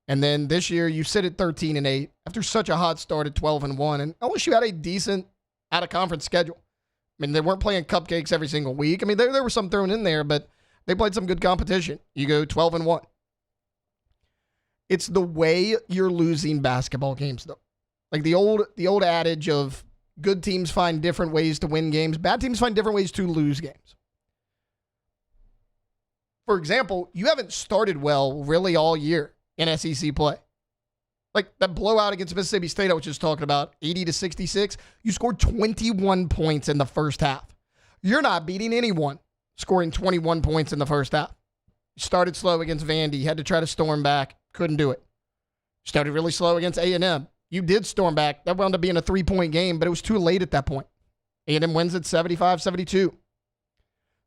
And then this year, you sit at 13 and 8 after such a hot start at 12 and 1. And unless you had a decent out-of-conference schedule. I mean, they weren't playing cupcakes every single week. I mean, there were some thrown in there, but they played some good competition. You go 12 and 1. It's the way you're losing basketball games, though. Like the old adage of good teams find different ways to win games. Bad teams find different ways to lose games. For example, you haven't started well really all year in SEC play. Like that blowout against Mississippi State I was just talking about, 80-66, you scored 21 points in the first half. You're not beating anyone scoring 21 points in the first half. You started slow against Vandy, had to try to storm back, couldn't do it. Started really slow against A&M. You did storm back. That wound up being a 3-point game, but it was too late at that point. A&M wins at 75-72.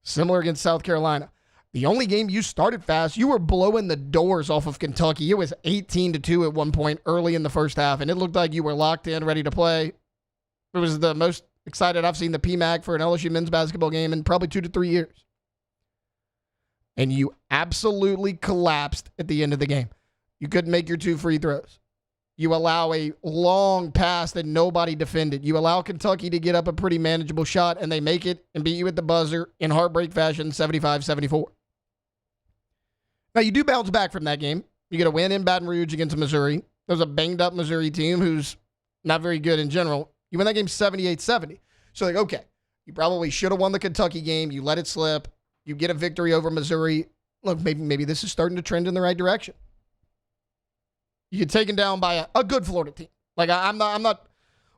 Similar against South Carolina. The only game you started fast, you were blowing the doors off of Kentucky. It was 18-2 at one point early in the first half, and it looked like you were locked in, ready to play. It was the most excited I've seen the PMAC for an LSU men's basketball game in probably 2 to 3 years. And you absolutely collapsed at the end of the game. You couldn't make your 2 free throws. You allow a long pass that nobody defended. You allow Kentucky to get up a pretty manageable shot, and they make it and beat you at the buzzer in heartbreak fashion, 75-74. Now, you do bounce back from that game. You get a win in Baton Rouge against Missouri. There's a banged-up Missouri team who's not very good in general. You win that game 78-70. So, like, okay, you probably should have won the Kentucky game. You let it slip. You get a victory over Missouri. Look, maybe this is starting to trend in the right direction. You get taken down by a good Florida team. Like, I'm not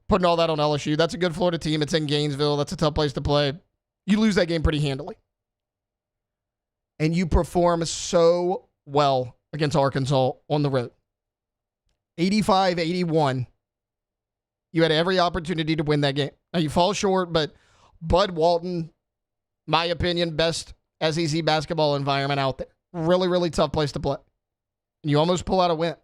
putting all that on LSU. That's a good Florida team. It's in Gainesville. That's a tough place to play. You lose that game pretty handily. And you perform so well against Arkansas on the road. 85-81. You had every opportunity to win that game. Now, you fall short, but Bud Walton, my opinion, best SEC basketball environment out there. Really, really tough place to play. And you almost pull out a win.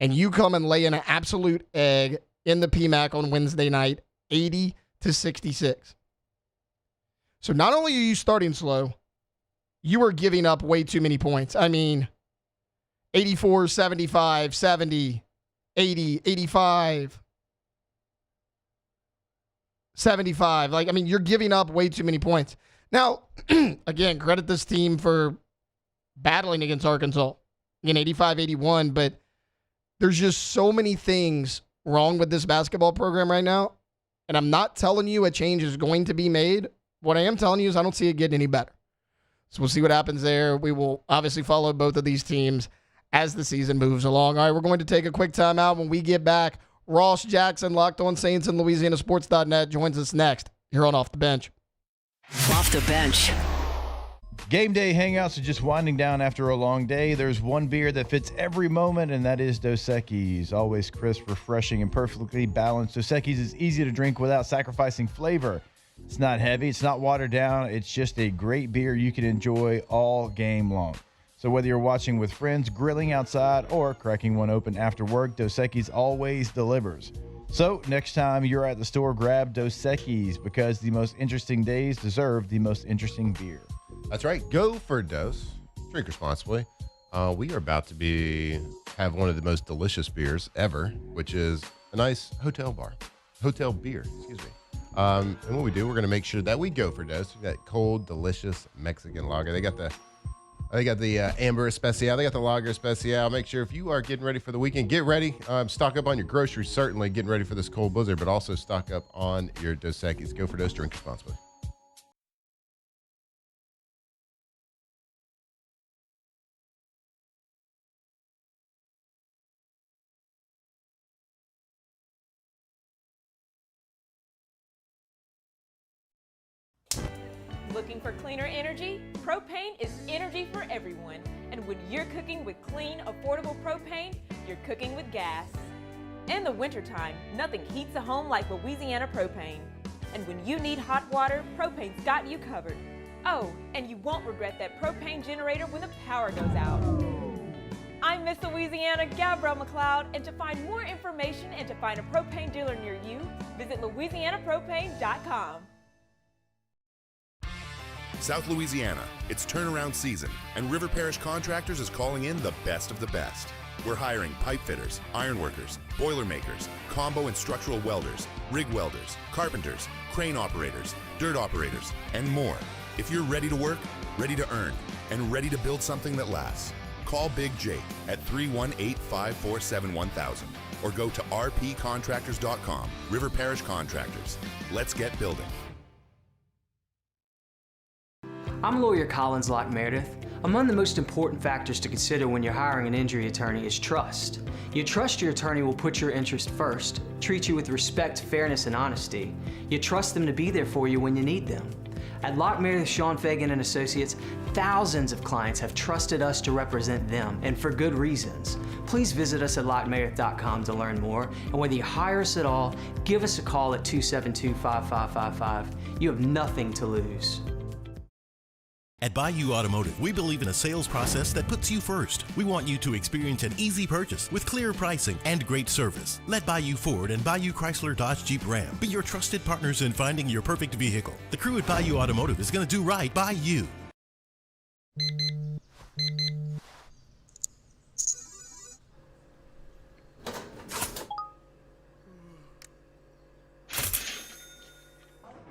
And you come and lay in an absolute egg in the PMAC on Wednesday night, 80-66. So not only are you starting slow, you are giving up way too many points. I mean, 84, 75, 70, 80, 85, 75. Like, I mean, you're giving up way too many points. Now, again, credit this team for battling against Arkansas. Again, 85-81, but there's just so many things wrong with this basketball program right now. And I'm not telling you a change is going to be made. What I am telling you is I don't see it getting any better. So we'll see what happens there. We will obviously follow both of these teams as the season moves along. All right, we're going to take a quick timeout. When we get back, Ross Jackson, Locked On Saints and LouisianaSports.net, joins us next here on Off the Bench. Off the Bench. Game day hangouts are just winding down after a long day. There's one beer that fits every moment, and that is Dos Equis. Always crisp, refreshing, and perfectly balanced. Dos Equis is easy to drink without sacrificing flavor. It's not heavy. It's not watered down. It's just a great beer you can enjoy all game long. So whether you're watching with friends, grilling outside, or cracking one open after work, Dos Equis always delivers. So next time you're at the store, grab Dos Equis because the most interesting days deserve the most interesting beer. That's right. Go for Dos. Drink responsibly. We are about to have one of the most delicious beers ever, which is a nice hotel beer, excuse me. And what we do, we're going to make sure that we go for Dos. We got cold, delicious Mexican lager. They got the Amber Especial. They got the Lager Especial. Make sure if you are getting ready for the weekend, get ready. Stock up on your groceries, certainly getting ready for this cold blizzard, but also stock up on your Dos Equis. Go for Dos. Drink responsibly. Looking for cleaner energy? Propane is energy for everyone. And when you're cooking with clean, affordable propane, you're cooking with gas. In the wintertime, nothing heats a home like Louisiana propane. And when you need hot water, propane's got you covered. Oh, and you won't regret that propane generator when the power goes out. I'm Miss Louisiana, Gabrielle McLeod, and to find more information and to find a propane dealer near you, visit louisianapropane.com. South Louisiana, it's turnaround season, and River Parish Contractors is calling in the best of the best. We're hiring pipe fitters, iron workers, boiler makers, combo and structural welders, rig welders, carpenters, crane operators, dirt operators, and more. If you're ready to work, ready to earn, and ready to build something that lasts, call Big Jake at 318-547-1000 or go to rpcontractors.com. River Parish Contractors. Let's get building. I'm lawyer Collins Locke Meredith. Among the most important factors to consider when you're hiring an injury attorney is trust. You trust your attorney will put your interest first, treat you with respect, fairness, and honesty. You trust them to be there for you when you need them. At Locke Meredith, Sean Fagan and Associates, thousands of clients have trusted us to represent them, and for good reasons. Please visit us at LockeMeredith.com to learn more, and whether you hire us at all, give us a call at 272-5555. You have nothing to lose. At Bayou Automotive, we believe in a sales process that puts you first. We want you to experience an easy purchase with clear pricing and great service. Let Bayou Ford and Bayou Chrysler Dodge Jeep Ram be your trusted partners in finding your perfect vehicle. The crew at Bayou Automotive is going to do right by you.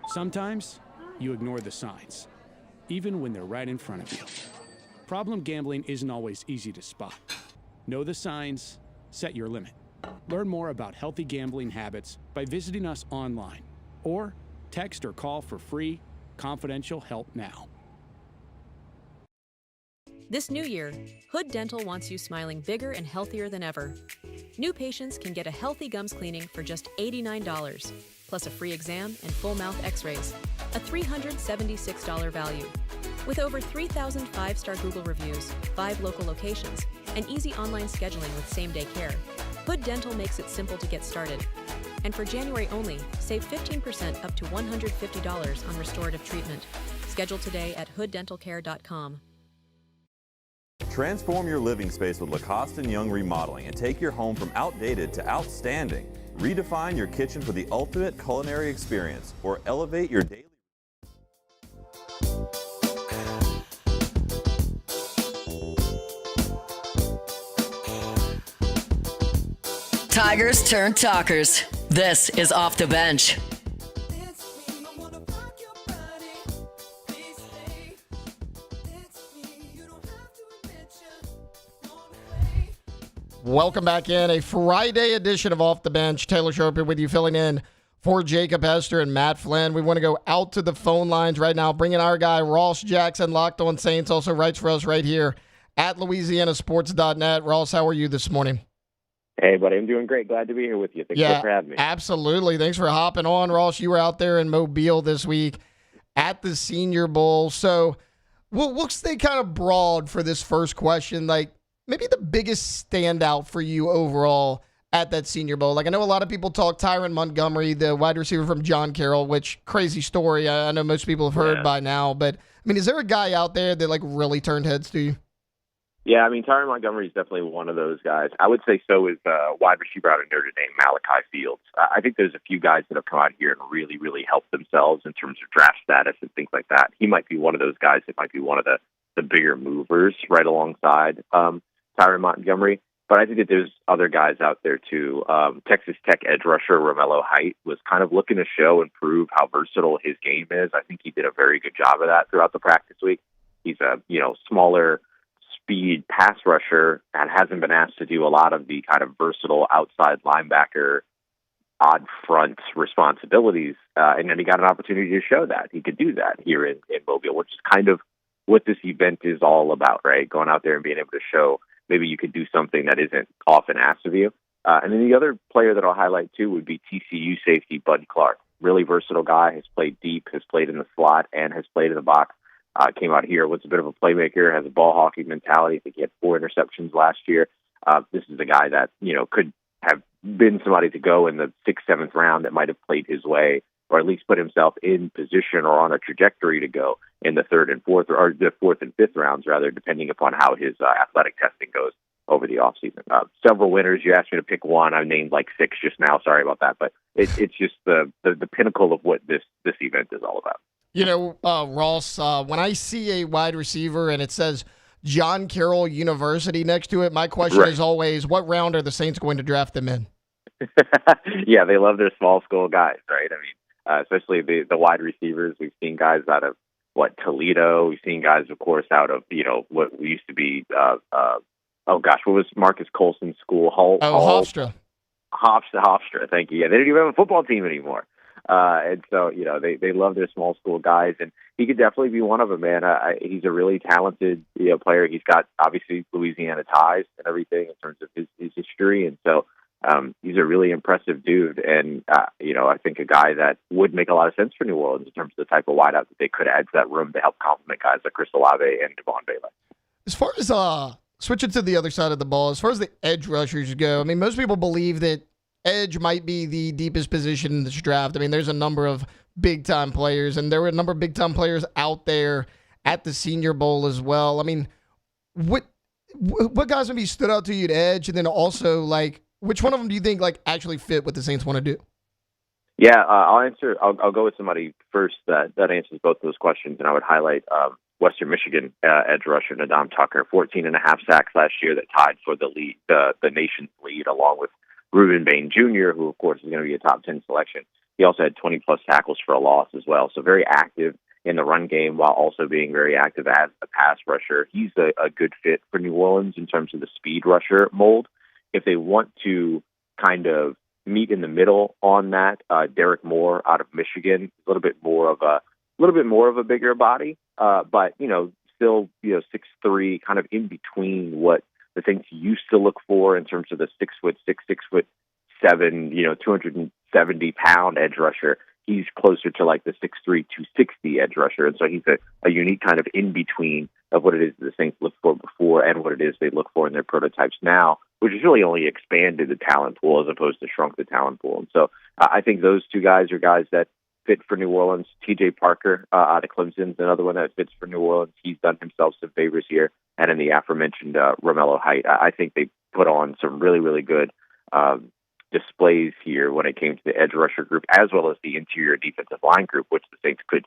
Sometimes you ignore the signs, even when they're right in front of you. Problem gambling isn't always easy to spot. Know the signs, set your limit. Learn more about healthy gambling habits by visiting us online or text or call for free, confidential help now. This new year, Hood Dental wants you smiling bigger and healthier than ever. New patients can get a healthy gums cleaning for just $89, plus a free exam and full mouth x-rays, a $376 value. With over 3,000 5-star Google reviews, 5 local locations, and easy online scheduling with same-day care, Hood Dental makes it simple to get started. And for January only, save 15% up to $150 on restorative treatment. Schedule today at hooddentalcare.com. Transform your living space with Lacoste & Young Remodeling and take your home from outdated to outstanding. Redefine your kitchen for the ultimate culinary experience or elevate your daily. Tigers turn talkers. This is Off the Bench. Welcome back in a Friday edition of Off the Bench. Taylor Sharp here with you, filling in for Jacob Hester and Matt Flynn. We want to go out to the phone lines right now. Bring in our guy, Ross Jackson, Locked On Saints, also writes for us right here at LouisianaSports.net. Ross, how are you this morning? Hey, buddy. I'm doing great. Glad to be here with you. Thanks for having me. Absolutely. Thanks for hopping on, Ross. You were out there in Mobile this week at the Senior Bowl. So we'll stay kind of broad for this first question. Like, maybe the biggest standout for you overall at that Senior Bowl. Like, I know a lot of people talk Tyron Montgomery, the wide receiver from John Carroll, which crazy story. I know most people have heard by now. But, I mean, is there a guy out there that, like, really turned heads to you? Yeah, I mean, Tyron Montgomery is definitely one of those guys. I would say so is wide receiver out of Notre Dame, Malachi Fields. I think there's a few guys that have come out here and really, really helped themselves in terms of draft status and things like that. He might be one of those guys that might be one of the bigger movers right alongside Tyron Montgomery. But I think that there's other guys out there, too. Texas Tech edge rusher Romello Height was kind of looking to show and prove how versatile his game is. I think he did a very good job of that throughout the practice week. He's a smaller speed pass rusher and hasn't been asked to do a lot of the kind of versatile outside linebacker, odd front responsibilities. And then he got an opportunity to show that he could do that here in Mobile, which is kind of what this event is all about, right? Going out there and being able to show maybe you could do something that isn't often asked of you. And then the other player that I'll highlight, too, would be TCU safety Bud Clark. really versatile guy, has played deep, has played in the slot, and has played in the box. Came out here, was a bit of a playmaker, has a ball hawking mentality. I think he had 4 interceptions last year. This is a guy that, could have been somebody to go in the 6th, 7th round that might have played his way, or at least put himself in position or on a trajectory to go in the 3rd and 4th, or the 4th and 5th rounds, rather, depending upon how his athletic testing goes over the offseason. Several winners. You asked me to pick one. I named like 6 just now. Sorry about that. But it's just the pinnacle of what this event is all about. Ross, when I see a wide receiver and it says John Carroll University next to it, my question is always, what round are the Saints going to draft them in? Yeah, they love their small school guys, right? I mean, especially the wide receivers. We've seen guys out of, Toledo. We've seen guys, of course, out of, what used to be, what was Marcus Colson's school? Hofstra. Hofstra, thank you. Yeah, they don't even have a football team anymore. And so, they love their small school guys, and he could definitely be one of them, man. He's a really talented player. He's got, obviously, Louisiana ties and everything in terms of his history, and so he's a really impressive dude, and, I think a guy that would make a lot of sense for New Orleans in terms of the type of wideout that they could add to that room to help complement guys like Chris Olave and Devon Bailey. As far as switching to the other side of the ball, as far as the edge rushers go, I mean, most people believe that edge might be the deepest position in this draft. I mean, there's a number of big-time players, and there were a number of big-time players out there at the Senior Bowl as well. I mean, what guys maybe stood out to you at edge, and then also, which one of them do you think, actually fit what the Saints want to do? Yeah, I'll go with somebody first that answers both those questions, and I would highlight Western Michigan edge rusher Nadam Tucker, 14.5 sacks last year that tied for the lead, the nation's lead, along with Reuben Bain Jr., who, of course, is going to be a top 10 selection. He also had 20-plus tackles for a loss as well, so very active in the run game while also being very active as a pass rusher. He's a good fit for New Orleans in terms of the speed rusher mold. If they want to kind of meet in the middle on that, Derek Moore out of Michigan, a little bit more of a bigger body, but still 6'3", kind of in between what the things you used to look for in terms of the 6'6", 6'7", 270-pound edge rusher. He's closer to like the 6'3", 260 edge rusher, and so he's a unique kind of in between of what it is the Saints looked for before and what it is they look for in their prototypes now, which has really only expanded the talent pool as opposed to shrunk the talent pool. And so I think those two guys are guys that fit for New Orleans. T.J. Parker out of Clemson is another one that fits for New Orleans. He's done himself some favors here. And in the aforementioned Romello Height, I think they put on some really, really good displays here when it came to the edge rusher group, as well as the interior defensive line group, which the Saints could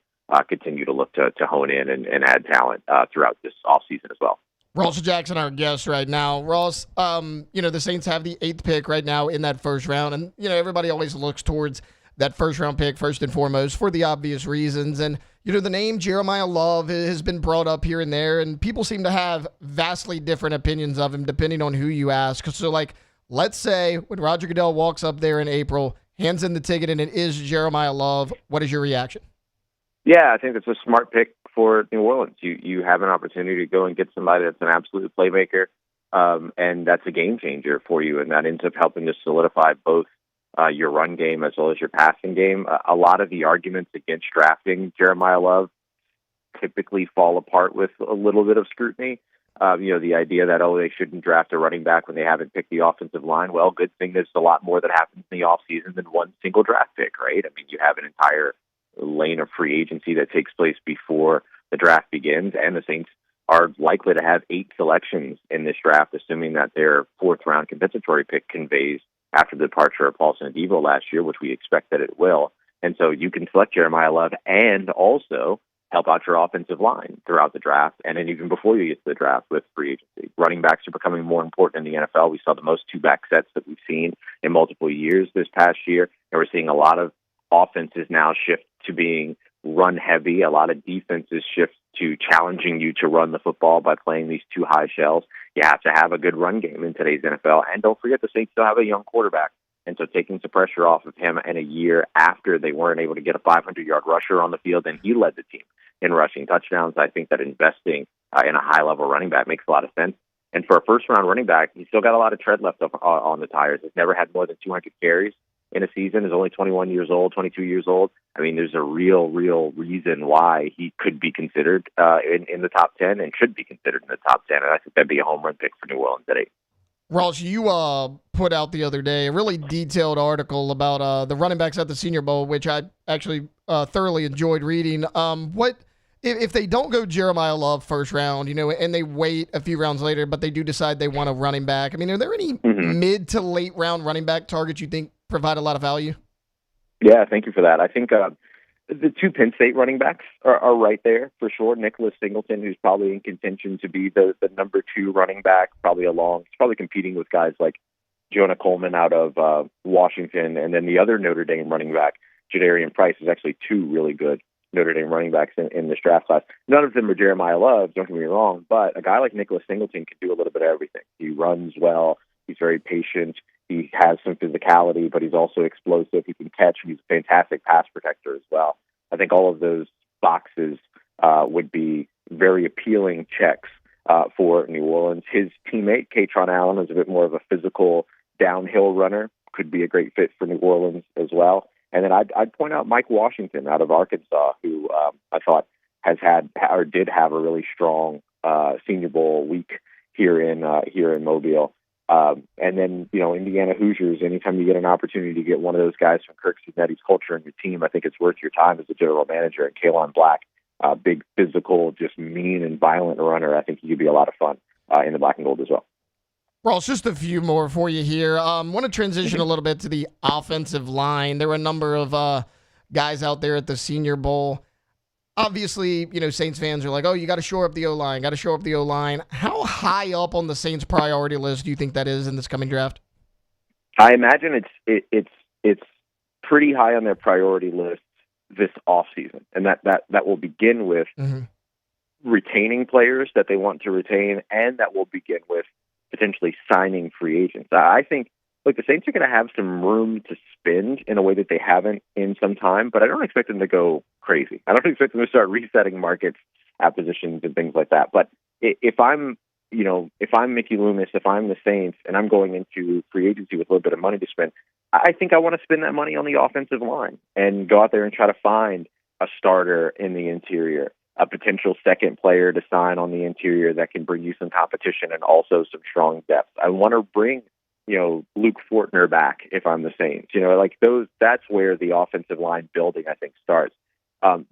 continue to look to hone in and add talent throughout this offseason as well. Ross Jackson, our guest right now. Ross, the Saints have the 8th pick right now in that first round, and, everybody always looks towards that first-round pick first and foremost for the obvious reasons. And, the name Jeremiah Love has been brought up here and there, and people seem to have vastly different opinions of him depending on who you ask. So, let's say when Roger Goodell walks up there in April, hands in the ticket, and it is Jeremiah Love, what is your reaction? Yeah, I think it's a smart pick for New Orleans. You have an opportunity to go and get somebody that's an absolute playmaker, and that's a game changer for you, and that ends up helping to solidify both your run game as well as your passing game. A lot of the arguments against drafting Jeremiah Love typically fall apart with a little bit of scrutiny. The idea that, they shouldn't draft a running back when they haven't picked the offensive line. Well, good thing there's a lot more that happens in the offseason than one single draft pick, right? I mean, you have an entire lane of free agency that takes place before the draft begins, and the Saints are likely to have 8 selections in this draft, assuming that their 4th-round compensatory pick conveys after the departure of Paulson Adebo last year, which we expect that it will. And so you can select Jeremiah Love and also help out your offensive line throughout the draft, and then even before you get to the draft with free agency. Running backs are becoming more important in the NFL. We saw the most 2-back sets that we've seen in multiple years this past year, and we're seeing a lot of offenses now shift to being run-heavy. A lot of defenses shift to challenging you to run the football by playing these 2 high shells. You have to have a good run game in today's NFL, and don't forget the Saints still have a young quarterback. And so taking some pressure off of him in a year after they weren't able to get a 500-yard rusher on the field, and he led the team in rushing touchdowns, I think that investing in a high-level running back makes a lot of sense. And for a first-round running back, he's still got a lot of tread left on the tires. He's never had more than 200 carries in a season, is only 21 years old, 22 years old. I mean, there's a real reason why he could be considered in the top 10 and should be considered in the top 10. And I think that'd be a home run pick for New Orleans at 8. Ross, you put out the other day a really detailed article about the running backs at the Senior Bowl, which I actually thoroughly enjoyed reading. What if they don't go Jeremiah Love first round, and they wait a few rounds later, but they do decide they want a running back? I mean, are there any mid to late round running back targets you think provide a lot of value? Yeah, thank you for that. I think the two Penn State running backs are right there for sure. Nicholas Singleton, who's probably in contention to be the number 2 running back, he's probably competing with guys like Jonah Coleman out of Washington. And then the other Notre Dame running back, Jadarian Price, is actually 2 really good Notre Dame running backs in this draft class. None of them are Jeremiah Love, don't get me wrong, but a guy like Nicholas Singleton can do a little bit of everything. He runs well. He's very patient. He has some physicality, but he's also explosive. He can catch. He's a fantastic pass protector as well. I think all of those boxes would be very appealing checks for New Orleans. His teammate, Katron Allen, is a bit more of a physical downhill runner. Could be a great fit for New Orleans as well. And then I'd point out Mike Washington out of Arkansas, who I thought did have a really strong Senior Bowl week here in Mobile. And then, Indiana Hoosiers, anytime you get an opportunity to get one of those guys from Kirk Cignetti's culture in your team, I think it's worth your time as a general manager. And Kalon Black, big physical, just mean and violent runner, I think he could be a lot of fun in the black and gold as well. Ross, just a few more for you here. Want to transition a little bit to the offensive line. There were a number of guys out there at the Senior Bowl. Obviously, Saints fans are like, oh, you got to shore up the O-line, How high up on the Saints priority list do you think that is in this coming draft? I imagine it's pretty high on their priority list this offseason. And that will begin with retaining players that they want to retain, and that will begin with potentially signing free agents. I think, the Saints are going to have some room to spend in a way that they haven't in some time, but I don't expect them to go crazy. I don't expect them to start resetting markets, acquisitions, and things like that. But if I'm Mickey Loomis, if I'm the Saints, and I'm going into free agency with a little bit of money to spend, I think I want to spend that money on the offensive line and go out there and try to find a starter in the interior, a potential second player to sign on the interior that can bring you some competition and also some strong depth. I want to bring Luke Fortner back if I'm the Saints. That's where the offensive line building, I think, starts.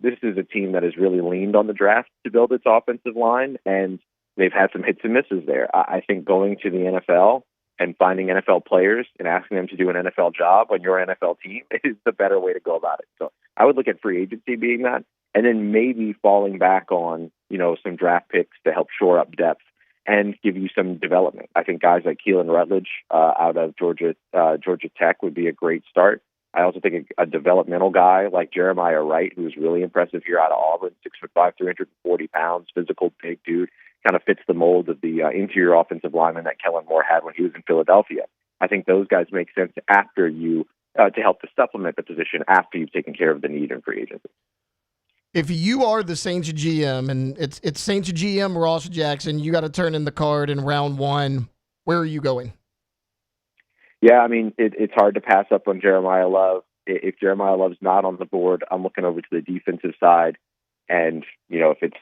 This is a team that has really leaned on the draft to build its offensive line, and they've had some hits and misses there. I think going to the NFL and finding NFL players and asking them to do an NFL job on your NFL team is the better way to go about it. So I would look at free agency being that, and then maybe falling back on, some draft picks to help shore up depth and give you some development. I think guys like Keelan Rutledge out of Georgia Tech would be a great start. I also think a developmental guy like Jeremiah Wright, who's really impressive here out of Auburn, 6'5", 340 pounds, physical, big dude, kind of fits the mold of the interior offensive lineman that Kellen Moore had when he was in Philadelphia. I think those guys make sense after you to help to supplement the position after you've taken care of the need in free agency. If you are the Saints GM and it's Saints GM Ross Jackson, you got to turn in the card in round 1. Where are you going? Yeah, I mean, it's hard to pass up on Jeremiah Love. If Jeremiah Love's not on the board, I'm looking over to the defensive side. And, if it's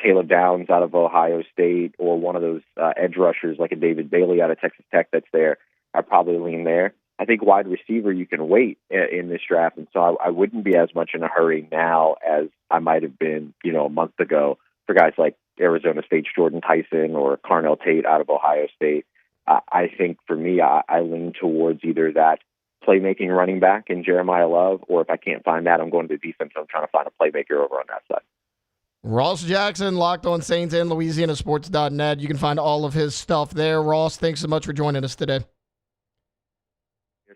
Caleb Downs out of Ohio State or one of those edge rushers like a David Bailey out of Texas Tech that's there, I'd probably lean there. I think wide receiver you can wait in this draft, and so I wouldn't be as much in a hurry now as I might have been, a month ago for guys like Arizona State's Jordan Tyson or Carnell Tate out of Ohio State. I think for me, I lean towards either that playmaking running back in Jeremiah Love, or if I can't find that, I'm going to the defense. I'm trying to find a playmaker over on that side. Ross Jackson, Locked On Saints and LouisianaSports.net. You can find all of his stuff there. Ross, thanks so much for joining us today.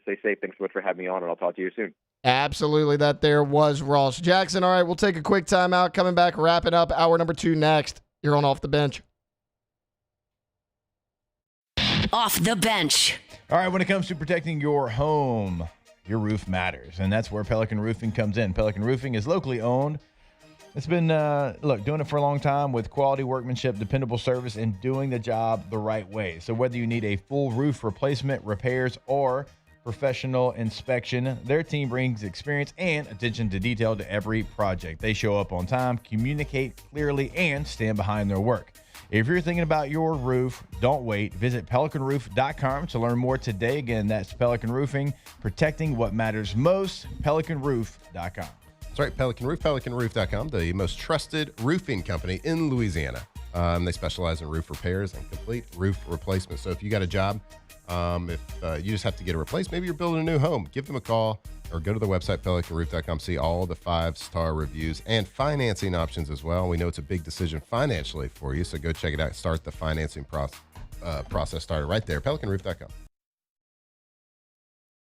Stay safe. Thanks so much for having me on, and I'll talk to you soon. Absolutely. That there was Ross Jackson. All right, we'll take a quick timeout. Coming back, wrapping up hour number 2 next. You're on Off the Bench. Off the bench. All right, when it comes to protecting your home, your roof matters, and that's where Pelican Roofing comes in. Pelican Roofing is locally owned. It's been, doing it for a long time with quality workmanship, dependable service, and doing the job the right way. So whether you need a full roof replacement, repairs, or professional inspection. Their team brings experience and attention to detail to every project. They show up on time, communicate clearly, and stand behind their work. If you're thinking about your roof, don't wait. Visit pelicanroof.com to learn more today. Again, that's Pelican Roofing, protecting what matters most. pelicanroof.com. That's right, Pelican Roof, pelicanroof.com, the most trusted roofing company in Louisiana. They specialize in roof repairs and complete roof replacement. So if you got a job, if you just have to get it replaced, maybe you're building a new home, give them a call or go to the website, pelicanroof.com, see all the 5-star reviews and financing options as well. We know it's a big decision financially for you, so go check it out. Start the financing process started right there, pelicanroof.com.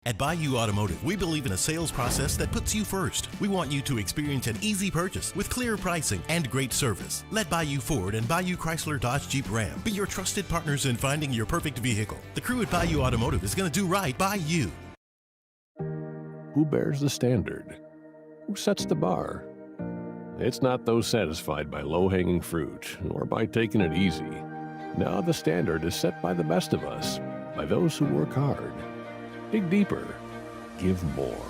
At Bayou Automotive, we believe in a sales process that puts you first. We want you to experience an easy purchase with clear pricing and great service. Let Bayou Ford and Bayou Chrysler Dodge Jeep Ram be your trusted partners in finding your perfect vehicle. The crew at Bayou Automotive is going to do right by you. Who bears the standard? Who sets the bar? It's not those satisfied by low-hanging fruit or by taking it easy. Now the standard is set by the best of us, by those who work hard. Dig deeper. Give more.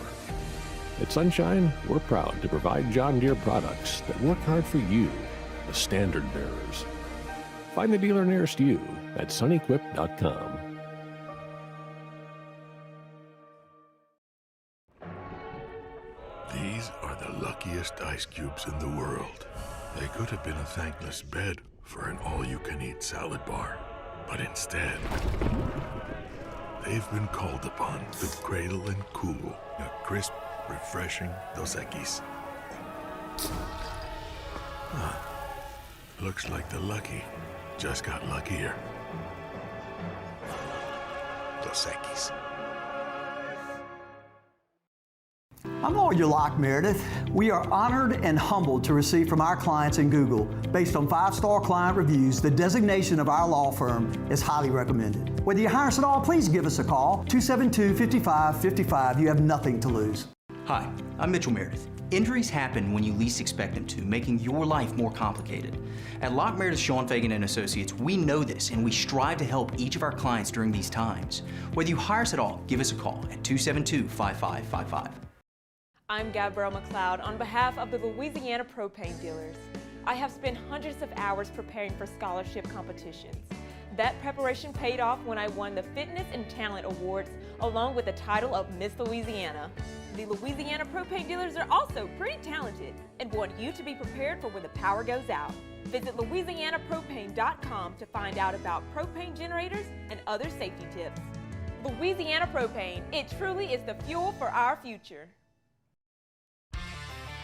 At Sunshine, we're proud to provide John Deere products that work hard for you, the standard bearers. Find the dealer nearest you at sunequip.com. These are the luckiest ice cubes in the world. They could have been a thankless bed for an all-you-can-eat salad bar, but instead, they've been called upon to cradle and cool a crisp, refreshing Dos Equis. Looks like the lucky just got luckier. Dos Equis. I'm Lawyer Locke Meredith. We are honored and humbled to receive from our clients in Google, based on 5-star client reviews, the designation of our law firm is highly recommended. Whether you hire us at all, please give us a call, 272-5555. You have nothing to lose. Hi, I'm Mitchell Meredith. Injuries happen when you least expect them to, making your life more complicated. At Locke Meredith, Sean Fagan and Associates, we know this, and we strive to help each of our clients during these times. Whether you hire us at all, give us a call at 272-5555. I'm Gabrielle McLeod on behalf of the Louisiana Propane Dealers. I have spent hundreds of hours preparing for scholarship competitions. That preparation paid off when I won the Fitness and Talent Awards along with the title of Miss Louisiana. The Louisiana Propane Dealers are also pretty talented and want you to be prepared for when the power goes out. Visit louisianapropane.com to find out about propane generators and other safety tips. Louisiana Propane, it truly is the fuel for our future.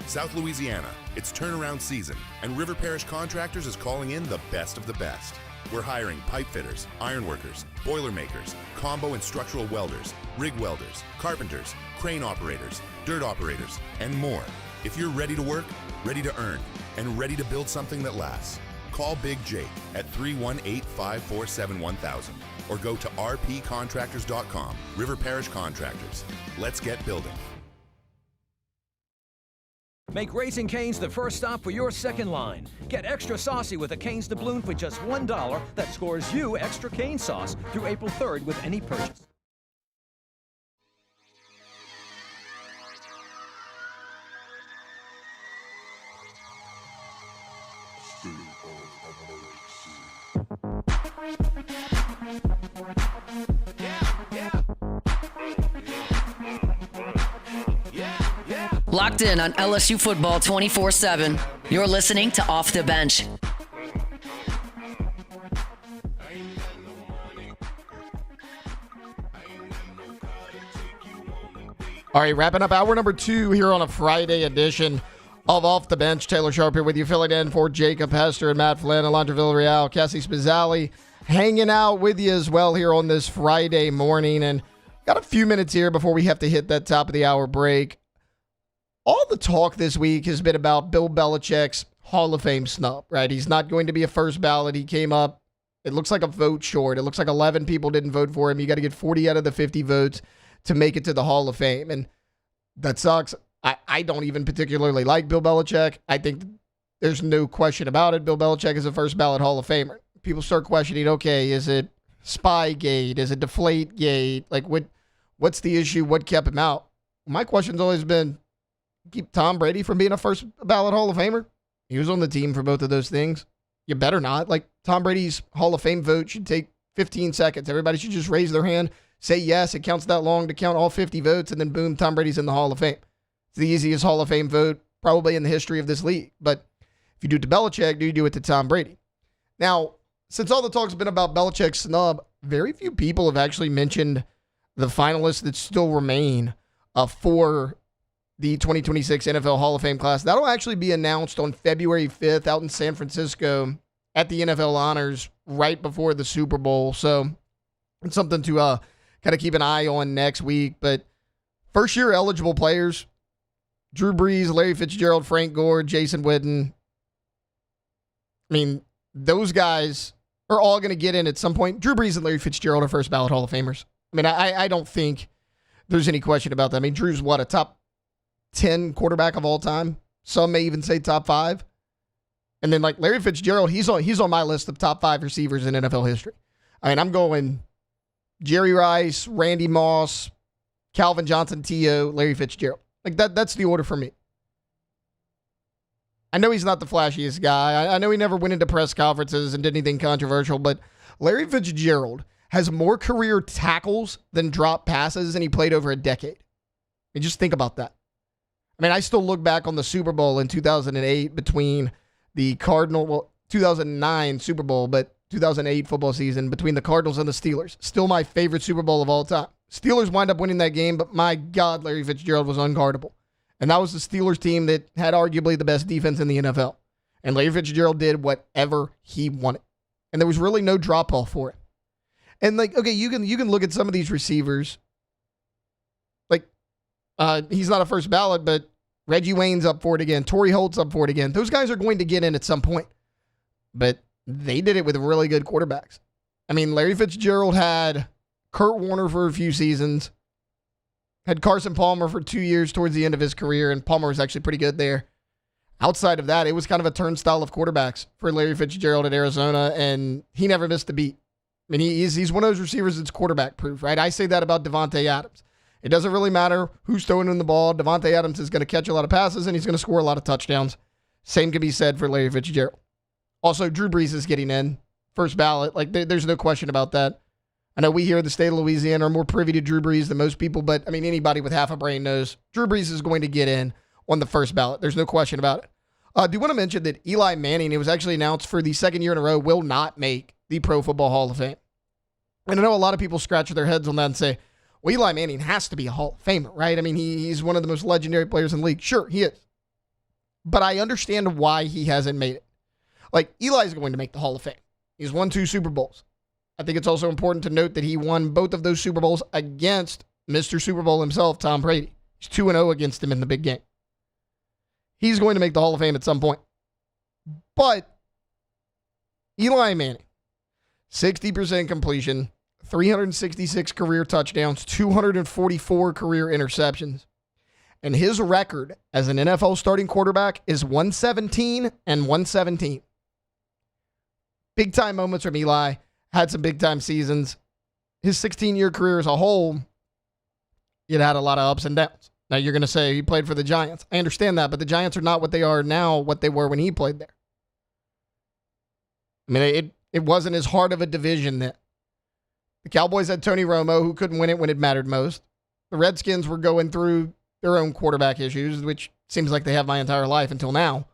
South Louisiana, it's turnaround season, and River Parish Contractors is calling in the best of the best. We're hiring pipe fitters, iron workers, boiler makers, combo and structural welders, rig welders, carpenters, crane operators, dirt operators, and more. If you're ready to work, ready to earn, and ready to build something that lasts, call Big Jake at 318-547-1000 or go to rpcontractors.com. River Parish Contractors. Let's get building. Make Raising Cane's the first stop for your second line. Get extra saucy with a Cane's doubloon for just $1 that scores you extra cane sauce through April 3rd with any purchase. Locked in on LSU football 24/7. You're listening to Off the Bench. All right, wrapping up hour number 2 here on a Friday edition of Off the Bench. Taylor Sharp here with you, filling in for Jacob Hester and Matt Flynn, Alondra Villarreal, Cassie Spazzali, hanging out with you as well here on this Friday morning. And got a few minutes here before we have to hit that top of the hour break. All the talk this week has been about Bill Belichick's Hall of Fame snub, right? He's not going to be a first ballot. He came up, it looks like a vote short. It looks like 11 people didn't vote for him. You got to get 40 out of the 50 votes to make it to the Hall of Fame. And that sucks. I don't even particularly like Bill Belichick. I think there's no question about it. Bill Belichick is a first ballot Hall of Famer. People start questioning, okay, is it Spygate? Is it Deflategate? Like, what's the issue? What kept him out? My question's always been, keep Tom Brady from being a first ballot Hall of Famer? He was on the team for both of those things. You better not. Like, Tom Brady's Hall of Fame vote should take 15 seconds. Everybody should just raise their hand, say yes. It counts that long to count all 50 votes, and then boom, Tom Brady's in the Hall of Fame. It's the easiest Hall of Fame vote probably in the history of this league. But if you do it to Belichick, do you do it to Tom Brady? Now, since all the talk's been about Belichick's snub, very few people have actually mentioned the finalists that still remain for the 2026 NFL Hall of Fame class. That'll actually be announced on February 5th out in San Francisco at the NFL Honors right before the Super Bowl. So it's something to kind of keep an eye on next week. But first-year eligible players, Drew Brees, Larry Fitzgerald, Frank Gore, Jason Witten. I mean, those guys are all going to get in at some point. Drew Brees and Larry Fitzgerald are first ballot Hall of Famers. I mean, I don't think there's any question about that. I mean, Drew's what, a top 10 quarterback of all time? Some may even say top 5. And then like Larry Fitzgerald, he's on my list of top 5 receivers in NFL history. I mean, I'm going Jerry Rice, Randy Moss, Calvin Johnson, T.O., Larry Fitzgerald. Like that's the order for me. I know he's not the flashiest guy. I know he never went into press conferences and did anything controversial, but Larry Fitzgerald has more career tackles than drop passes, and he played over a decade. I mean, just think about that. I mean, I still look back on the Super Bowl in 2008 between the 2009 Super Bowl, but 2008 football season between the Cardinals and the Steelers. Still my favorite Super Bowl of all time. Steelers wind up winning that game, but my God, Larry Fitzgerald was unguardable. And that was the Steelers team that had arguably the best defense in the NFL. And Larry Fitzgerald did whatever he wanted. And there was really no drop-off for it. And like, okay, you can look at some of these receivers. Like, he's not a first ballot, but Reggie Wayne's up for it again. Torrey Holt's up for it again. Those guys are going to get in at some point. But they did it with really good quarterbacks. I mean, Larry Fitzgerald had Kurt Warner for a few seasons. Had Carson Palmer for 2 years towards the end of his career, and Palmer was actually pretty good there. Outside of that, it was kind of a turnstile of quarterbacks for Larry Fitzgerald at Arizona, and he never missed a beat. I mean, he's one of those receivers that's quarterback-proof, right? I say that about Devontae Adams. It doesn't really matter who's throwing him the ball. Devontae Adams is going to catch a lot of passes, and he's going to score a lot of touchdowns. Same can be said for Larry Fitzgerald. Also, Drew Brees is getting in. First ballot. Like, there's no question about that. I know we here in the state of Louisiana are more privy to Drew Brees than most people, but, I mean, anybody with half a brain knows Drew Brees is going to get in on the first ballot. There's no question about it. I do want to mention that Eli Manning, it was actually announced for the second year in a row, will not make the Pro Football Hall of Fame. And I know a lot of people scratch their heads on that and say, well, Eli Manning has to be a Hall of Famer, right? I mean, he's one of the most legendary players in the league. Sure, he is. But I understand why he hasn't made it. Like, Eli's going to make the Hall of Fame. He's won 2 Super Bowls. I think it's also important to note that he won both of those Super Bowls against Mr. Super Bowl himself, Tom Brady. He's 2-0 against him in the big game. He's going to make the Hall of Fame at some point. But Eli Manning, 60% completion, 366 career touchdowns, 244 career interceptions. And his record as an NFL starting quarterback is 117 and 117. Big time moments from Eli. Had some big time seasons. His 16-year career as a whole, it had a lot of ups and downs. Now you're going to say he played for the Giants. I understand that, but the Giants are not what they are now, what they were when he played there. I mean, it wasn't as hard of a division then. The Cowboys had Tony Romo, who couldn't win it when it mattered most. The Redskins were going through their own quarterback issues, which seems like they have my entire life until now.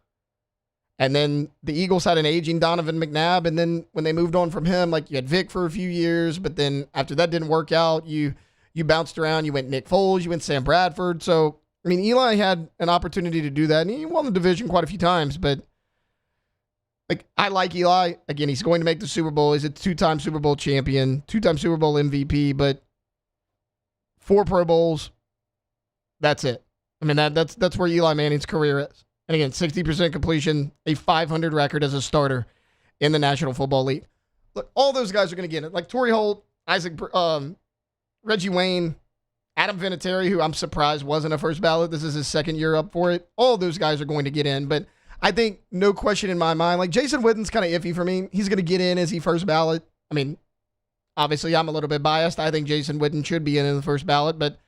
And then the Eagles had an aging Donovan McNabb, and then when they moved on from him, like you had Vic for a few years, but then after that didn't work out, you bounced around, you went Nick Foles, you went Sam Bradford. So, I mean, Eli had an opportunity to do that, and he won the division quite a few times, but like, I like Eli. Again, he's going to make the Super Bowl. He's a 2-time Super Bowl champion, 2-time Super Bowl MVP, but 4 Pro Bowls, that's it. I mean, that's where Eli Manning's career is. And again, 60% completion, a 500 record as a starter in the National Football League. Look, all those guys are going to get it. Like Torrey Holt, Reggie Wayne, Adam Vinatieri, who I'm surprised wasn't a first ballot. This is his second year up for it. All those guys are going to get in. But I think no question in my mind, like Jason Witten's kind of iffy for me. He's going to get in as he first ballot. I mean, Obviously, I'm a little bit biased. I think Jason Witten should be in the first ballot, but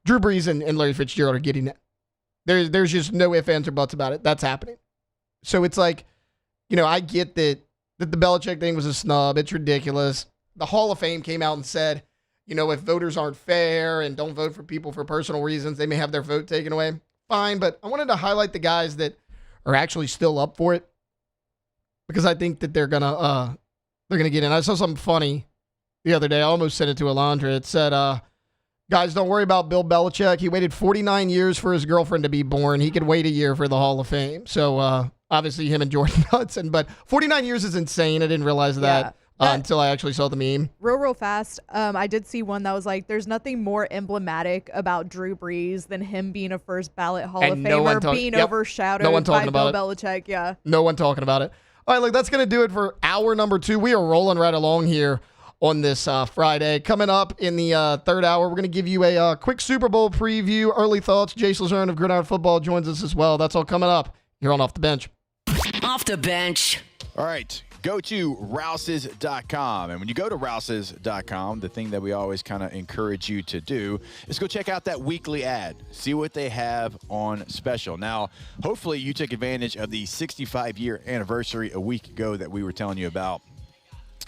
Drew Brees and Larry Fitzgerald are getting it. There's just no ifs, ands, or buts about it. That's happening. So it's like, I get that the Belichick thing was a snub. It's ridiculous. The Hall of Fame came out and said, if voters aren't fair and don't vote for people for personal reasons, they may have their vote taken away. Fine, but I wanted to highlight the guys that are actually still up for it because I think that they're gonna get in. I saw something funny the other day. I almost sent it to Alondra. It said, guys, don't worry about Bill Belichick. He waited 49 years for his girlfriend to be born. He could wait a year for the Hall of Fame. So obviously him and Jordan Hudson, but 49 years is insane. I didn't realize that. Until I actually saw the meme. Real fast, I did see one that was like, there's nothing more emblematic about Drew Brees than him being a first ballot Hall of Famer, being overshadowed by Bill Belichick. Yeah. No one talking about it. All right, look, that's going to do it for hour number 2. We are rolling right along here on this Friday. Coming up in the third hour, we're going to give you a quick Super Bowl preview, early thoughts. Jace Luzerne of Gridiron Football joins us as well. That's all coming up here on Off the Bench. Off the Bench. All right. Go to rouses.com. And when you go to rouses.com, the thing that we always kind of encourage you to do is go check out that weekly ad. See what they have on special. Now, hopefully you took advantage of the 65-year anniversary a week ago that we were telling you about.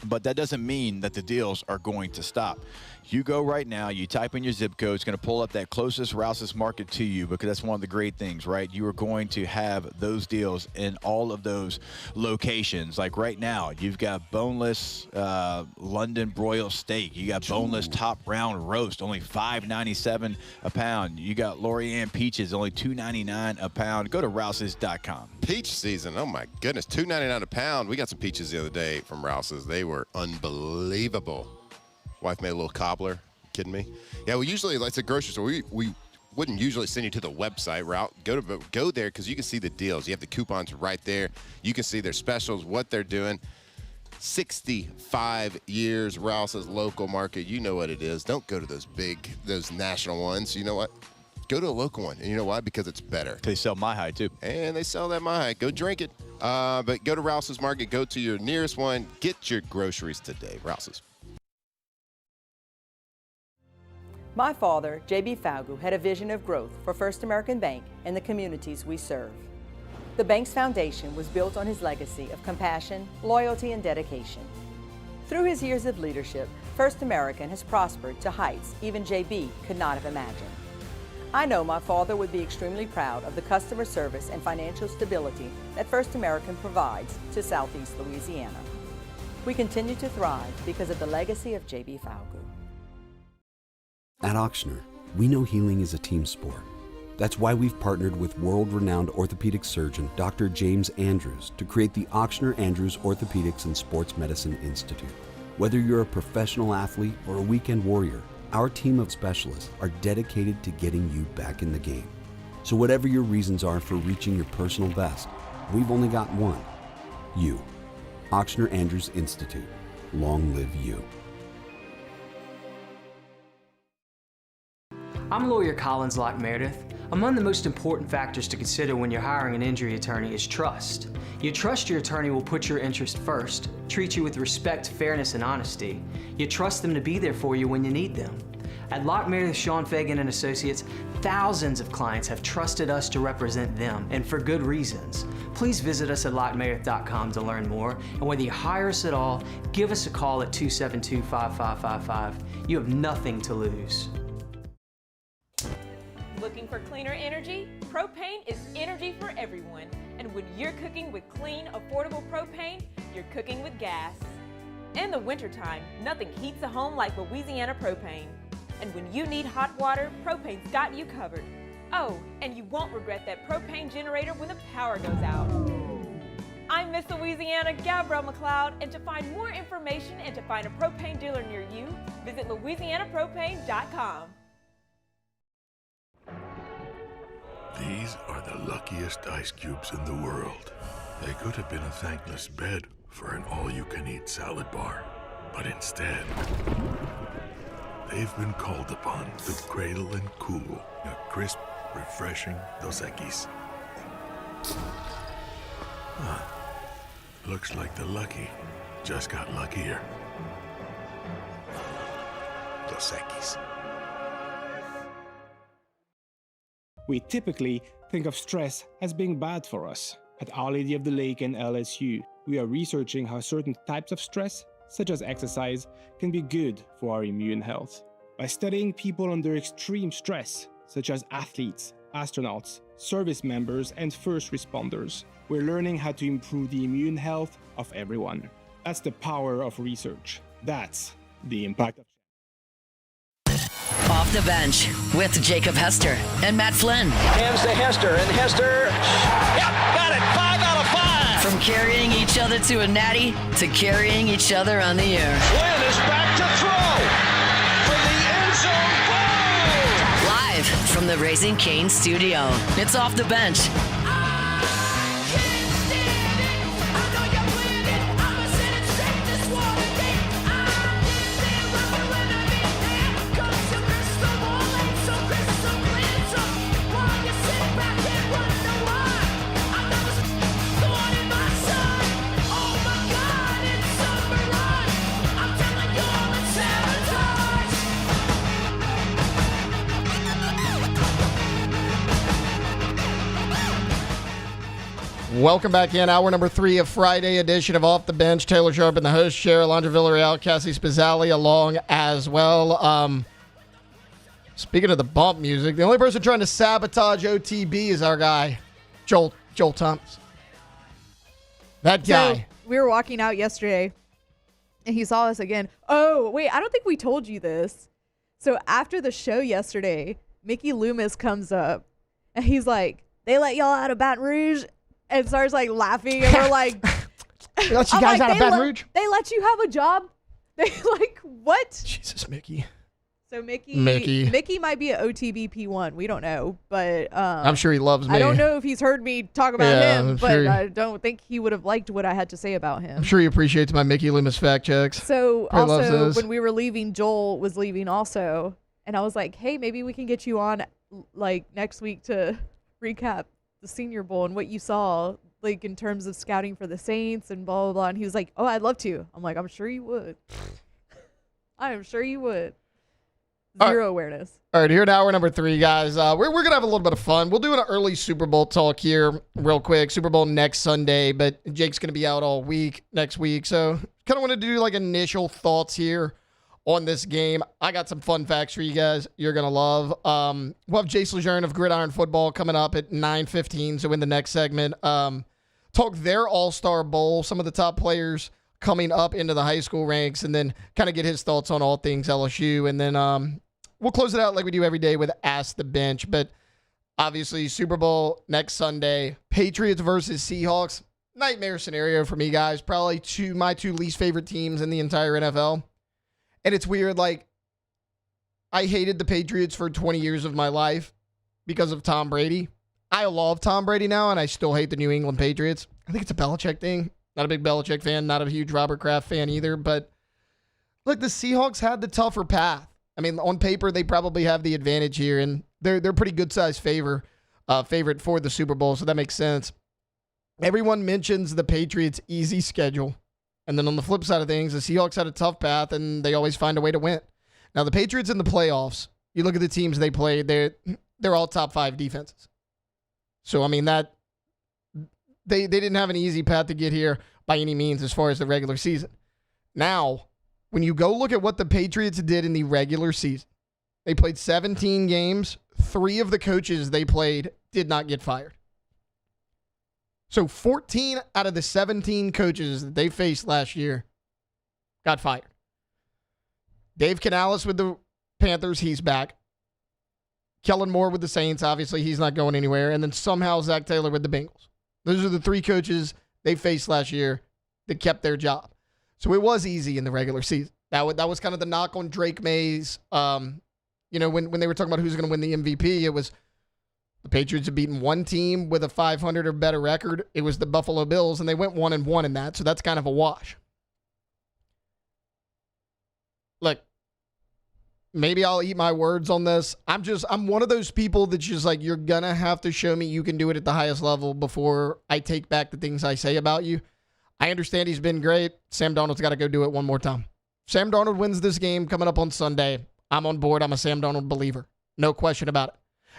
But that doesn't mean that the deals are going to stop. You go right now, you type in your zip code, it's going to pull up that closest Rouse's Market to you because that's one of the great things, right? You are going to have those deals in all of those locations. Like right now, you've got boneless London broil steak. You got boneless top round roast, only $5.97 a pound. You got Lorianne peaches, only $2.99 a pound. Go to rouses.com. Peach season. Oh, my goodness. $2.99 a pound. We got some peaches the other day from Rouse's. They were unbelievable. Wife made a little cobbler. Kidding me? Yeah, we usually, like a grocery store, we wouldn't usually send you to the website route. Go there because you can see the deals. You have the coupons right there. You can see their specials, what they're doing. 65 years, Rouse's local market. You know what it is. Don't go to those national ones. You know what? Go to a local one. And you know why? Because it's better. They sell My High, too. And they sell that My High. Go drink it. But go to Rouse's Market. Go to your nearest one. Get your groceries today. Rouse's. My father, J.B. Falgu, had a vision of growth for First American Bank and the communities we serve. The bank's foundation was built on his legacy of compassion, loyalty, and dedication. Through his years of leadership, First American has prospered to heights even J.B. could not have imagined. I know my father would be extremely proud of the customer service and financial stability that First American provides to Southeast Louisiana. We continue to thrive because of the legacy of J.B. Falgu. At Auctioner, we know healing is a team sport. That's why we've partnered with world-renowned orthopedic surgeon Dr. James Andrews to create the Auctioner Andrews Orthopedics and Sports Medicine Institute. Whether you're a professional athlete or a weekend warrior, our team of specialists are dedicated to getting you back in the game. So whatever your reasons are for reaching your personal best, we've only got one: you. Auctioner Andrews Institute. Long live you. I'm lawyer Collins Locke Meredith. Among the most important factors to consider when you're hiring an injury attorney is trust. You trust your attorney will put your interest first, treat you with respect, fairness, and honesty. You trust them to be there for you when you need them. At Locke Meredith, Sean Fagan and Associates, thousands of clients have trusted us to represent them, and for good reasons. Please visit us at LockeMeredith.com to learn more, and whether you hire us at all, give us a call at 272-5555. You have nothing to lose. Looking for cleaner energy? Propane is energy for everyone. And when you're cooking with clean, affordable propane, you're cooking with gas. In the wintertime, nothing heats a home like Louisiana propane. And when you need hot water, propane's got you covered. Oh, and you won't regret that propane generator when the power goes out. I'm Miss Louisiana, Gabrielle McLeod, and to find more information and to find a propane dealer near you, visit LouisianaPropane.com. These are the luckiest ice cubes in the world. They could have been a thankless bed for an all-you-can-eat salad bar. But instead, they've been called upon to cradle and cool a crisp, refreshing Dos Equis. Looks like the lucky just got luckier. Dos Equis. We typically think of stress as being bad for us. At Our Lady of the Lake and LSU, we are researching how certain types of stress, such as exercise, can be good for our immune health. By studying people under extreme stress, such as athletes, astronauts, service members, and first responders, we're learning how to improve the immune health of everyone. That's the power of research. That's the impact of Off the Bench with Jacob Hester and Matt Flynn. Hands to Hester, and Hester, yep, got it, 5 out of 5. From carrying each other to a natty to carrying each other on the air. Flynn is back to throw for the end zone goal. Live from the Raising Cane studio, it's Off the Bench. Welcome back in. Hour number 3 of Friday edition of Off the Bench. Taylor Sharp in the host chair. Alondra Villarreal, Cassie Spazzali along as well. Speaking of the bump music, the only person trying to sabotage OTB is our guy, Joel Thomas. That guy. So we were walking out yesterday, and he saw us again. Oh, wait, I don't think we told you this. So after the show yesterday, Mickey Loomis comes up, and he's like, "They let y'all out of Baton Rouge?" And starts like laughing, and we're like, "They let you guys out of Baton Rouge? They let you have a job?" They like, what? Jesus, Mickey. So Mickey might be an OTB P1. We don't know, but I'm sure he loves me. I don't know if he's heard me talk about him, but sure I don't think he would have liked what I had to say about him. I'm sure he appreciates my Mickey Loomis fact checks. So also, when we were leaving, Joel was leaving also, and I was like, "Hey, maybe we can get you on like next week to recap the Senior Bowl and what you saw, like in terms of scouting for the Saints and blah blah blah." And he was like, "Oh, I'd love to." I'm like, "I'm sure you would." I am sure you would. Zero awareness. All right, here at hour number 3, guys. We're gonna have a little bit of fun. We'll do an early Super Bowl talk here, real quick. Super Bowl next Sunday, but Jake's gonna be out all week next week, so kind of want to do like initial thoughts here on this game. I got some fun facts for you guys you're going to love. We'll have Jace Lejeune of Gridiron Football coming up at 9:15, so in the next segment. Talk their All-Star Bowl, some of the top players coming up into the high school ranks, and then kind of get his thoughts on all things LSU. And then we'll close it out like we do every day with Ask the Bench. But obviously, Super Bowl next Sunday, Patriots versus Seahawks. Nightmare scenario for me, guys. Probably my two least favorite teams in the entire NFL. And it's weird, like, I hated the Patriots for 20 years of my life because of Tom Brady. I love Tom Brady now, and I still hate the New England Patriots. I think it's a Belichick thing. Not a big Belichick fan, not a huge Robert Kraft fan either. But, look, the Seahawks had the tougher path. I mean, on paper, they probably have the advantage here, and they're pretty good-sized favorite for the Super Bowl, so that makes sense. Everyone mentions the Patriots' easy schedule. And then on the flip side of things, the Seahawks had a tough path, and they always find a way to win. Now, the Patriots in the playoffs, you look at the teams they played, they're all top 5 defenses. So, I mean, that they didn't have an easy path to get here by any means as far as the regular season. Now, when you go look at what the Patriots did in the regular season, they played 17 games. 3 of the coaches they played did not get fired. So 14 out of the 17 coaches that they faced last year got fired. Dave Canales with the Panthers, he's back. Kellen Moore with the Saints, obviously he's not going anywhere. And then somehow Zach Taylor with the Bengals. Those are the 3 coaches they faced last year that kept their job. So it was easy in the regular season. That was kind of the knock on Drake Mays. When they were talking about who's going to win the MVP, it was the Patriots had beaten one team with a 500 or better record. It was the Buffalo Bills, and they went 1-1 in that, so that's kind of a wash. Look, maybe I'll eat my words on this. I'm one of those people that's just like, you're going to have to show me you can do it at the highest level before I take back the things I say about you. I understand he's been great. Sam Darnold's got to go do it one more time. Sam Darnold wins this game coming up on Sunday. I'm on board. I'm a Sam Darnold believer. No question about it.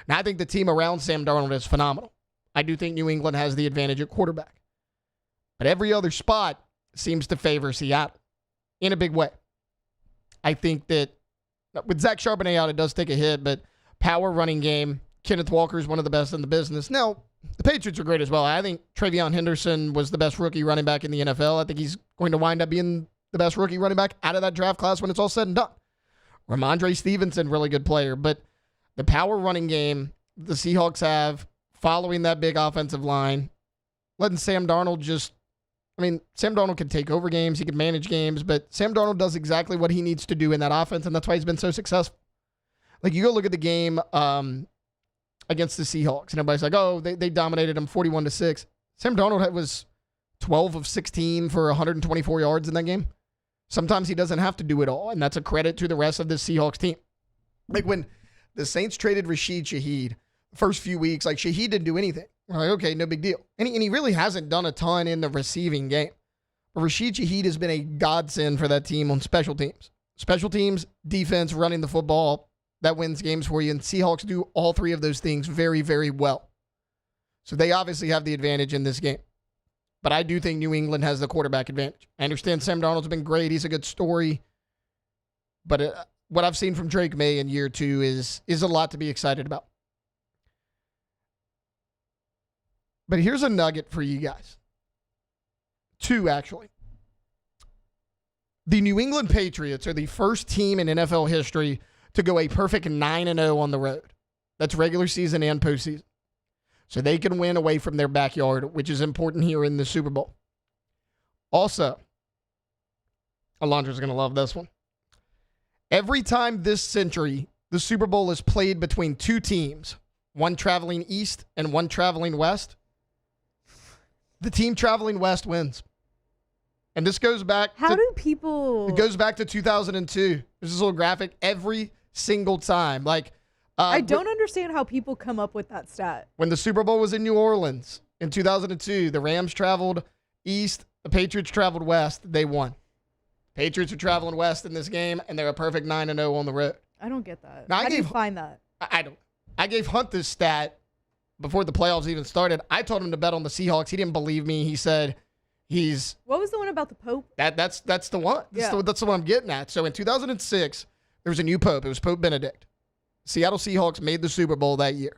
Now, I think the team around Sam Darnold is phenomenal. I do think New England has the advantage at quarterback. But every other spot seems to favor Seattle in a big way. I think that with Zach Charbonnet out, it does take a hit, but power running game, Kenneth Walker is one of the best in the business. Now, the Patriots are great as well. I think Travion Henderson was the best rookie running back in the NFL. I think he's going to wind up being the best rookie running back out of that draft class when it's all said and done. Ramondre Stevenson, really good player. But the power running game the Seahawks have following that big offensive line, letting Sam Darnold Sam Darnold can take over games. He can manage games. But Sam Darnold does exactly what he needs to do in that offense, and that's why he's been so successful. Like, you go look at the game against the Seahawks, and everybody's like, oh, they dominated them 41-6. Sam Darnold was 12 of 16 for 124 yards in that game. Sometimes he doesn't have to do it all, and that's a credit to the rest of the Seahawks team. Like, when the Saints traded Rashid Shaheed, the first few weeks, like, Shaheed didn't do anything. We're like, okay, no big deal. And he really hasn't done a ton in the receiving game. But Rashid Shaheed has been a godsend for that team on special teams. Special teams, defense, running the football, that wins games for you. And Seahawks do all three of those things very, very well. So they obviously have the advantage in this game. But I do think New England has the quarterback advantage. I understand Sam Darnold's been great. He's a good story. But what I've seen from Drake May in year 2 is a lot to be excited about. But here's a nugget for you guys. 2, actually. The New England Patriots are the first team in NFL history to go a perfect 9-0 on the road. That's regular season and postseason. So they can win away from their backyard, which is important here in the Super Bowl. Also, Alondra's going to love this one. Every time this century, the Super Bowl is played between 2 teams, one traveling east and one traveling west, the team traveling west wins. And this goes back It goes back to 2002. There's this little graphic every single time. Like, I don't understand how people come up with that stat. When the Super Bowl was in New Orleans in 2002, the Rams traveled east, the Patriots traveled west, they won. Patriots are traveling west in this game, and they're a perfect 9-0 on the road. I don't get that. Now, how do you find that? I don't. I gave Hunt this stat before the playoffs even started. I told him to bet on the Seahawks. He didn't believe me. He said What was the one about the Pope? That's the one. That's the one I'm getting at. So in 2006, there was a new Pope. It was Pope Benedict. Seattle Seahawks made the Super Bowl that year.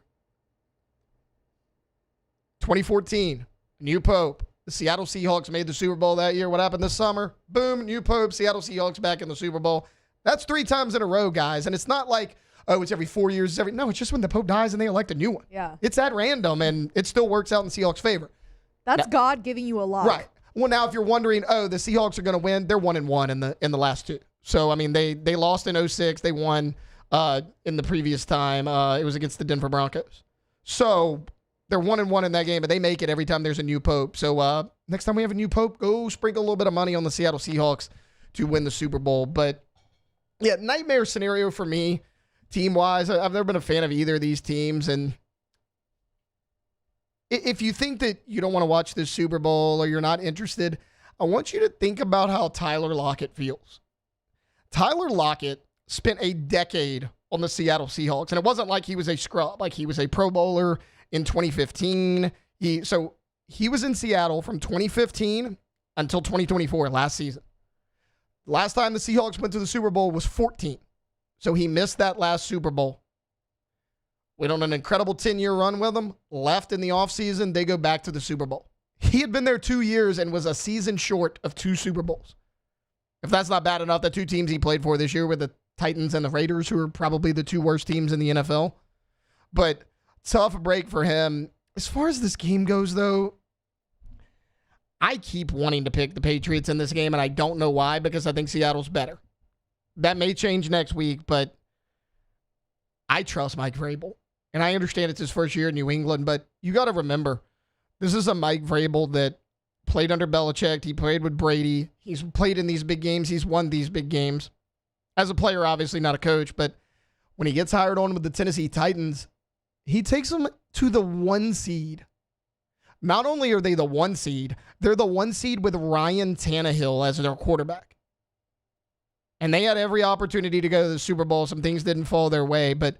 2014, new Pope. The Seattle Seahawks made the Super Bowl that year. What happened this summer? Boom, new Pope, Seattle Seahawks back in the Super Bowl. That's 3 times in a row, guys. And it's not like, oh, it's every 4 years. No, it's just when the Pope dies and they elect a new one. Yeah. It's at random, and it still works out in Seahawks' favor. That's God giving you a lot. Right. Well, now if you're wondering, oh, the Seahawks are going to win, they're 1-1 in the last 2. So, I mean, they lost in 2006. They won in the previous time. It was against the Denver Broncos. So they're 1-1 in that game, but they make it every time there's a new Pope. So next time we have a new Pope, go sprinkle a little bit of money on the Seattle Seahawks to win the Super Bowl. But, yeah, nightmare scenario for me, team-wise. I've never been a fan of either of these teams. And if you think that you don't want to watch this Super Bowl or you're not interested, I want you to think about how Tyler Lockett feels. Tyler Lockett spent a decade on the Seattle Seahawks, and it wasn't like he was a scrub. Like, he was a Pro Bowler in 2015. So he was in Seattle from 2015 until 2024, last season. Last time the Seahawks went to the Super Bowl was 14. So he missed that last Super Bowl. Went on an incredible 10-year run with them. Left in the offseason. They go back to the Super Bowl. He had been there 2 years and was a season short of 2 Super Bowls. If that's not bad enough, the 2 teams he played for this year were the Titans and the Raiders, who are probably the 2 worst teams in the NFL. But tough break for him. As far as this game goes, though, I keep wanting to pick the Patriots in this game, and I don't know why, because I think Seattle's better. That may change next week, but I trust Mike Vrabel. And I understand it's his first year in New England, but you got to remember, this is a Mike Vrabel that played under Belichick. He played with Brady. He's played in these big games. He's won these big games. As a player, obviously not a coach, but when he gets hired on with the Tennessee Titans, he takes them to the 1 seed. Not only are they the 1 seed, they're the 1 seed with Ryan Tannehill as their quarterback. And they had every opportunity to go to the Super Bowl. Some things didn't fall their way. But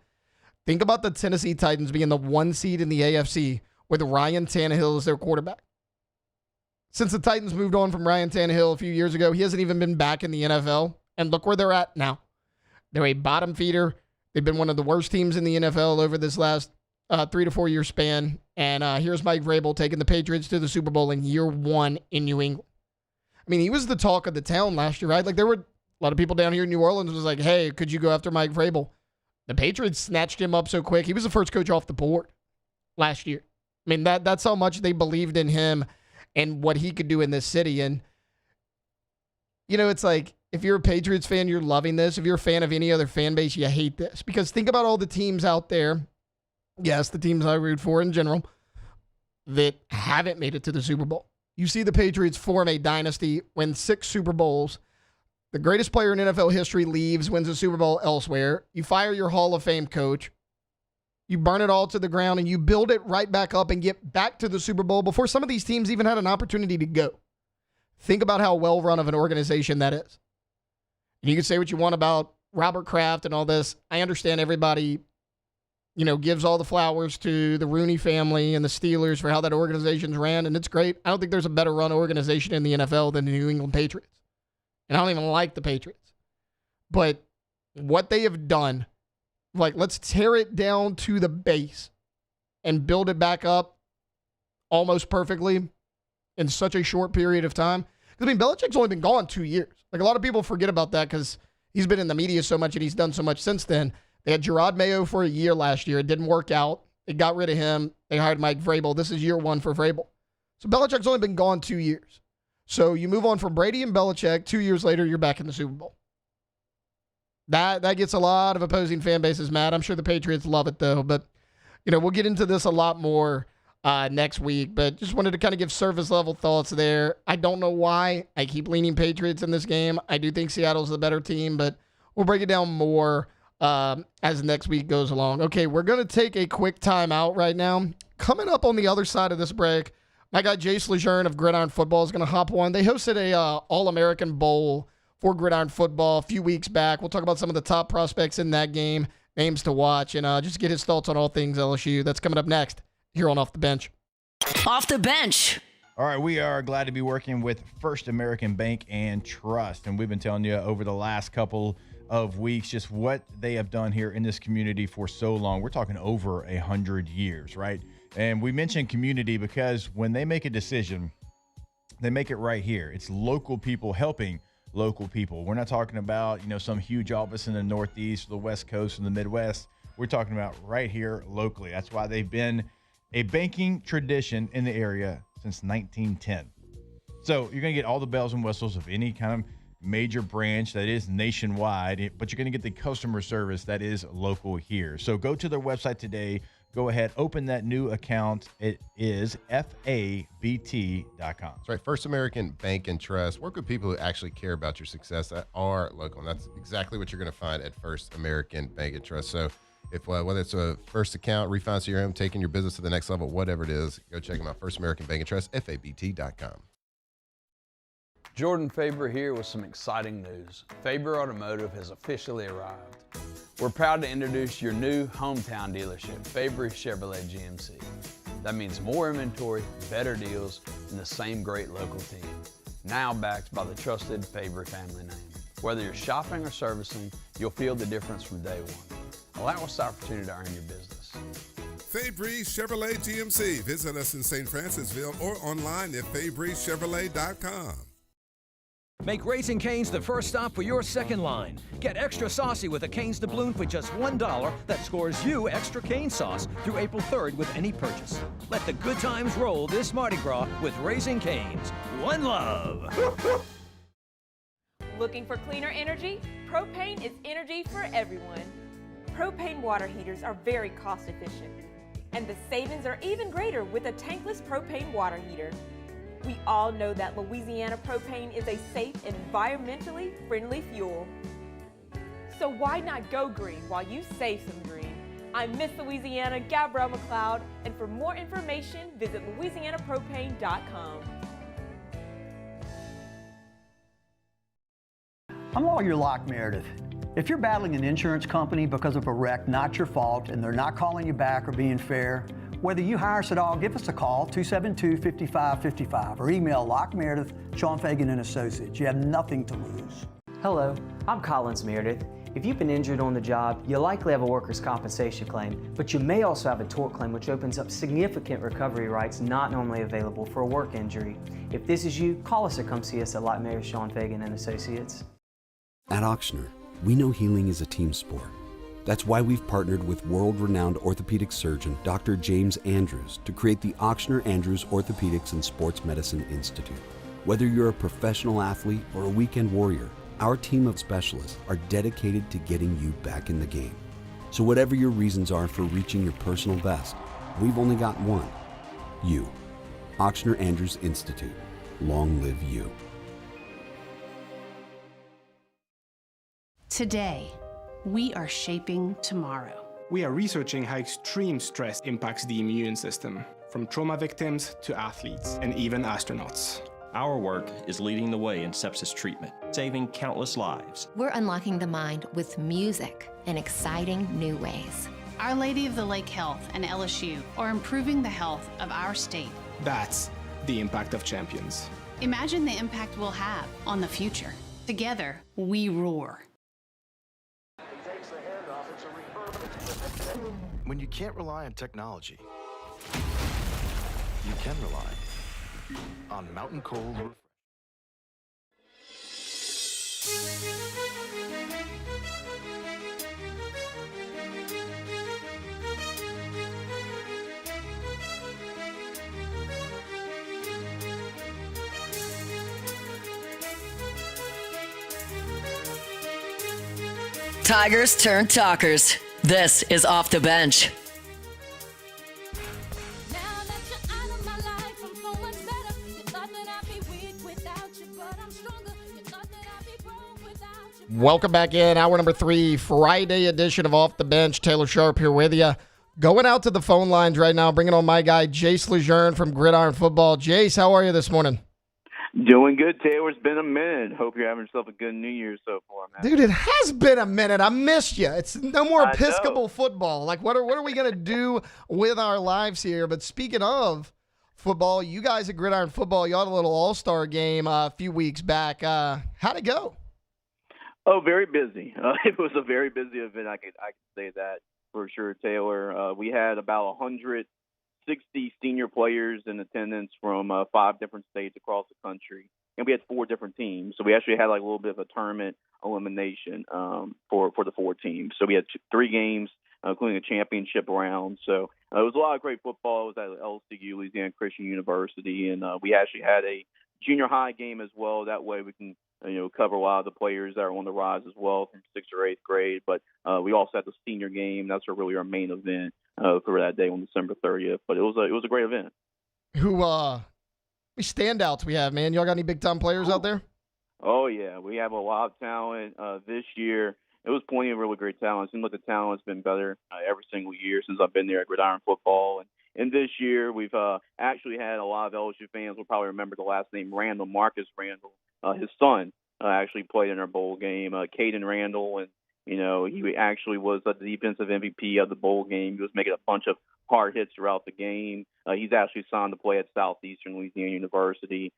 think about the Tennessee Titans being the 1 seed in the AFC with Ryan Tannehill as their quarterback. Since the Titans moved on from Ryan Tannehill a few years ago, he hasn't even been back in the NFL. And look where they're at now. They're a bottom feeder. They've been one of the worst teams in the NFL over this last 3 to 4 year span. And here's Mike Vrabel taking the Patriots to the Super Bowl in year 1 in New England. I mean, he was the talk of the town last year, right? Like, there were a lot of people down here in New Orleans was like, hey, could you go after Mike Vrabel? The Patriots snatched him up so quick. He was the first coach off the board last year. I mean, that's how much they believed in him and what he could do in this city. And, you know, it's like, if you're a Patriots fan, you're loving this. If you're a fan of any other fan base, you hate this. Because think about all the teams out there, yes, the teams I root for in general, that haven't made it to the Super Bowl. You see the Patriots form a dynasty, win 6 Super Bowls. The greatest player in NFL history leaves, wins a Super Bowl elsewhere. You fire your Hall of Fame coach. You burn it all to the ground, and you build it right back up and get back to the Super Bowl before some of these teams even had an opportunity to go. Think about how well-run of an organization that is. And you can say what you want about Robert Kraft and all this. I understand everybody, you know, gives all the flowers to the Rooney family and the Steelers for how that organization's ran, and it's great. I don't think there's a better run organization in the NFL than the New England Patriots. And I don't even like the Patriots. But what they have done, like, let's tear it down to the base and build it back up almost perfectly in such a short period of time. Because, I mean, Belichick's only been gone 2 years. Like, a lot of people forget about that because he's been in the media so much and he's done so much since then. They had Gerard Mayo for a year last year. It didn't work out. They got rid of him. They hired Mike Vrabel. This is year 1 for Vrabel. So Belichick's only been gone 2 years. So you move on from Brady and Belichick. 2 years later, you're back in the Super Bowl. That gets a lot of opposing fan bases mad. I'm sure the Patriots love it, though. But, you know, we'll get into this a lot more next week. But just wanted to kind of give surface-level thoughts there. I don't know why I keep leaning Patriots in this game. I do think Seattle's the better team, but we'll break it down more as next week goes along. Okay, we're going to take a quick time out right now. Coming up on the other side of this break, my guy Jace Lejeune of Gridiron Football is going to hop on. They hosted a All-American Bowl for Gridiron Football a few weeks back. We'll talk about some of the top prospects in that game, names to watch, and just get his thoughts on all things LSU. That's coming up next here on Off the Bench. Off the Bench. All right, we are glad to be working with First American Bank and Trust, and we've been telling you over the last couple of weeks just what they have done here in this community for so long. We're talking over 100 years, right? And we mentioned community because when they make a decision, they make it right here. It's local people helping local people. We're not talking about, you know, some huge office in the Northeast, the West Coast, and the Midwest. We're talking about right here locally. That's why they've been a banking tradition in the area since 1910. So you're going to get all the bells and whistles of any kind of major branch that is nationwide, but you're going to get the customer service that is local here. So go to their website today. Go ahead, open that new account. It is FABT.com. That's right. First American Bank and Trust. Work with people who actually care about your success that are local. And that's exactly what you're going to find at First American Bank and Trust. So if whether it's a first account, refinance your home, taking your business to the next level, whatever it is, go check them out. First American Bank and Trust, FABT.com. Jordan Faber here with some exciting news. Faber Automotive has officially arrived. We're proud to introduce your new hometown dealership, Faber Chevrolet GMC. That means more inventory, better deals, and the same great local team. Now backed by the trusted Faber family name. Whether you're shopping or servicing, you'll feel the difference from day one. Allow us the opportunity to earn your business. Fabry Chevrolet GMC. Visit us in St. Francisville or online at FabryChevrolet.com. Make Raising Cane's the first stop for your second line. Get extra saucy with a Cane's doubloon for just $1 that scores you extra cane sauce through April 3rd with any purchase. Let the good times roll this Mardi Gras with Raising Cane's. One love. Looking for cleaner energy? Propane is energy for everyone. Propane water heaters are very cost efficient. And the savings are even greater with a tankless propane water heater. We all know that Louisiana propane is a safe and environmentally friendly fuel. So why not go green while you save some green? I'm Miss Louisiana, Gabrielle McLeod, and for more information, visit louisianapropane.com. I'm lawyer Locke Meredith. If you're battling an insurance company because of a wreck not your fault and they're not calling you back or being fair, whether you hire us at all, give us a call, 272-5555, or email Locke Meredith, Sean Fagan and Associates. You have nothing to lose. Hello, I'm Collins Meredith. If you've been injured on the job, you likely have a workers' compensation claim, but you may also have a tort claim which opens up significant recovery rights not normally available for a work injury. If this is you, call us or come see us at Locke Meredith, Sean Fagan and Associates. At Auctioner, we know healing is a team sport. That's why we've partnered with world-renowned orthopedic surgeon Dr. James Andrews to create the Auctioner Andrews Orthopedics and Sports Medicine Institute. Whether you're a professional athlete or a weekend warrior, our team of specialists are dedicated to getting you back in the game. So whatever your reasons are for reaching your personal best, we've only got one. You. Auctioner Andrews Institute. Long live you. Today, we are shaping tomorrow. We are researching how extreme stress impacts the immune system, from trauma victims to athletes and even astronauts. Our work is leading the way in sepsis treatment, saving countless lives. We're unlocking the mind with music in exciting new ways. Our Lady of the Lake Health and LSU are improving the health of our state. That's the impact of champions. Imagine the impact we'll have on the future. Together, we roar. When you can't rely on technology, you can rely on Mountain Cold. Tigers turn talkers. This is Off the Bench. Welcome back in. Hour number 3, Friday edition of Off the Bench. Taylor Sharp here with you. Going out to the phone lines right now, bringing on my guy, Jace Lejeune from Gridiron Football. Jace, how are you this morning? Doing good, Taylor. It's been a minute. Hope you're having yourself a good New Year so far, man. Dude, it has been a minute. I missed you. It's no more Episcopal football. Like, what are we going to do with our lives here? But speaking of football, you guys at Gridiron Football, you had a little all-star game a few weeks back. How'd it go? Oh, very busy. It was a very busy event. I could say that for sure, Taylor. We had about 160 senior players in attendance from 5 different states across the country, and we had 4 different teams. So we actually had like a little bit of a tournament elimination for the 4 teams. So we had 3 games, including a championship round. So it was a lot of great football. It was at LCU, Louisiana Christian University, and we actually had a junior high game as well. That way we can cover a lot of the players that are on the rise as well from 6th or 8th grade. But we also had the senior game. That's really our main event for that day on December 30th. But it was a great event. Who standouts we have, man? Y'all got any big-time players out there? Oh, yeah. We have a lot of talent this year. It was plenty of really great talent. It seems like the talent has been better every single year since I've been there at Gridiron Football. And this year, we've actually had a lot of LSU fans will probably remember the last name Randall, Marcus Randall. His son actually played in our bowl game, Caden Randall, and he actually was the defensive MVP of the bowl game. He was making a bunch of hard hits throughout the game. He's actually signed to play at Southeastern Louisiana University.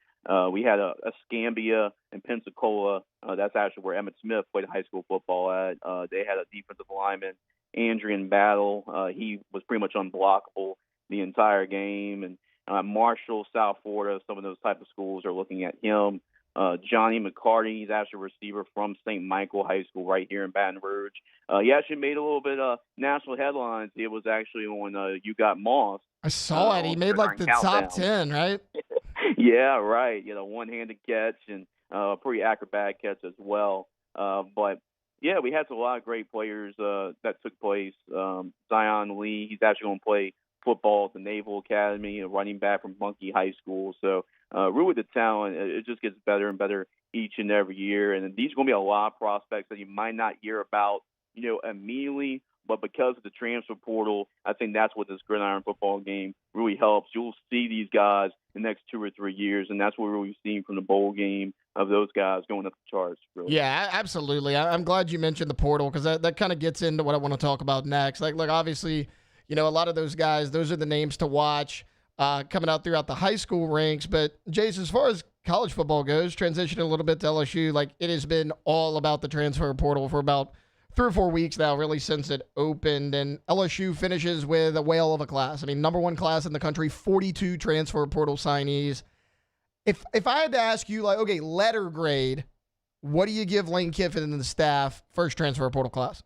We had a Scambia in Pensacola. That's actually where Emmett Smith played high school football at. They had a defensive lineman, Andrian Battle. He was pretty much unblockable the entire game. And Marshall, South Florida, some of those type of schools are looking at him. Johnny McCarty, he's actually a receiver from St. Michael High School right here in Baton Rouge. He actually made a little bit of national headlines. It was actually on You Got Moss. I saw it. He made like the top 10, right? Yeah, right. One-handed catch and pretty acrobatic catch as well. But, yeah, we had a lot of great players that took place. Zion Lee, he's actually going to play football at the Naval Academy, a running back from Monkey High School. So really the talent, it just gets better and better each and every year. And these are going to be a lot of prospects that you might not hear about, immediately. But because of the transfer portal, I think that's what this Gridiron Football game really helps. You'll see these guys the next 2 or 3 years, and that's what we've seen from the bowl game of those guys going up the charts. Really. Yeah, absolutely. I'm glad you mentioned the portal because that kind of gets into what I want to talk about next. Like, look, obviously, a lot of those guys, those are the names to watch coming out throughout the high school ranks. But, Jace, as far as college football goes, transitioning a little bit to LSU, like it has been all about the transfer portal for about 3 or 4 weeks now, really since it opened. And LSU finishes with a whale of a class. I mean, number 1 class in the country, 42 transfer portal signees. If I had to ask you, like, okay, letter grade, what do you give Lane Kiffin and the staff first transfer portal class?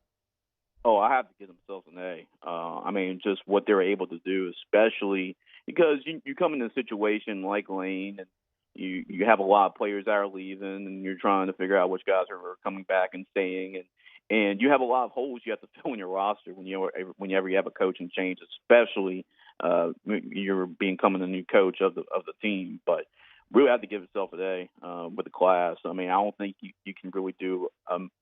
Oh, I have to give themselves an A. I mean, just what they're able to do, especially because you come in a situation like Lane, and you have a lot of players that are leaving, and you're trying to figure out which guys are coming back and staying, and you have a lot of holes you have to fill in your roster whenever you have a coaching change, especially you're becoming the new coach of the team. But really have to give itself an A with the class. I mean, I don't think you can really do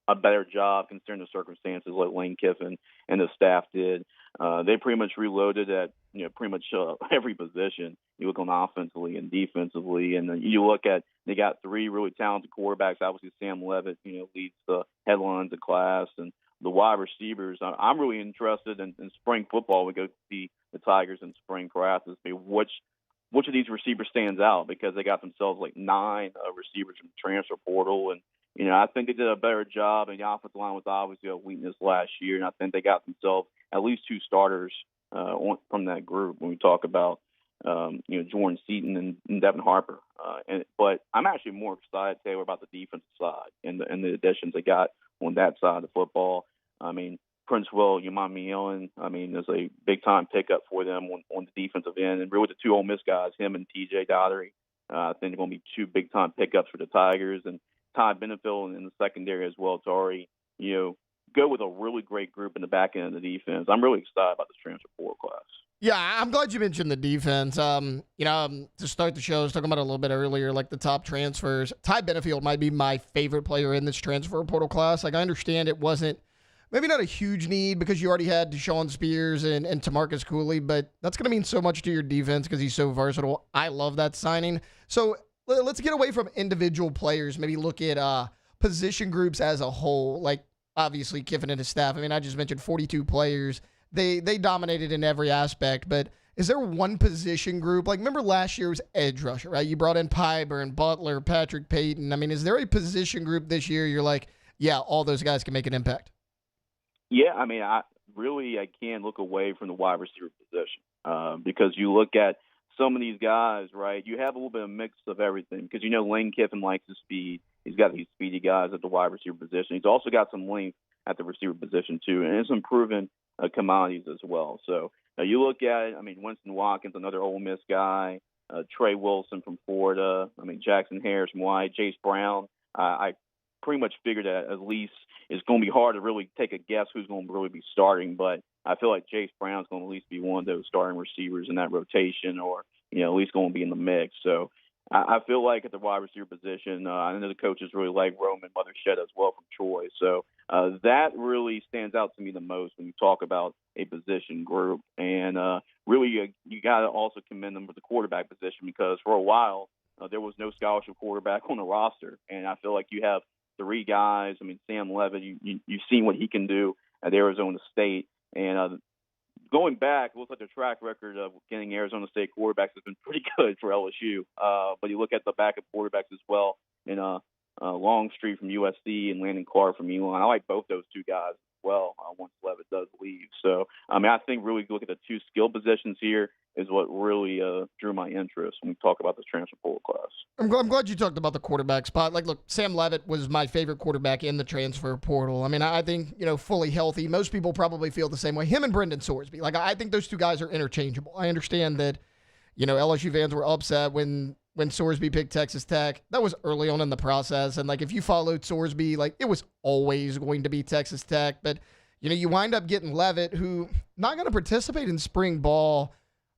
a better job considering the circumstances like Lane Kiffin and the staff did. They pretty much reloaded at pretty much every position. You look on offensively and defensively, and you look at they got 3 really talented quarterbacks. Obviously, Sam Levitt, leads the headlines of class, and the wide receivers. I'm really interested in spring football. We go see the Tigers in spring practice. Which of these receivers stands out because they got themselves like 9 receivers from the transfer portal. And, I think they did a better job. And the offensive line was obviously a weakness last year. And I think they got themselves at least 2 starters from that group when we talk about, Jordan Seaton and Devin Harper. But I'm actually more excited, Taylor, about the defensive side and the additions they got on that side of the football. I mean, Prince Will, Yamami, is a big-time pickup for them on the defensive end. And really the 2 Ole Miss guys, him and T.J. Dottery, I think they're going to be 2 big-time pickups for the Tigers. And Ty Benefield in the secondary as well to already, go with a really great group in the back end of the defense. I'm really excited about this transfer portal class. Yeah, I'm glad you mentioned the defense. To start the show, I was talking about it a little bit earlier, like the top transfers. Ty Benefield might be my favorite player in this transfer portal class. Like, I understand it wasn't maybe not a huge need because you already had Deshaun Spears and Tamarcus Cooley, but that's going to mean so much to your defense because he's so versatile. I love that signing. So let's get away from individual players, maybe look at position groups as a whole, like obviously Kiffin and his staff. I mean, I just mentioned 42 players. They dominated in every aspect, but is there one position group? Like, remember last year was edge rusher, right? You brought in Pyburn, Butler, Patrick Payton. I mean, is there a position group this year you're like, yeah, all those guys can make an impact? Yeah, I mean, I can't look away from the wide receiver position because you look at some of these guys, right? You have a little bit of mix of everything because Lane Kiffin likes his speed. He's got these speedy guys at the wide receiver position. He's also got some length at the receiver position too, and some proven commodities as well. So you look at it. I mean, Winston Watkins, another Ole Miss guy. Trey Wilson from Florida. I mean, Jackson Harris from Hawaii. Jace Brown. I pretty much figured that at least it's going to be hard to really take a guess who's going to really be starting, but I feel like Jace Brown's going to at least be one of those starting receivers in that rotation or, at least going to be in the mix. So I feel like at the wide receiver position, I know the coaches really like Roman Mothershed as well from Troy. So that really stands out to me the most when you talk about a position group. And really you got to also commend them for the quarterback position because for a while there was no scholarship quarterback on the roster. And I feel like you have 3 guys. I mean, Sam Levitt, you've seen what he can do at Arizona State. And going back, it looks like the track record of getting Arizona State quarterbacks has been pretty good for LSU. But you look at the backup quarterbacks as well, and Longstreet from USC and Landon Clark from Elon. I like both those 2 guys as well once Levitt does leave. So, I mean, I think really look at the 2 skill positions here is what really drew my interest when we talk about this transfer portal class. I'm glad you talked about the quarterback spot. Like, look, Sam Levitt was my favorite quarterback in the transfer portal. I mean, I think, fully healthy. Most people probably feel the same way. Him and Brendan Sorsby. Like, I think those 2 guys are interchangeable. I understand that, LSU fans were upset when Sorsby picked Texas Tech. That was early on in the process. And, like, if you followed Sorsby, like, it was always going to be Texas Tech. But, you wind up getting Levitt, who not going to participate in spring ball.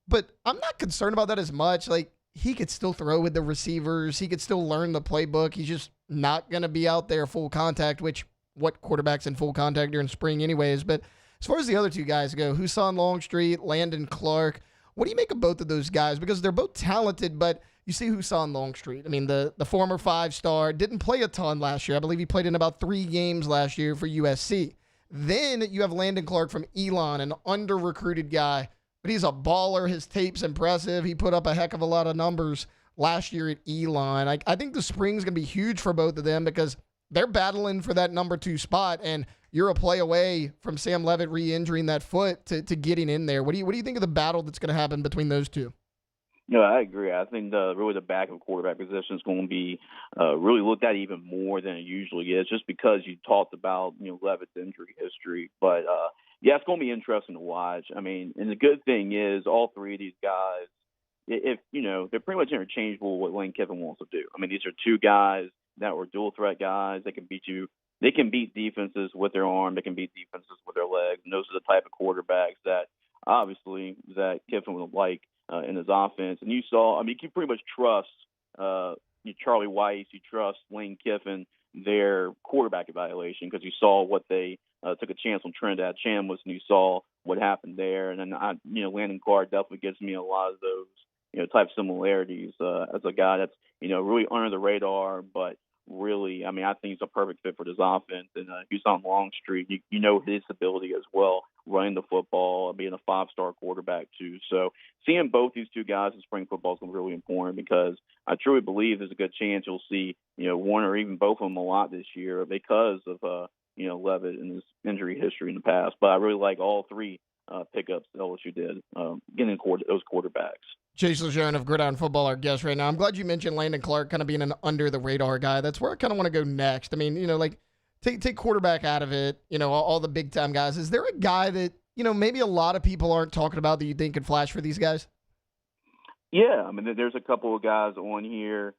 But I'm not concerned about that as much. Like, he could still throw with the receivers. He could still learn the playbook. He's just not going to be out there full contact, which what quarterback's in full contact during spring anyways. But as far as the other 2 guys go, Husan Longstreet, Landon Clark, What do you make of both of those guys? Because they're both talented, but you see Husan Longstreet. I mean, the former 5-star didn't play a ton last year. I believe he played in about 3 games last year for USC. Then you have Landon Clark from Elon, an under-recruited guy, but he's a baller. His tape's impressive. He put up a heck of a lot of numbers last year at Elon. I think the spring's going to be huge for both of them because they're battling for that number 2 spot, and you're a play away from Sam Levitt re-injuring that foot to getting in there. What do you think of the battle that's going to happen between those two? No, I agree. I think really the back of quarterback position is going to be really looked at even more than it usually is, just because you talked about Levitt's injury history. But yeah, it's going to be interesting to watch. I mean, and the good thing is all 3 of these guys, if they're pretty much interchangeable with what Lane Kiffin wants to do. I mean, these are 2 guys that were dual threat guys. They can beat you. They can beat defenses with their arm. They can beat defenses with their legs. And those are the type of quarterbacks that obviously that Kiffin would like in his offense. And you saw, I mean, you can pretty much trust Charlie Weiss. You trust Lane Kiffin, their quarterback evaluation, because you saw what they took a chance on Trinidad Chambliss, and you saw what happened there. And then Landon Clark definitely gives me a lot of those type similarities as a guy that's really under the radar, but really, I mean, I think he's a perfect fit for this offense. And he's on Longstreet. His ability as well, running the football, being a 5-star quarterback too. So seeing both these 2 guys in spring football is going to be really important, because I truly believe there's a good chance you'll see one or even both of them a lot this year because of Levitt and his injury history in the past. But I really like all 3 pickups that LSU did, getting those quarterbacks. Chase Lejeune of Gridiron Football, our guest right now. I'm glad you mentioned Landon Clark kind of being an under-the-radar guy. That's where I kind of want to go next. I mean, take quarterback out of it, all the big-time guys. Is there a guy that, maybe a lot of people aren't talking about that you think could flash for these guys? Yeah, I mean, there's a couple of guys on here.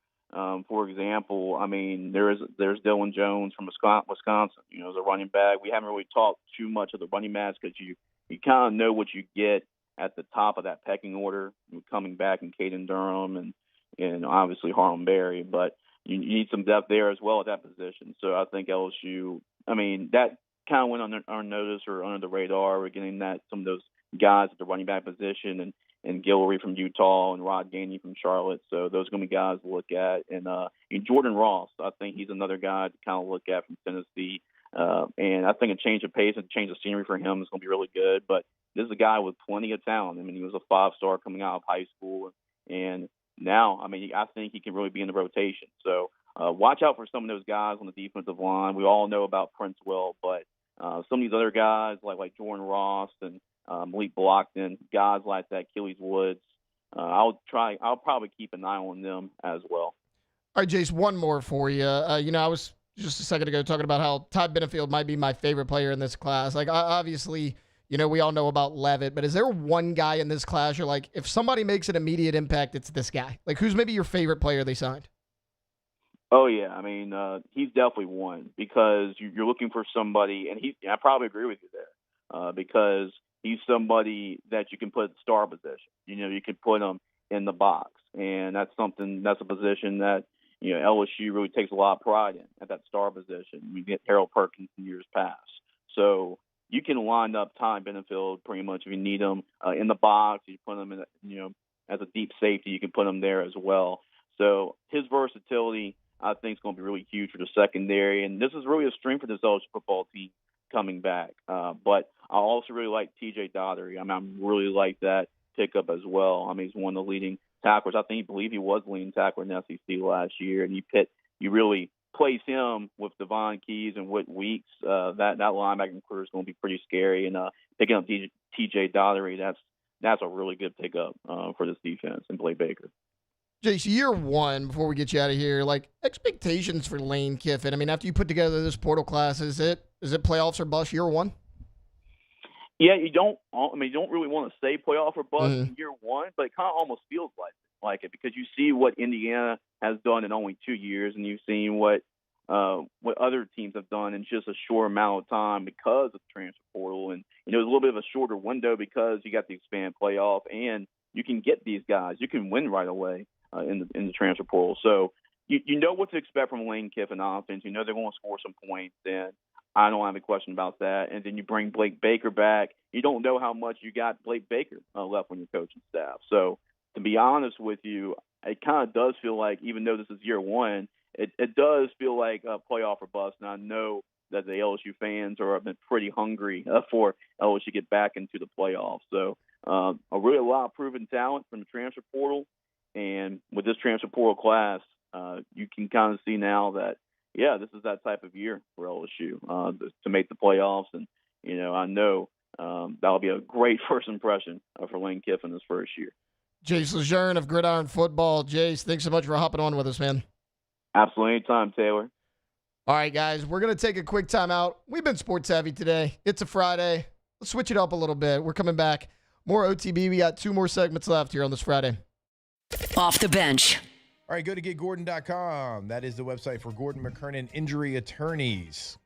For example, I mean, there's Dylan Jones from Wisconsin, as a running back. We haven't really talked too much of the running backs because you kind of know what you get at the top of that pecking order, coming back in Caden Durham and obviously Harlem Berry, but you need some depth there as well at that position. So I think LSU, I mean, that kind of went unnoticed or under the radar. We're getting some of those guys at the running back position, and Guillory from Utah and Rod Gainey from Charlotte. So those are going to be guys to look at. And Jordan Ross, I think he's another guy to kind of look at from Tennessee. And I think a change of pace and change of scenery for him is going to be really good. But this is a guy with plenty of talent. I mean, he was a 5-star coming out of high school. And now, I mean, I think he can really be in the rotation. So watch out for some of those guys on the defensive line. We all know about Princewell, but some of these other guys like Jordan Ross and Malik Blockton, guys like that, Achilles Woods, I'll probably keep an eye on them as well. All right, Jace, one more for you. I was just a second ago talking about how Todd Benefield might be my favorite player in this class. Like, obviously, we all know about Levitt, but is there one guy in this class you're like, if somebody makes an immediate impact, it's this guy? Like, who's maybe your favorite player they signed? Oh, yeah. I mean, he's definitely one, because you're looking for somebody, and I probably agree with you there, because he's somebody that you can put at the star position. You can put him in the box, and that's a position that, LSU really takes a lot of pride in, at that star position. We get Harold Perkins in years past. So you can line up Todd Benefield pretty much if you need him in the box. You put him in, as a deep safety, you can put him there as well. So his versatility, I think, is going to be really huge for the secondary. And this is really a strength for this LSU football team coming back. But I also really like TJ Dottery. I mean, I really like that pickup as well. I mean, he's one of the leading tacklers. I believe he was the leading tackler in the SEC last year. And you really place him with Devon Keys and Whit Weeks. That linebacking crew is going to be pretty scary. And picking up TJ Dottery, that's a really good pickup for this defense and Blake Baker. Jace, year one, before we get you out of here, like, expectations for Lane Kiffin. I mean, after you put together this portal class, is it playoffs or bust year one? Yeah, you don't really want to say playoff or bust in year one, but it kind of almost feels like it, because you see what Indiana has done in only 2 years, and you've seen what other teams have done in just a short amount of time because of the transfer portal. And it's a little bit of a shorter window because you got the expanded playoff, and you can get these guys. You can win right away in the transfer portal. So you know what to expect from Lane Kiffin offense. You know they're going to score some points. And I don't have a question about that. And then you bring Blake Baker back. You don't know how much you got Blake Baker left on your coaching staff. So to be honest with you, it kind of does feel like, even though this is year one, it does feel like a playoff or bust. And I know that the LSU fans have been pretty hungry for LSU to get back into the playoffs. So a lot of proven talent from the transfer portal. And with this transfer portal class, you can kind of see now that, yeah, this is that type of year for LSU to make the playoffs. And, I know that'll be a great first impression for Lane Kiffin this first year. Jace Lejeune of Gridiron Football. Jace, thanks so much for hopping on with us, man. Absolutely. Anytime, Taylor. All right, guys, we're going to take a quick time out. We've been sports savvy today. It's a Friday. Let's switch it up a little bit. We're coming back. More OTB. We got 2 more segments left here on this Friday. Off the bench. All right, go to getgordon.com. That is the website for Gordon McKernan Injury Attorneys.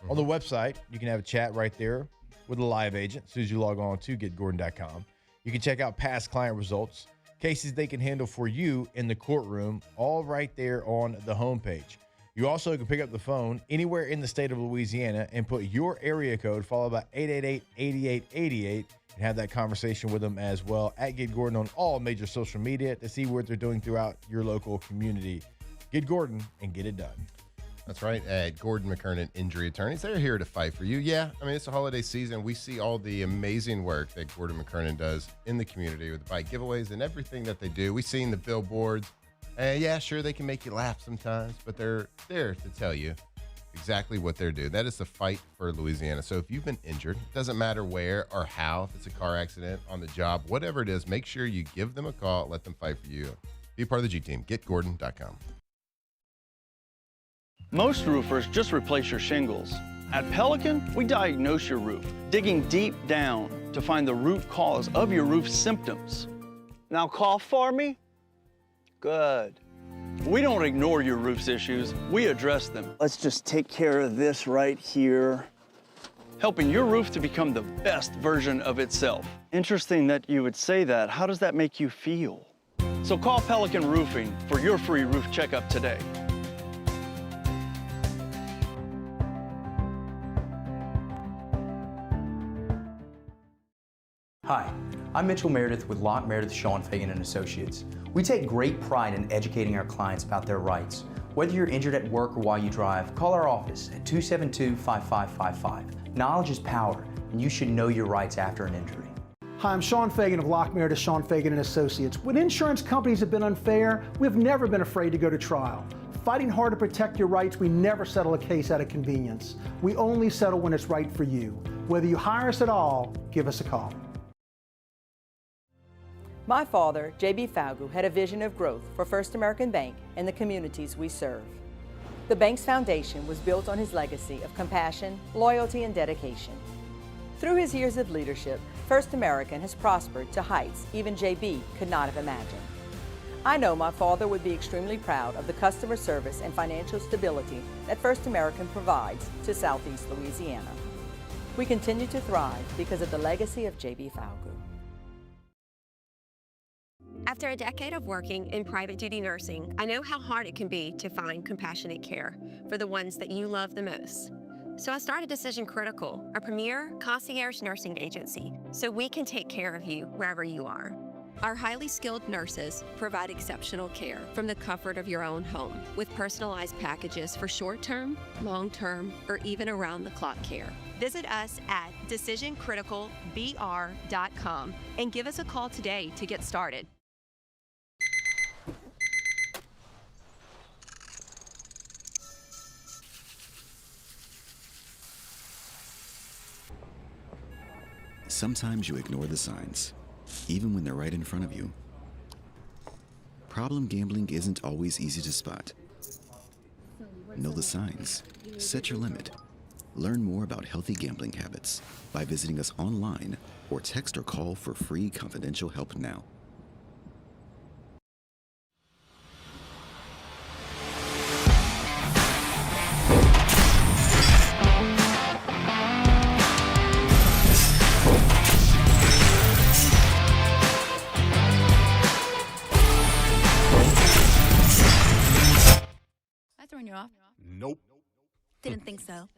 On the website, you can have a chat right there with a live agent as soon as you log on to getgordon.com. You can check out past client results, cases they can handle for you in the courtroom, all right there on the homepage. You also can pick up the phone anywhere in the state of Louisiana and put your area code followed by 888-8888 and have that conversation with them as well at Get Gordon on all major social media to see what they're doing throughout your local community. Get Gordon and get it done. That's right, at Gordon McKernan Injury Attorneys. They're here to fight for you. Yeah, I mean, it's a holiday season. We see all the amazing work that Gordon McKernan does in the community with the bike giveaways and everything that they do. We've seen the billboards. Yeah, sure, they can make you laugh sometimes, but they're there to tell you exactly what they're doing. That is the fight for Louisiana. So if you've been injured, it doesn't matter where or how, if it's a car accident, on the job, whatever it is, make sure you give them a call, let them fight for you. Be part of the G Team. GetGordon.com. Most roofers just replace your shingles. At Pelican, we diagnose your roof, digging deep down to find the root cause of your roof symptoms. Now cough for me. Good. We don't ignore your roof's issues, we address them. Let's just take care of this right here. Helping your roof to become the best version of itself. Interesting that you would say that. How does that make you feel? So call Pelican Roofing for your free roof checkup today. Hi, I'm Mitchell Meredith with Locke Meredith, Sean Fagan & Associates. We take great pride in educating our clients about their rights. Whether you're injured at work or while you drive, call our office at 272-5555. Knowledge is power, and you should know your rights after an injury. Hi, I'm Sean Fagan of Locke Meredith, Sean Fagan & Associates. When insurance companies have been unfair, we've never been afraid to go to trial. Fighting hard to protect your rights, we never settle a case out of convenience. We only settle when it's right for you. Whether you hire us at all, give us a call. My father, J.B. Falgu, had a vision of growth for First American Bank and the communities we serve. The bank's foundation was built on his legacy of compassion, loyalty, and dedication. Through his years of leadership, First American has prospered to heights even J.B. could not have imagined. I know my father would be extremely proud of the customer service and financial stability that First American provides to Southeast Louisiana. We continue to thrive because of the legacy of J.B. Falgu. After a decade of working in private duty nursing, I know how hard it can be to find compassionate care for the ones that you love the most. So I started Decision Critical, a premier concierge nursing agency, so we can take care of you wherever you are. Our highly skilled nurses provide exceptional care from the comfort of your own home with personalized packages for short-term, long-term, or even around-the-clock care. Visit us at decisioncriticalbr.com and give us a call today to get started. Sometimes you ignore the signs, even when they're right in front of you. Problem gambling isn't always easy to spot. Know the signs. Set your limit. Learn more about healthy gambling habits by visiting us online or text or call for free confidential help now. Throwing you off? Nope. Didn't think so.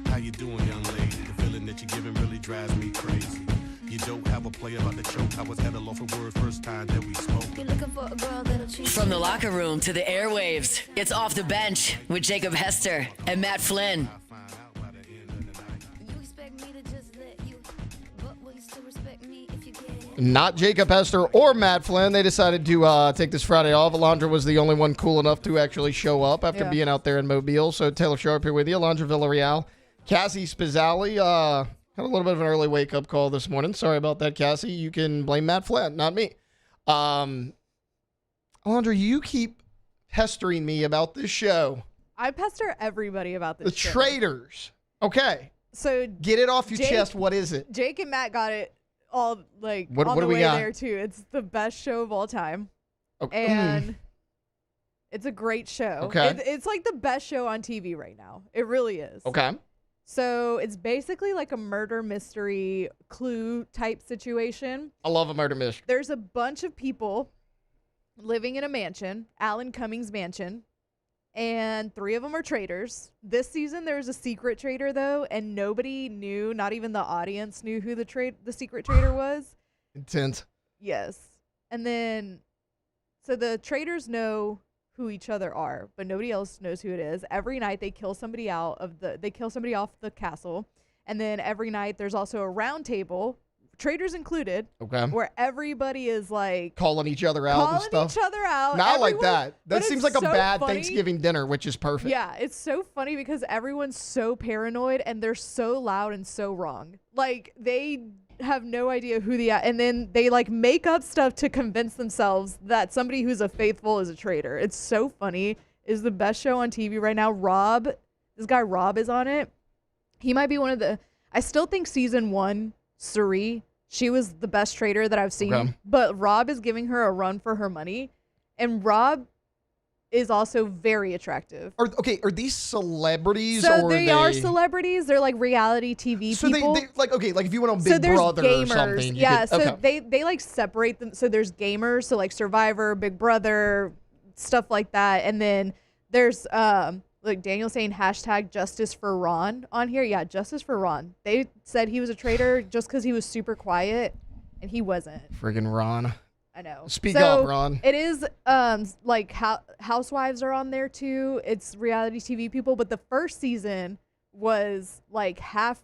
How you doing, young lady? The feeling that you're giving really drives me crazy. You don't have a play about the choke. I was at a loss for words first time that we spoke. From the locker room to the airwaves, it's Off the Bench with Jacob Hester and Matt Flynn. Not Jacob Hester or Matt Flynn. They decided to take this Friday off. Alondra was the only one cool enough to actually show up after being out there in Mobile. So Taylor Sharp here with you. Alondra Villarreal. Cassie Spazzali had a little bit of an early wake-up call this morning. Sorry about that, Cassie. You can blame Matt Flynn, not me. Alondra, you keep pestering me about this show. I pester everybody about this show. The Traitors. Okay. So get it off your chest. What is it? Jake and Matt got it all like What on do the we way got? there too. It's the best show of all time. Okay. And it's a great show. Okay. It's like the best show on TV right now. It really is. Okay. So it's basically like a murder mystery Clue type situation. I love a murder mystery. There's a bunch of people living in a mansion, Alan Cummings' mansion, and 3 of them are traitors. This season there's a secret traitor though, and nobody knew, not even the audience knew who the secret traitor was. Intense. Yes. And then so the traitors know who each other are, but nobody else knows who it is. Every night they kill somebody off the castle, and then every night there's also a round table, traitors included, where everybody is like calling each other out and stuff. Not like that. That seems like a bad Thanksgiving dinner, which is perfect. Yeah, it's so funny because everyone's so paranoid and they're so loud and so wrong. Like they have no idea who and then they like make up stuff to convince themselves that somebody who's a faithful is a traitor. It's so funny. It's the best show on TV right now. This guy Rob is on it. He might be one of the, I still think season 1, Suri, she was the best traitor that I've seen, but Rob is giving her a run for her money, and Rob is also very attractive. Are these celebrities? So or they are celebrities. They're like reality TV people. They like if you went on Big Brother gamers, or something. They like separate them. So there's gamers, so like Survivor, Big Brother, stuff like that. And then there's like Daniel saying hashtag justice for Ron on here. Yeah, justice for Ron. They said he was a traitor just because he was super quiet, and he wasn't. Friggin' Ron. I know. Speak up, Ron. It is like housewives are on there too. It's reality TV people, but the first season was like half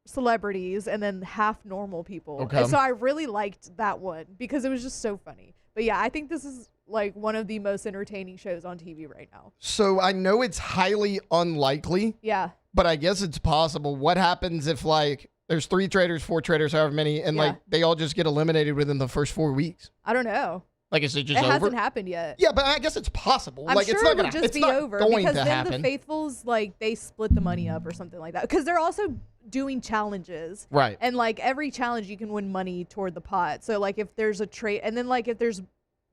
celebrities and then half normal people. Okay. And so I really liked that one because it was just so funny. But yeah, I think this is like one of the most entertaining shows on TV right now. So I know it's highly unlikely. Yeah. But I guess it's possible. What happens if like there's 3 traitors, 4 traitors, however many, and like they all just get eliminated within the first 4 weeks? I don't know. Like, is it just over? over? It hasn't happened yet. Yeah, but I guess it's possible. I'm like, sure it's not it would gonna, just it's be not over going because to then happen. the faithfuls like they split the money up or something like that. Because they're also doing challenges, right? And like every challenge, you can win money toward the pot. So like if there's a trade, and then like if there's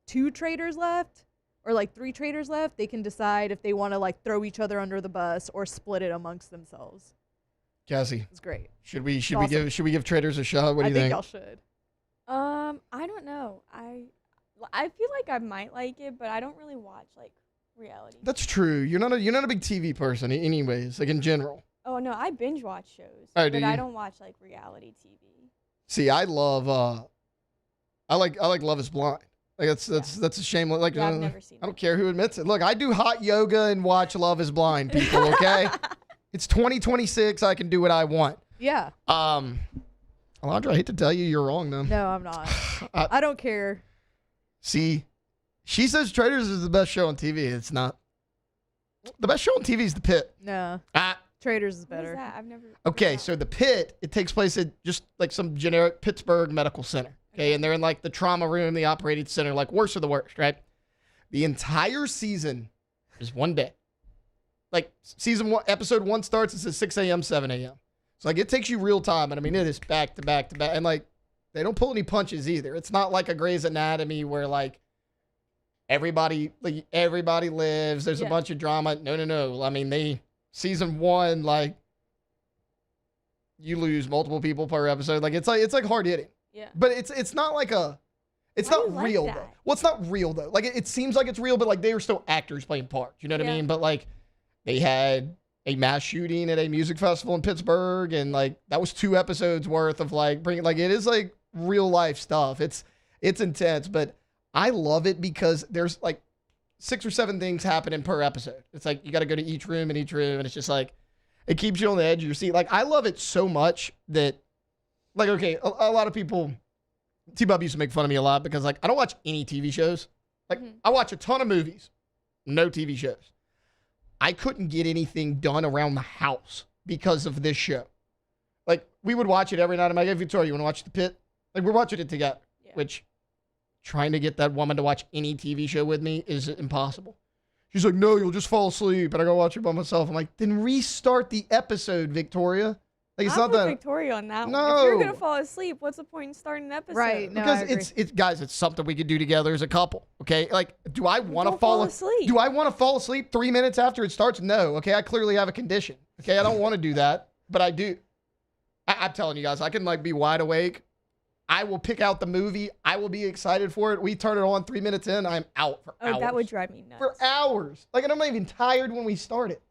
2 traitors left or like 3 traitors left, they can decide if they want to like throw each other under the bus or split it amongst themselves. Cassie, it's great. Should we give traitors a shot? What do you think? I think y'all should. I don't know. I feel like I might like it, but I don't really watch like reality. That's true. You're not a big TV person, anyways. Like in general. Oh no, I binge watch shows, Oh, but I don't watch like reality TV. See, I love. I like Love Is Blind. Like that's a shame. Like Yeah, I've never seen I don't care who admits it. Look, I do hot yoga and watch Love Is Blind. People, okay? It's 2026. I can do what I want. Yeah. Alondra, I hate to tell you, you're wrong though. No, I'm not. I don't care. See, she says Traitors is the best show on TV. It's not. The best show on TV is The Pit. No. Traitors is better. What is that? I've never. Okay, so The Pit, it takes place at just like some generic Pittsburgh medical center. Okay, and they're in like the trauma room, the operating center, like worst of the worst, right? The entire season is one day. Like season 1, episode 1 starts, it says 6 a.m., 7 a.m. So like it takes you real time. And I mean, it is back to back to back. And like, they don't pull any punches either. It's not like a Grey's Anatomy where like everybody lives. There's a bunch of drama. No. I mean, season 1, like you lose multiple people per episode. Like it's like hard hitting. Yeah. But it's not like it's not real though. Well, it's not real though. Like it seems like it's real, but like they are still actors playing parts. You know what I mean? But like they had a mass shooting at a music festival in Pittsburgh, and like that was 2 episodes worth of like bringing, like, it is like real life stuff. It's intense, but I love it because there's like 6 or 7 things happening per episode. It's like you got to go to each room, and it's just like it keeps you on the edge of your seat. Like I love it so much that, like, okay, a lot of people, T-Bub used to make fun of me a lot because like I don't watch any TV shows. Like I watch a ton of movies, no TV shows. I couldn't get anything done around the house because of this show. Like we would watch it every night. I'm like, hey, Victoria, you want to watch The Pit? Like we're watching it together, which trying to get that woman to watch any TV show with me is impossible. She's like, no, you'll just fall asleep, and I go watch it by myself. I'm like, then restart the episode, Victoria. Like it's not that. Victoria on that No. one. If you're gonna fall asleep, what's the point in starting an episode? Right. No, Because I agree. it's guys, it's something we could do together as a couple. Okay, like, do I want to Don't fall fall asleep. Do I want to fall asleep 3 minutes after it starts? No. Okay, I clearly have a condition. Okay, I don't want to do that, but I do. I'm telling you guys, I can like be wide awake. I will pick out the movie. I will be excited for it. We turn it on 3 minutes in, I'm out for hours. Oh, that would drive me nuts. For hours. Like, and I'm not even tired when we start it.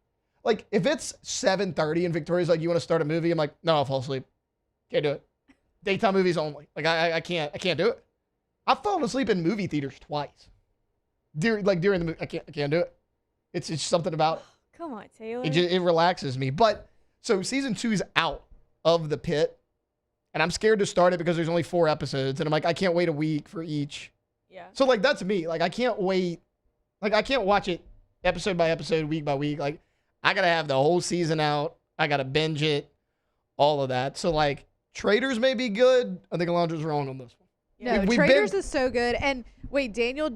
Like, if it's 7:30 and Victoria's like, you want to start a movie? I'm like, no, I'll fall asleep. Can't do it. Daytime movies only. Like, I can't do it. I've fallen asleep in movie theaters twice. During the movie, I can't do it. It's just something about it. Come on, Taylor. It relaxes me. But, so season 2 is out of The Pit. And I'm scared to start it because there's only 4 episodes. And I'm like, I can't wait a week for each. Yeah. So, like, that's me. Like, I can't wait. Like, I can't watch it episode by episode, week by week. Like, I got to have the whole season out. I got to binge it. All of that. So, like, Traders may be good. I think Alondra's wrong on this one. No, Traders is so good. And wait, Daniel,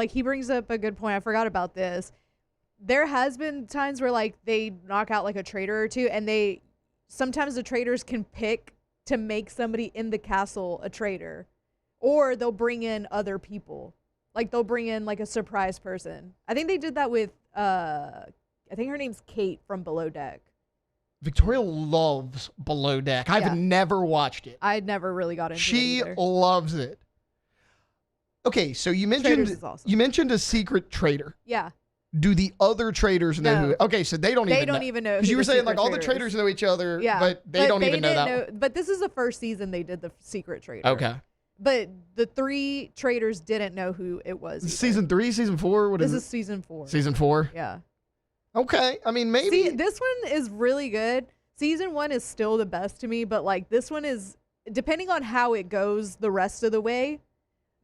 he brings up a good point. I forgot about this. There has been times where, like, they knock out, like, a trader or two. And sometimes the traders can pick to make somebody in the castle a traitor, or they'll bring in other people. Like they'll bring in like a surprise person. I think they did that with, I think her name's Kate from Below Deck. Victoria loves Below Deck. I've never watched it. I never really got into it She either. loves it. Okay, so you Traders is awesome. you mentioned a secret trader. Yeah. Do the other traders know No. who? Okay, so they don't even know. They don't even know. Because who you were the saying like secret all the trader traders is. know each other, Yeah. but they don't even know didn't that one. But this is the first season they did the secret trader. Okay. But the 3 traders didn't know who it was. either. Season 3, season 4? What This is is it? season 4. Season 4? Yeah. Okay. I mean, maybe. See, this one is really good. Season 1 is still the best to me, but like this one is, depending on how it goes the rest of the way,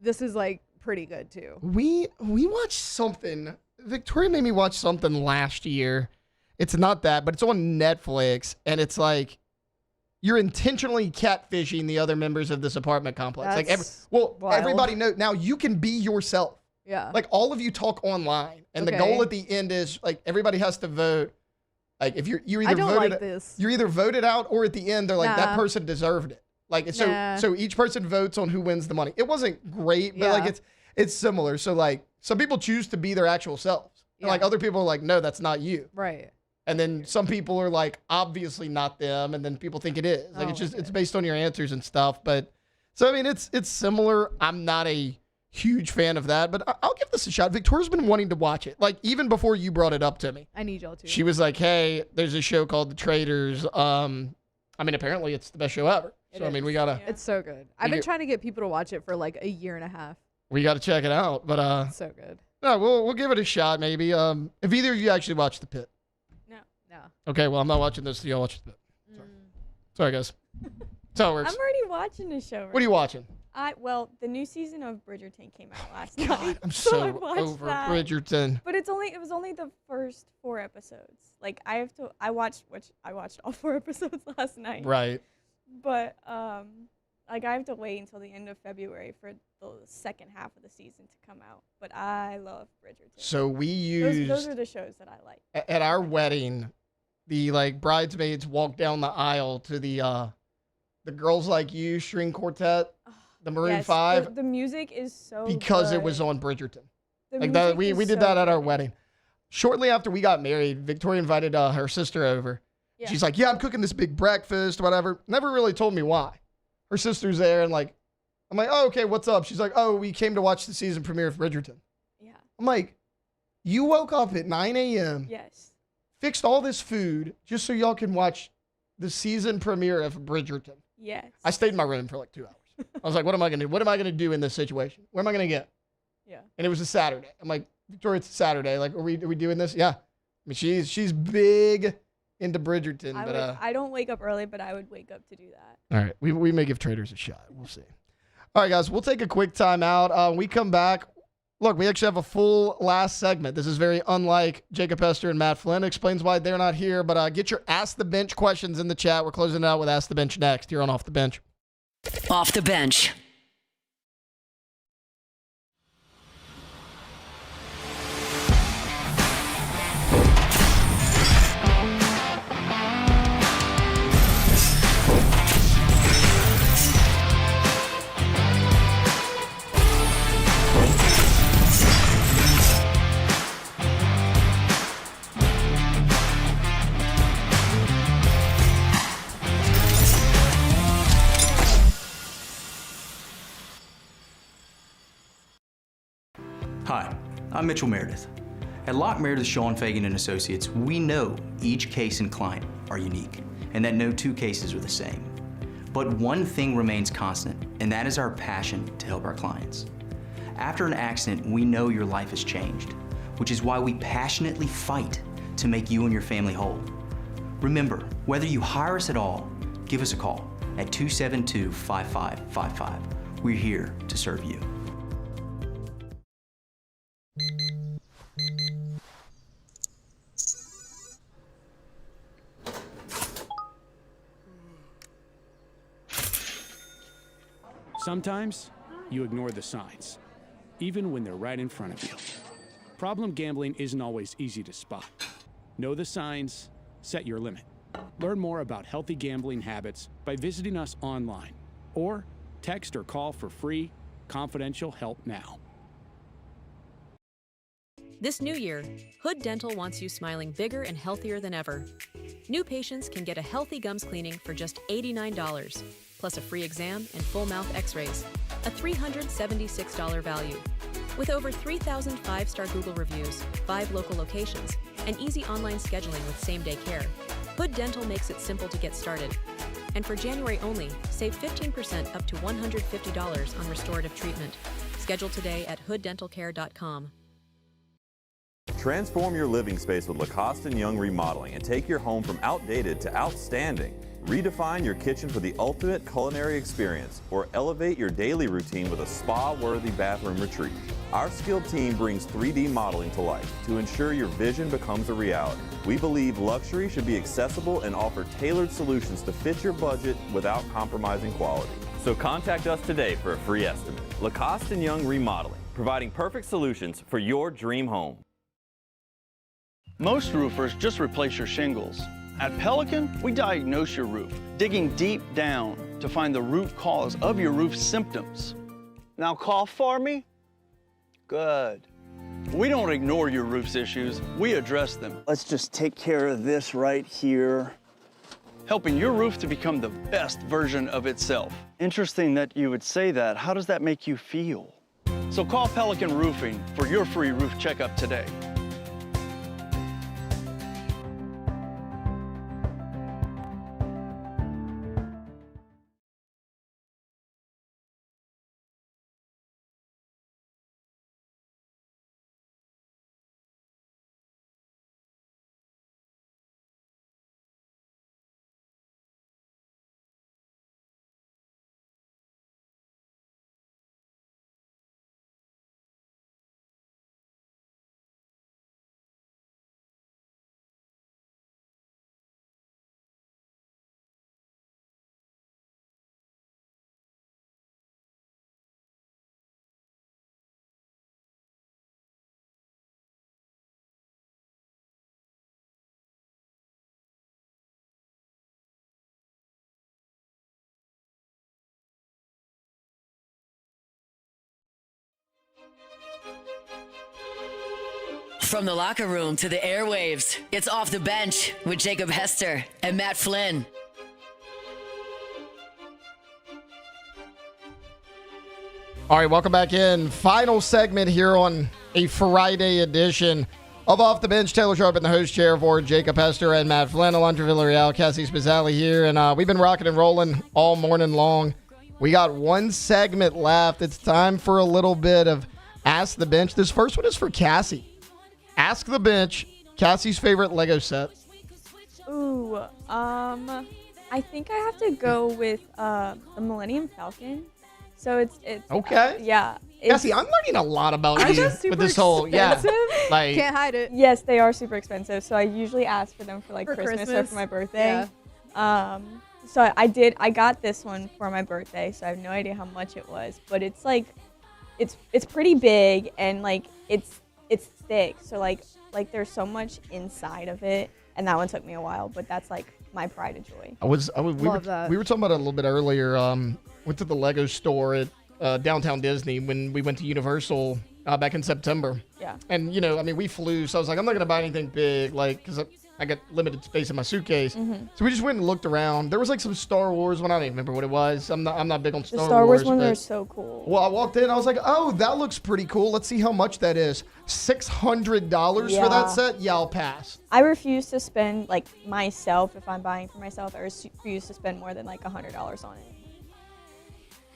this is like pretty good too. We watched something. Victoria made me watch something last year. It's not that, but it's on Netflix, and it's like you're intentionally catfishing the other members of this apartment complex. That's Like, wild. everybody knows now. You can be yourself. Yeah. Like all of you talk online, and the Okay. goal at the end is like everybody has to vote. Like if you're either I don't voted, like this. you're either voted out, or at the end they're like that Nah. person deserved it. Like so, Nah. so each person votes on who wins the money. It wasn't great, but like Yeah. it's similar. So like some people choose to be their actual selves, and like Yeah. other people are like, no, that's not you. Right. And then some people are like, obviously not them, and then people think it is. Like Oh, it's just it's based on your answers and stuff. But so I mean, it's similar. I'm not a huge fan of that, but I'll give this a shot. Victoria's been wanting to watch it, like even before you brought it up to me. I need y'all to. She was like, "Hey, there's a show called The Traders. I mean, apparently it's the best show ever. So I mean, we gotta It's so good. I've been trying to get people to watch it for like a year and a half. check it out. But It's so good. no, we'll give it a shot maybe. If either of you actually watched The Pit. No. Okay, well I'm not watching this. So y'all watch The Pit. Sorry, guys. That's how it works. I'm already watching the show. What are you watching? Well, the new season of Bridgerton came out last night. I'm I so watched over that. Bridgerton. But it was only the first 4 episodes. Like I watched all 4 episodes last night. Right. But like I have to wait until the end of February for the second half of the season to come out. But I love Bridgerton. So we used those are the shows that I like. at our wedding, the like bridesmaids walked down the aisle to the Girls Like You string quartet, the Maroon Yes, 5, The music is so because it good. was on Bridgerton. The Like that, music we is did so that at our good. wedding. Shortly after we got married, Victoria invited her sister over. Yeah. She's like, "Yeah, I'm cooking this big breakfast, whatever." Never really told me why. Her sister's there, and like, I'm like, "Oh, okay, what's up?" She's like, "Oh, we came to watch the season premiere of Bridgerton." Yeah. I'm like, "You woke up at 9 a.m. Yes. fixed all this food just so y'all can watch the season premiere of Bridgerton. Yes. I stayed in my room for like 2 hours. I was like, what am I going to do? What am I going to do in this situation? Where am I going to get? Yeah. And it was a Saturday. I'm like, Victoria, it's a Saturday. Like, are we doing this? Yeah. I mean, she's big into Bridgerton. I don't wake up early, but I would wake up to do that. All right. We may give traders a shot. We'll see. All right, guys. We'll take a quick time out. When we come back, look, we actually have a full last segment. This is very unlike Jacob Hester and Matt Flynn. Explains why they're not here. But get your Ask the Bench questions in the chat. We're closing it out with Ask the Bench next here on Off the Bench. Off the Bench. Hi, I'm Mitchell Meredith. At Locke Meredith, Sean Fagan and Associates, we know each case and client are unique, and that no two cases are the same. But one thing remains constant, and that is our passion to help our clients. After an accident, we know your life has changed, which is why we passionately fight to make you and your family whole. Remember, whether you hire us at all, give us a call at 272-5555. We're here to serve you. Sometimes you ignore the signs, even when they're right in front of you. Problem gambling isn't always easy to spot. Know the signs, set your limit. Learn more about healthy gambling habits by visiting us online or text or call for free, confidential help now. This new year, Hood Dental wants you smiling bigger and healthier than ever. New patients can get a healthy gums cleaning for just $89, plus a free exam and full mouth x-rays, a $376 value. With over 3,000 five-star Google reviews, 5 local locations, and easy online scheduling with same-day care, Hood Dental makes it simple to get started. And for January only, save 15% up to $150 on restorative treatment. Schedule today at hooddentalcare.com. Transform your living space with Lacoste & Young Remodeling and take your home from outdated to outstanding. Redefine your kitchen for the ultimate culinary experience or elevate your daily routine with a spa-worthy bathroom retreat. Our skilled team brings 3D modeling to life to ensure your vision becomes a reality. We believe luxury should be accessible and offer tailored solutions to fit your budget without compromising quality. So contact us today for a free estimate. Lacoste & Young Remodeling, providing perfect solutions for your dream home. Most roofers just replace your shingles. At Pelican, we diagnose your roof, digging deep down to find the root cause of your roof symptoms. Now cough for me? Good. We don't ignore your roof's issues, we address them. Let's just take care of this right here. Helping your roof to become the best version of itself. Interesting that you would say that. How does that make you feel? So call Pelican Roofing for your free roof checkup today. From the locker room to the airwaves, it's Off the Bench with Jacob Hester and Matt Flynn. All right, welcome back in. Final segment here on a Friday edition Of Off the Bench, Taylor Sharp in the host chair for Jacob Hester and Matt Flynn, Alondra Villarreal, Cassie Spazzali here, and we've been rocking and rolling all morning long. We got one segment left. It's time for a little bit of Ask the Bench. This first one is for Cassie. Ask the Bench, Cassie's favorite Lego set. Ooh, I think I have to go with the Millennium Falcon. So it's Okay. yeah. Cassie, I'm learning a lot about you with this whole like Can't hide it. Yes, they are super expensive. So I usually ask for them for like For Christmas or Christmas. for my birthday. So I got this one for my birthday. So I have no idea how much it was, but it's like it's pretty big and like it's thick. So like there's so much inside of it, and that one took me a while, but that's like my pride and joy. We were talking about it a little bit earlier. Went to the Lego store at downtown Disney when we went to Universal back in September. Yeah. And, you know, I mean, we flew, so I was like, I'm not going to buy anything big, like, because I got limited space in my suitcase. Mm-hmm. So we just went and looked around. There was, like, some Star Wars one. I don't even remember what it was. I'm not big on Star Wars. The Star Wars ones but- are so cool. Well, I walked in. I was like, oh, that looks pretty cool. Let's see how much that is. $600 Yeah. for that set? Yeah, I'll pass. I refuse to spend like myself if I'm buying for myself. I refuse to spend more than like $100 on it.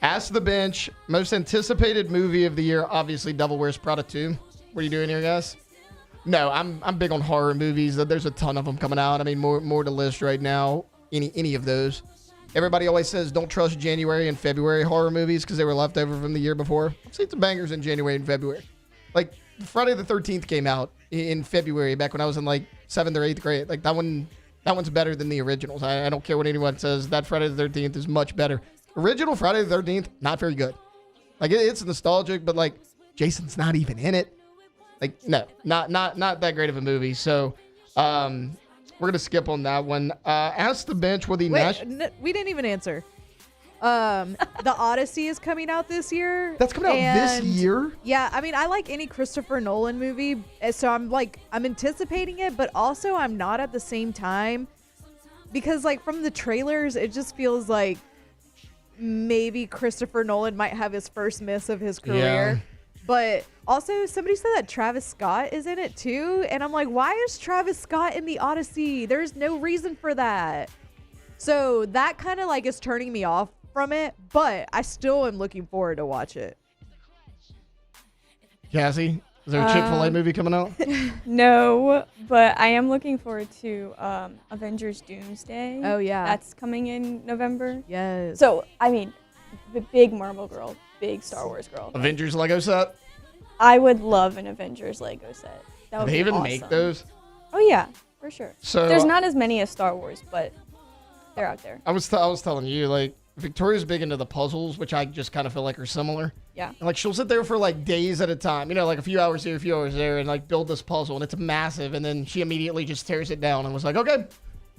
Ask the Bench, most anticipated movie of the year, obviously Devil Wears Prada 2. What are you doing here, guys? No, I'm big on horror movies. There's a ton of them coming out. I mean, more to list right now. Any of those. Everybody always says don't trust January and February horror movies because they were left over from the year before. I've seen some bangers in January and February. Like Friday the 13th came out in February back when I was in like 7th or 8th grade. Like that one's better than the originals. I don't care what anyone says. That Friday the 13th is much better. Original Friday the 13th, not very good. Like it's nostalgic, but like Jason's not even in it. Like no, not that great of a movie. So we're gonna skip on that one. Ask the Bench with the We didn't even answer. The Odyssey is coming out this year. That's coming out this year? Yeah, I mean, I like any Christopher Nolan movie, so I'm anticipating it, but also I'm not at the same time because like from the trailers, it just feels like maybe Christopher Nolan might have his first miss of his career. Yeah. But also somebody said that Travis Scott is in it too, and I'm like, why is Travis Scott in the Odyssey? There's no reason for that. So that kind of like is turning me off from it, but I still am looking forward to watch it. Cassie, is there a Chick-fil-A movie coming out? No, but I am looking forward to Avengers Doomsday. Oh, yeah. That's coming in November. Yes. So, I mean, big Marvel girl, big Star Wars girl. Avengers Lego set? I would love an Avengers Lego set. That would Do they be even awesome. make those? Oh, yeah, for sure. So there's not as many as Star Wars, but they're out there. I was telling you, like, Victoria's big into the puzzles, which I just kind of feel like are similar. Yeah. And, like, she'll sit there for, like, days at a time, you know, like a few hours here, a few hours there, and, like, build this puzzle, and it's massive, and then she immediately just tears it down and was like, okay,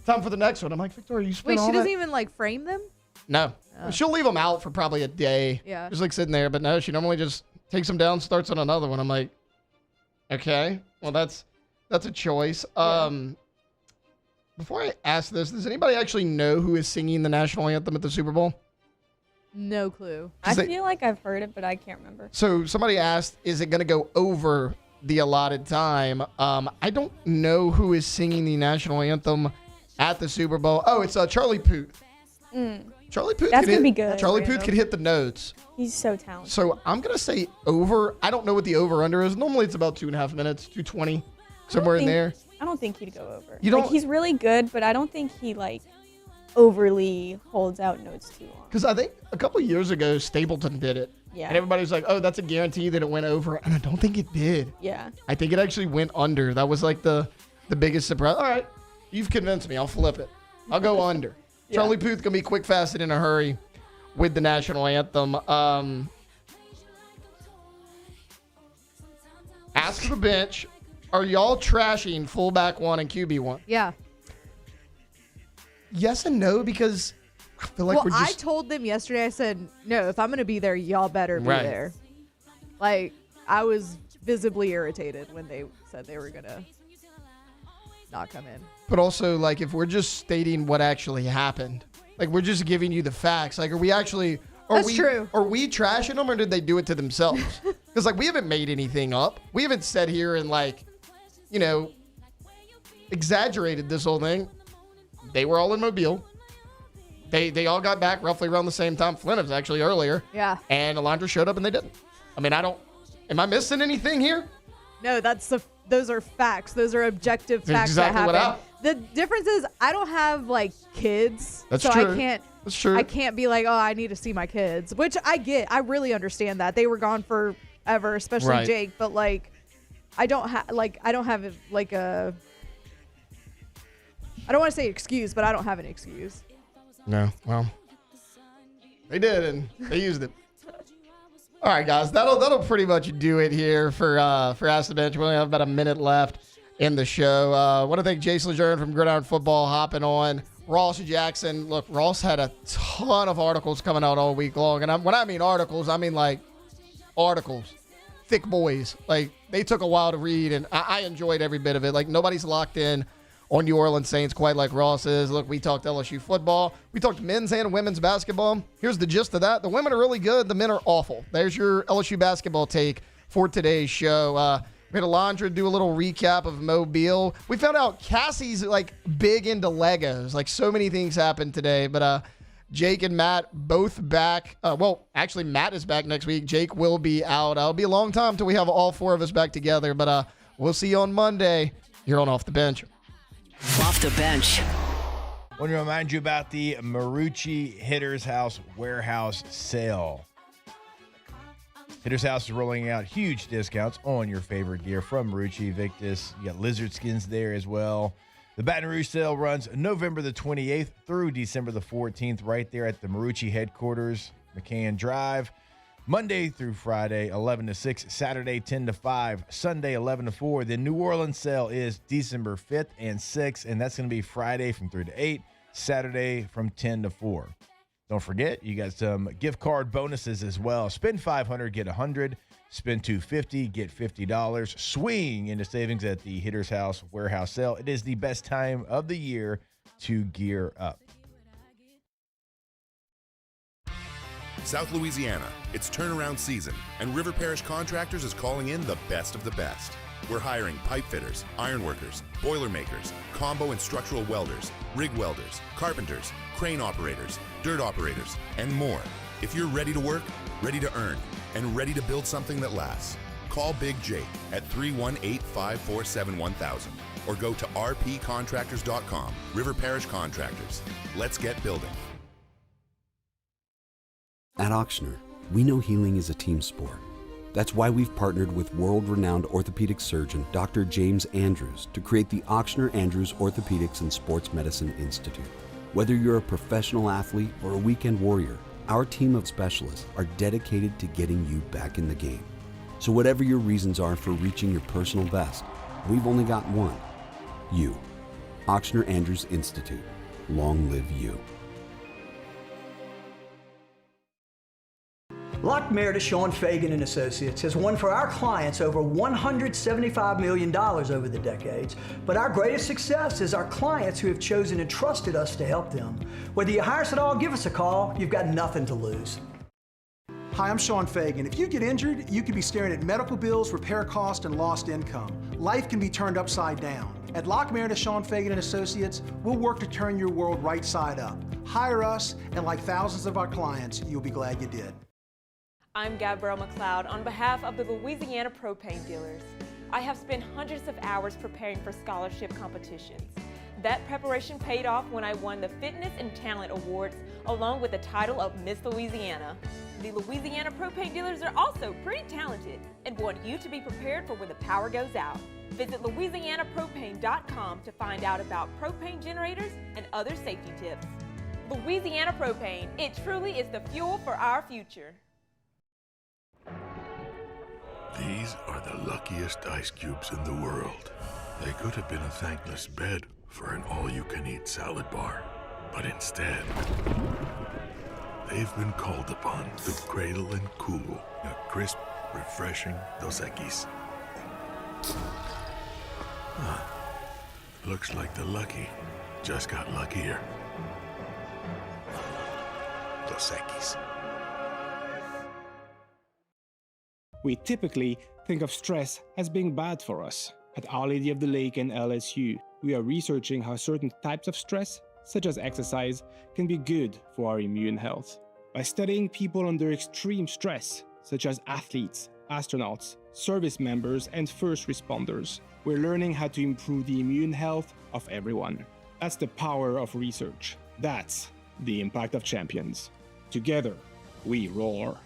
time for the next one. I'm like, Victoria, you spent Wait, all she doesn't that? even like frame them? No. She'll leave them out for probably a day. Yeah. Just, like, sitting there, but no, she normally just takes them down, starts on another one. I'm like, okay, well, that's a choice. Before I ask this, does anybody actually know who is singing the national anthem at the Super Bowl? No clue. I feel like I've heard it, but I can't remember. So somebody asked, is it going to go over the allotted time? I don't know who is singing the national anthem at the Super Bowl. Oh, it's Charlie Puth. Charlie Puth. That's going to be good. Charlie Puth can hit the notes. He's so talented. So I'm going to say over. I don't know what the over-under is. Normally it's about 2.5 minutes, 2:20, somewhere in there. I don't think he'd go over. You don't- Like, he's really good, but I don't think he like overly holds out notes too long. Because I think a couple of years ago, Stapleton did it. Yeah. And everybody was like, oh, that's a guarantee that it went over. And I don't think it did. Yeah. I think it actually went under. That was like the biggest surprise. All right. You've convinced me. I'll flip it. I'll go under. Yeah. Charlie Puth going to be quick, fast, and in a hurry with the national anthem. Ask the Bench. Are y'all trashing fullback 1 and QB 1? Yeah. Yes and no, because I feel like Well, we're just... I told them yesterday, I said, no, if I'm going to be there, y'all better be Right. there. Like, I was visibly irritated when they said they were going to not come in. But also, like, if we're just stating what actually happened, like, we're just giving you the facts. Like, are we actually... That's true. Are we trashing them, or did they do it to themselves? Because, like, we haven't made anything up. We haven't sat here and, like, exaggerated this whole thing. They were all in Mobile. They all got back roughly around the same time. Flynn was actually earlier. Yeah. And Alondra showed up and they didn't. I mean, am I missing anything here? No, those are facts. Those are objective facts exactly that what happen. The difference is I don't have like kids. That's so true. I can't That's true. I can't be like, oh, I need to see my kids, which I get. I really understand that. They were gone forever, especially Right. Jake, but like I don't have like a I don't want to say excuse, but I don't have an excuse. No. Well, they did, and they used it. All right, guys, that'll pretty much do it here for Ask the Bench. We only have about a minute left in the show. I want to thank Jason Lejeune from Gridiron Football hopping on. Ross Jackson. Look, Ross had a ton of articles coming out all week long, and when I mean articles, I mean like articles. Thick boys. Like, they took a while to read, and I enjoyed every bit of it. Like, nobody's locked in on New Orleans Saints quite like Ross is. Look, we talked LSU football. We talked men's and women's basketball. Here's the gist of that. The women are really good. The men are awful. There's your LSU basketball take for today's show. We had Alondra do a little recap of Mobile. We found out Cassie's like big into Legos. Like, so many things happened today. But Jake and Matt both back. Well, actually, Matt is back next week. Jake will be out. It'll be a long time till we have all four of us back together. But we'll see you on Monday here on Off the Bench. Off the Bench. I want to remind you about the Marucci Hitter's House Warehouse Sale. Hitter's House is rolling out huge discounts on your favorite gear from Marucci, Victus. You got lizard skins there as well. The Baton Rouge sale runs November the 28th through December the 14th right there at the Marucci headquarters, McCann Drive. Monday through Friday, 11 to 6, Saturday, 10 to 5, Sunday, 11 to 4. The New Orleans sale is December 5th and 6th, and that's going to be Friday from 3 to 8, Saturday from 10 to 4. Don't forget, you got some gift card bonuses as well. Spend $500, get $100. Spend $250, get $50. Swing into savings at the Hitter's House Warehouse Sale. It is the best time of the year to gear up. South Louisiana, it's turnaround season, and River Parish Contractors is calling in the best of the best. We're hiring pipe fitters, iron workers, boiler makers, combo and structural welders, rig welders, carpenters, crane operators, dirt operators, and more. If you're ready to work, ready to earn, and ready to build something that lasts, call Big Jake at 318-547-1000 or go to rpcontractors.com. River Parish Contractors. Let's get building. At Auctioner, we know healing is a team sport. That's why we've partnered with world-renowned orthopedic surgeon Dr. James Andrews to create the Auctioner Andrews Orthopedics and Sports Medicine Institute. Whether you're a professional athlete or a weekend warrior, our team of specialists are dedicated to getting you back in the game. So whatever your reasons are for reaching your personal best, we've only got one. You. Auctioner Andrews Institute. Long live you. Lock Meredith, Sean Fagan and Associates has won for our clients over $175 million over the decades. But our greatest success is our clients who have chosen and trusted us to help them. Whether you hire us at all, give us a call. You've got nothing to lose. Hi, I'm Sean Fagan. If you get injured, you could be staring at medical bills, repair costs, and lost income. Life can be turned upside down. At Lock Meredith, Sean Fagan and Associates, we'll work to turn your world right side up. Hire us, and like thousands of our clients, you'll be glad you did. I'm Gabrielle McLeod on behalf of the Louisiana Propane Dealers. I have spent hundreds of hours preparing for scholarship competitions. That preparation paid off when I won the Fitness and Talent Awards along with the title of Miss Louisiana. The Louisiana Propane Dealers are also pretty talented and want you to be prepared for when the power goes out. Visit LouisianaPropane.com to find out about propane generators and other safety tips. Louisiana Propane, it truly is the fuel for our future. These are the luckiest ice cubes in the world. They could have been a thankless bed for an all-you-can-eat salad bar, but instead, they've been called upon to cradle and cool a crisp, refreshing Dos Equis. Looks like the lucky just got luckier. Dos Equis. We typically think of stress as being bad for us. At Our Lady of the Lake and LSU, we are researching how certain types of stress, such as exercise, can be good for our immune health. By studying people under extreme stress, such as athletes, astronauts, service members, and first responders, we're learning how to improve the immune health of everyone. That's the power of research. That's the impact of champions. Together, we roar.